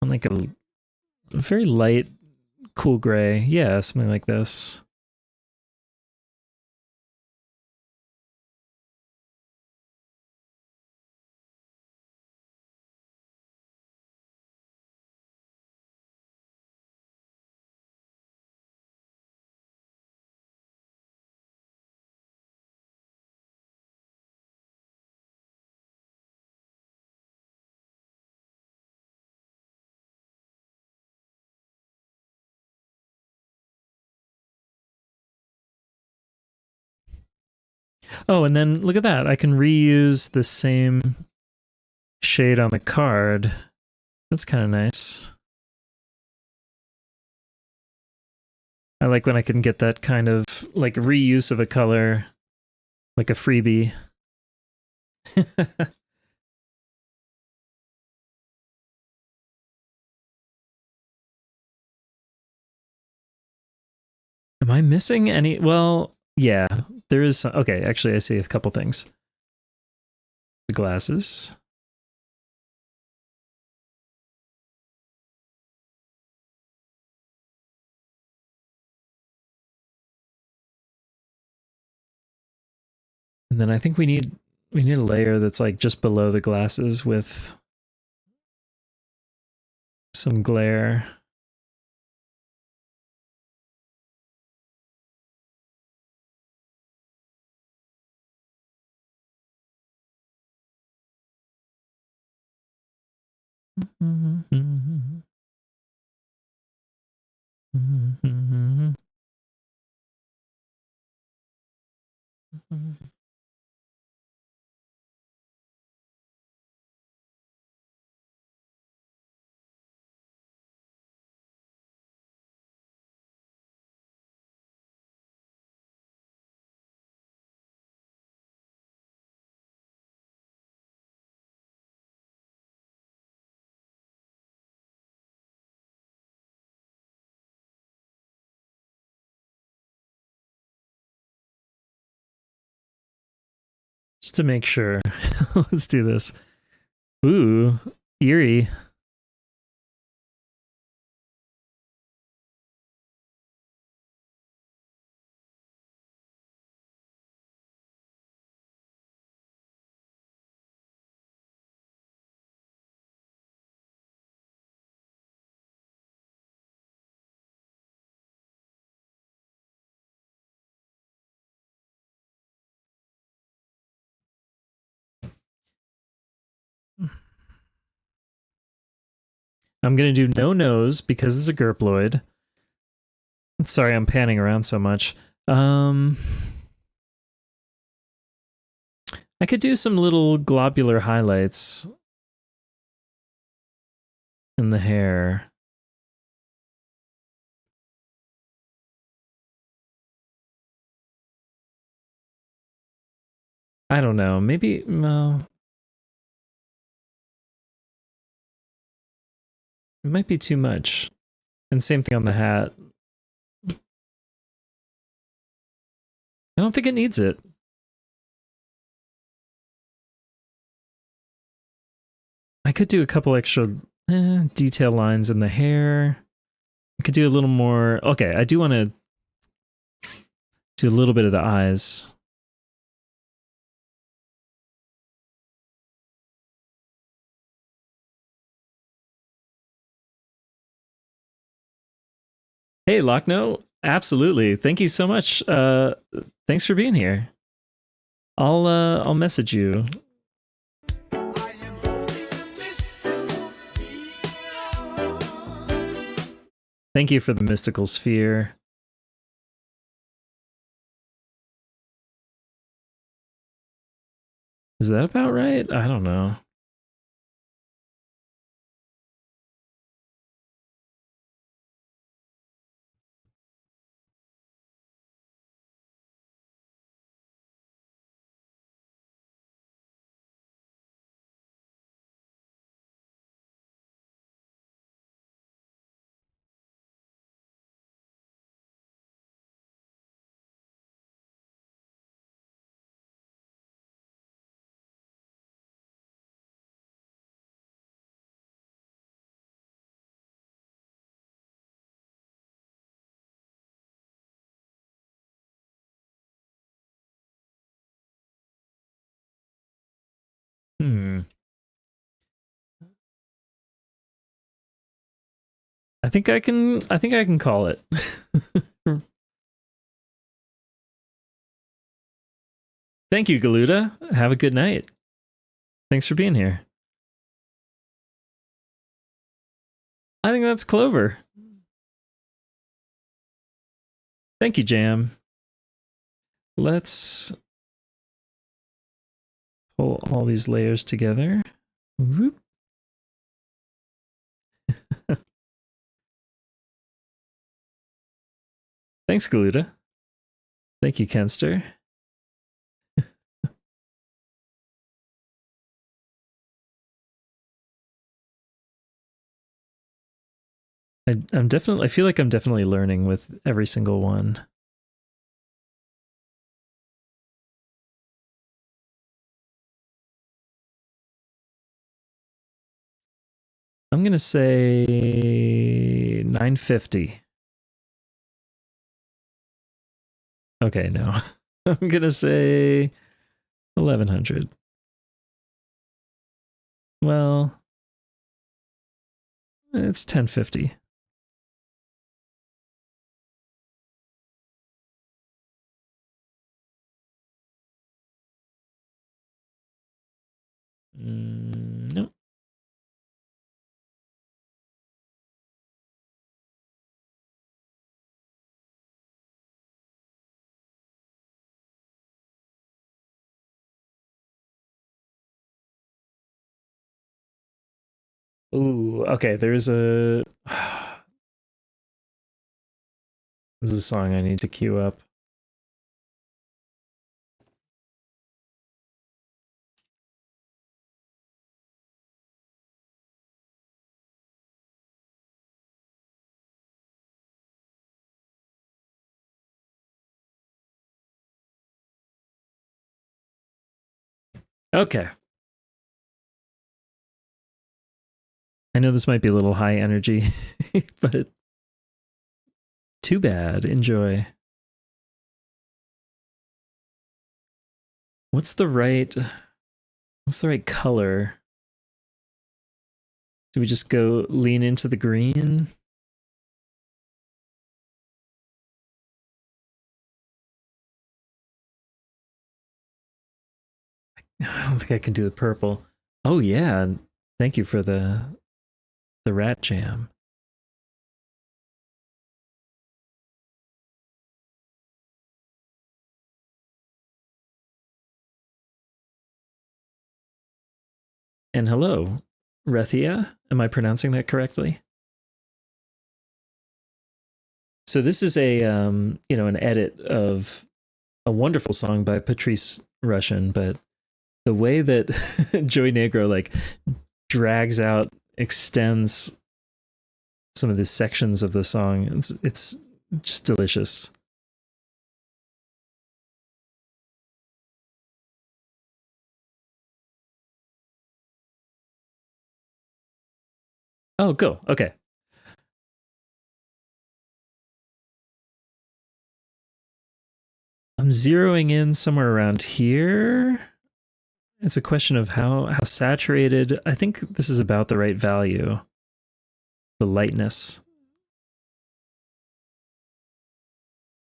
like a very light, cool gray. Yeah, something like this. Oh, and then look at that. I can reuse the same shade on the card. That's kind of nice. I like when I can get that kind of like reuse of a color, like a freebie. Am I missing any? Well, yeah, there is some, okay, actually I see a couple things. The glasses. And then I think we need a layer that's like just below the glasses with some glare. Just to make sure. Let's do this. Ooh, eerie. I'm gonna do no nose because it's a gurploid. Sorry, I'm panning around so much. I could do some little globular highlights in the hair. I don't know. Maybe no. It might be too much. And same thing on the hat. I don't think it needs it. I could do a couple extra detail lines in the hair. I could do a little more. Okay, I do want to do a little bit of the eyes. Hey, Lochno, absolutely. Thank you so much. Thanks for being here. I'll message you. Thank you for the mystical sphere. Is that about right? I don't know. I think I can call it. Thank you, Galuda. Have a good night. Thanks for being here. I think that's Clover. Thank you, Jam. Let's pull all these layers together. Whoop. Thanks, Galuda. Thank you, Kenster. I feel like I'm definitely learning with every single one. I'm gonna say 950. Okay, no. I'm gonna say 1100. Well, it's 1050. No. Ooh, okay, there's a... This is a song I need to queue up. Okay. I know this might be a little high energy, but too bad. Enjoy. What's the right color? Do we just go lean into the green? I don't think I can do the purple. Oh yeah, thank you for the rat jam. And hello, Rethia. Am I pronouncing that correctly? So this is a an edit of a wonderful song by Patrice Rushen, but the way that Joey Negro like drags out, extends some of the sections of the song, it's just delicious. Oh, cool. Okay. I'm zeroing in somewhere around here. It's a question of how saturated. I think this is about the right value. The lightness.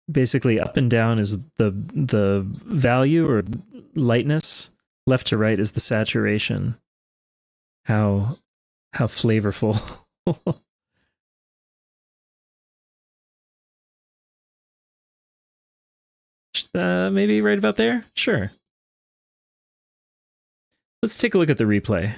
Basically, up and down is the value or lightness. Left to right is the saturation. How flavorful. Maybe right about there? Sure. Let's take a look at the replay.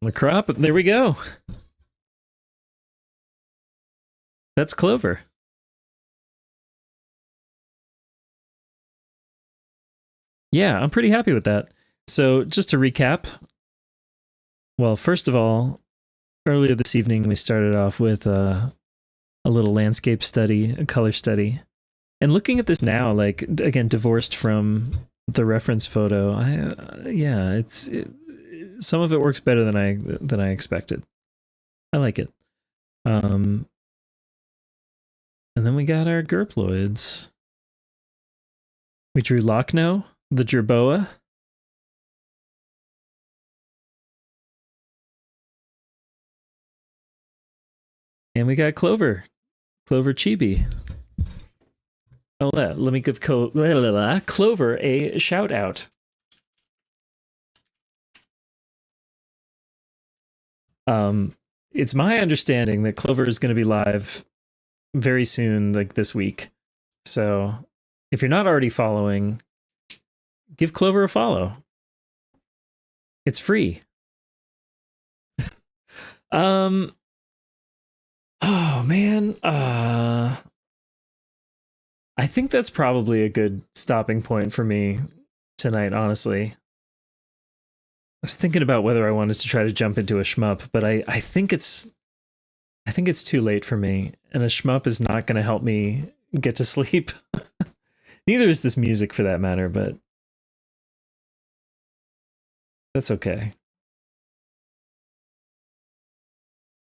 The crop, there we go. That's Clover. Yeah, I'm pretty happy with that. So just to recap, well, first of all, earlier this evening we started off with a little landscape study, a color study. And looking at this now, like, again, divorced from the reference photo, some of it works better than I expected. I like it. And then we got our gurploids. We drew Lochno, the jerboa. And we got Clover Chibi. Oh, let me give Clover a shout out. It's my understanding that Clover is going to be live very soon, like this week. So if you're not already following, give Clover a follow. It's free. Oh man, I think that's probably a good stopping point for me tonight, honestly. I was thinking about whether I wanted to try to jump into a shmup, but I think it's too late for me, and a shmup is not going to help me get to sleep. Neither is this music for that matter, but that's okay.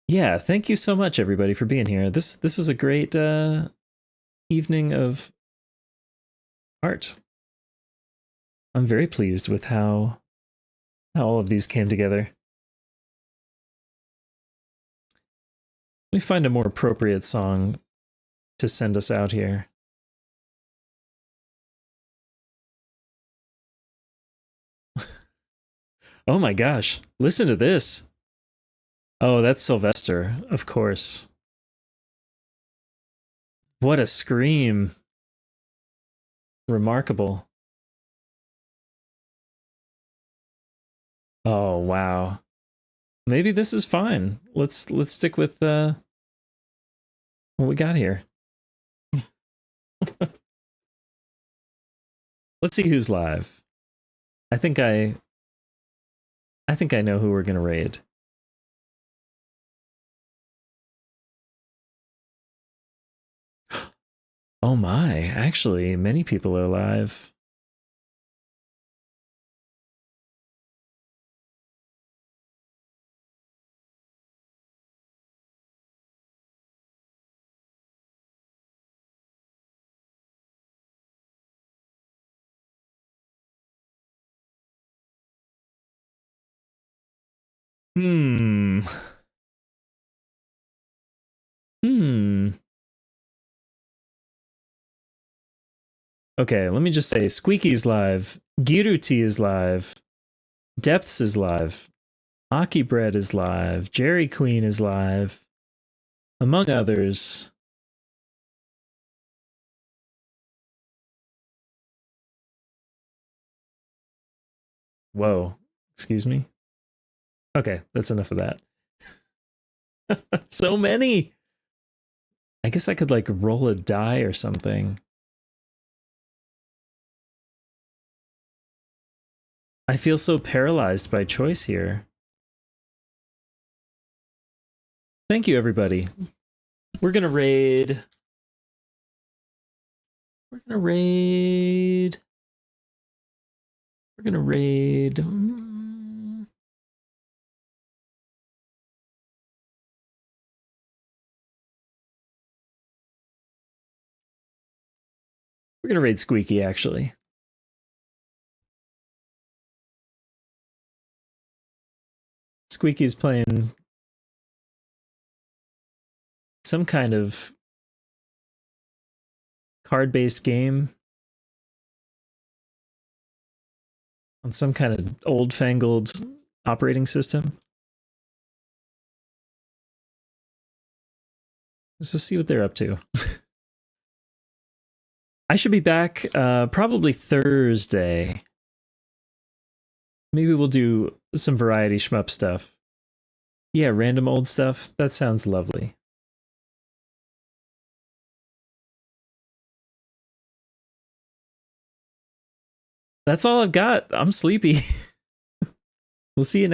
Yeah, thank you so much, everybody, for being here. This is a great evening of art. I'm very pleased with how all of these came together. Let me find a more appropriate song to send us out here. Oh my gosh, listen to this. Oh, that's Sylvester, of course. What a scream. Remarkable. Oh, wow. Maybe this is fine. Let's stick with what we got here. Let's see who's live. I think I know who we're going to raid. Oh my, actually, many people are live. Hmm. Okay, let me just say, Squeaky's live, Giruti is live, Depths is live, Aki Bread is live, Jerry Queen is live, among others. Whoa, excuse me? Okay, that's enough of that. So many! I guess I could like roll a die or something. I feel so paralyzed by choice here. Thank you, everybody. We're gonna raid. We're gonna raid. We're gonna raid. We're gonna raid Squeaky, actually. Squeaky's playing some kind of card-based game on some kind of old-fangled operating system. Let's just see what they're up to. I should be back probably Thursday. Maybe we'll do some variety shmup stuff. Yeah, random old stuff. That sounds lovely. That's all I've got. I'm sleepy. We'll see you next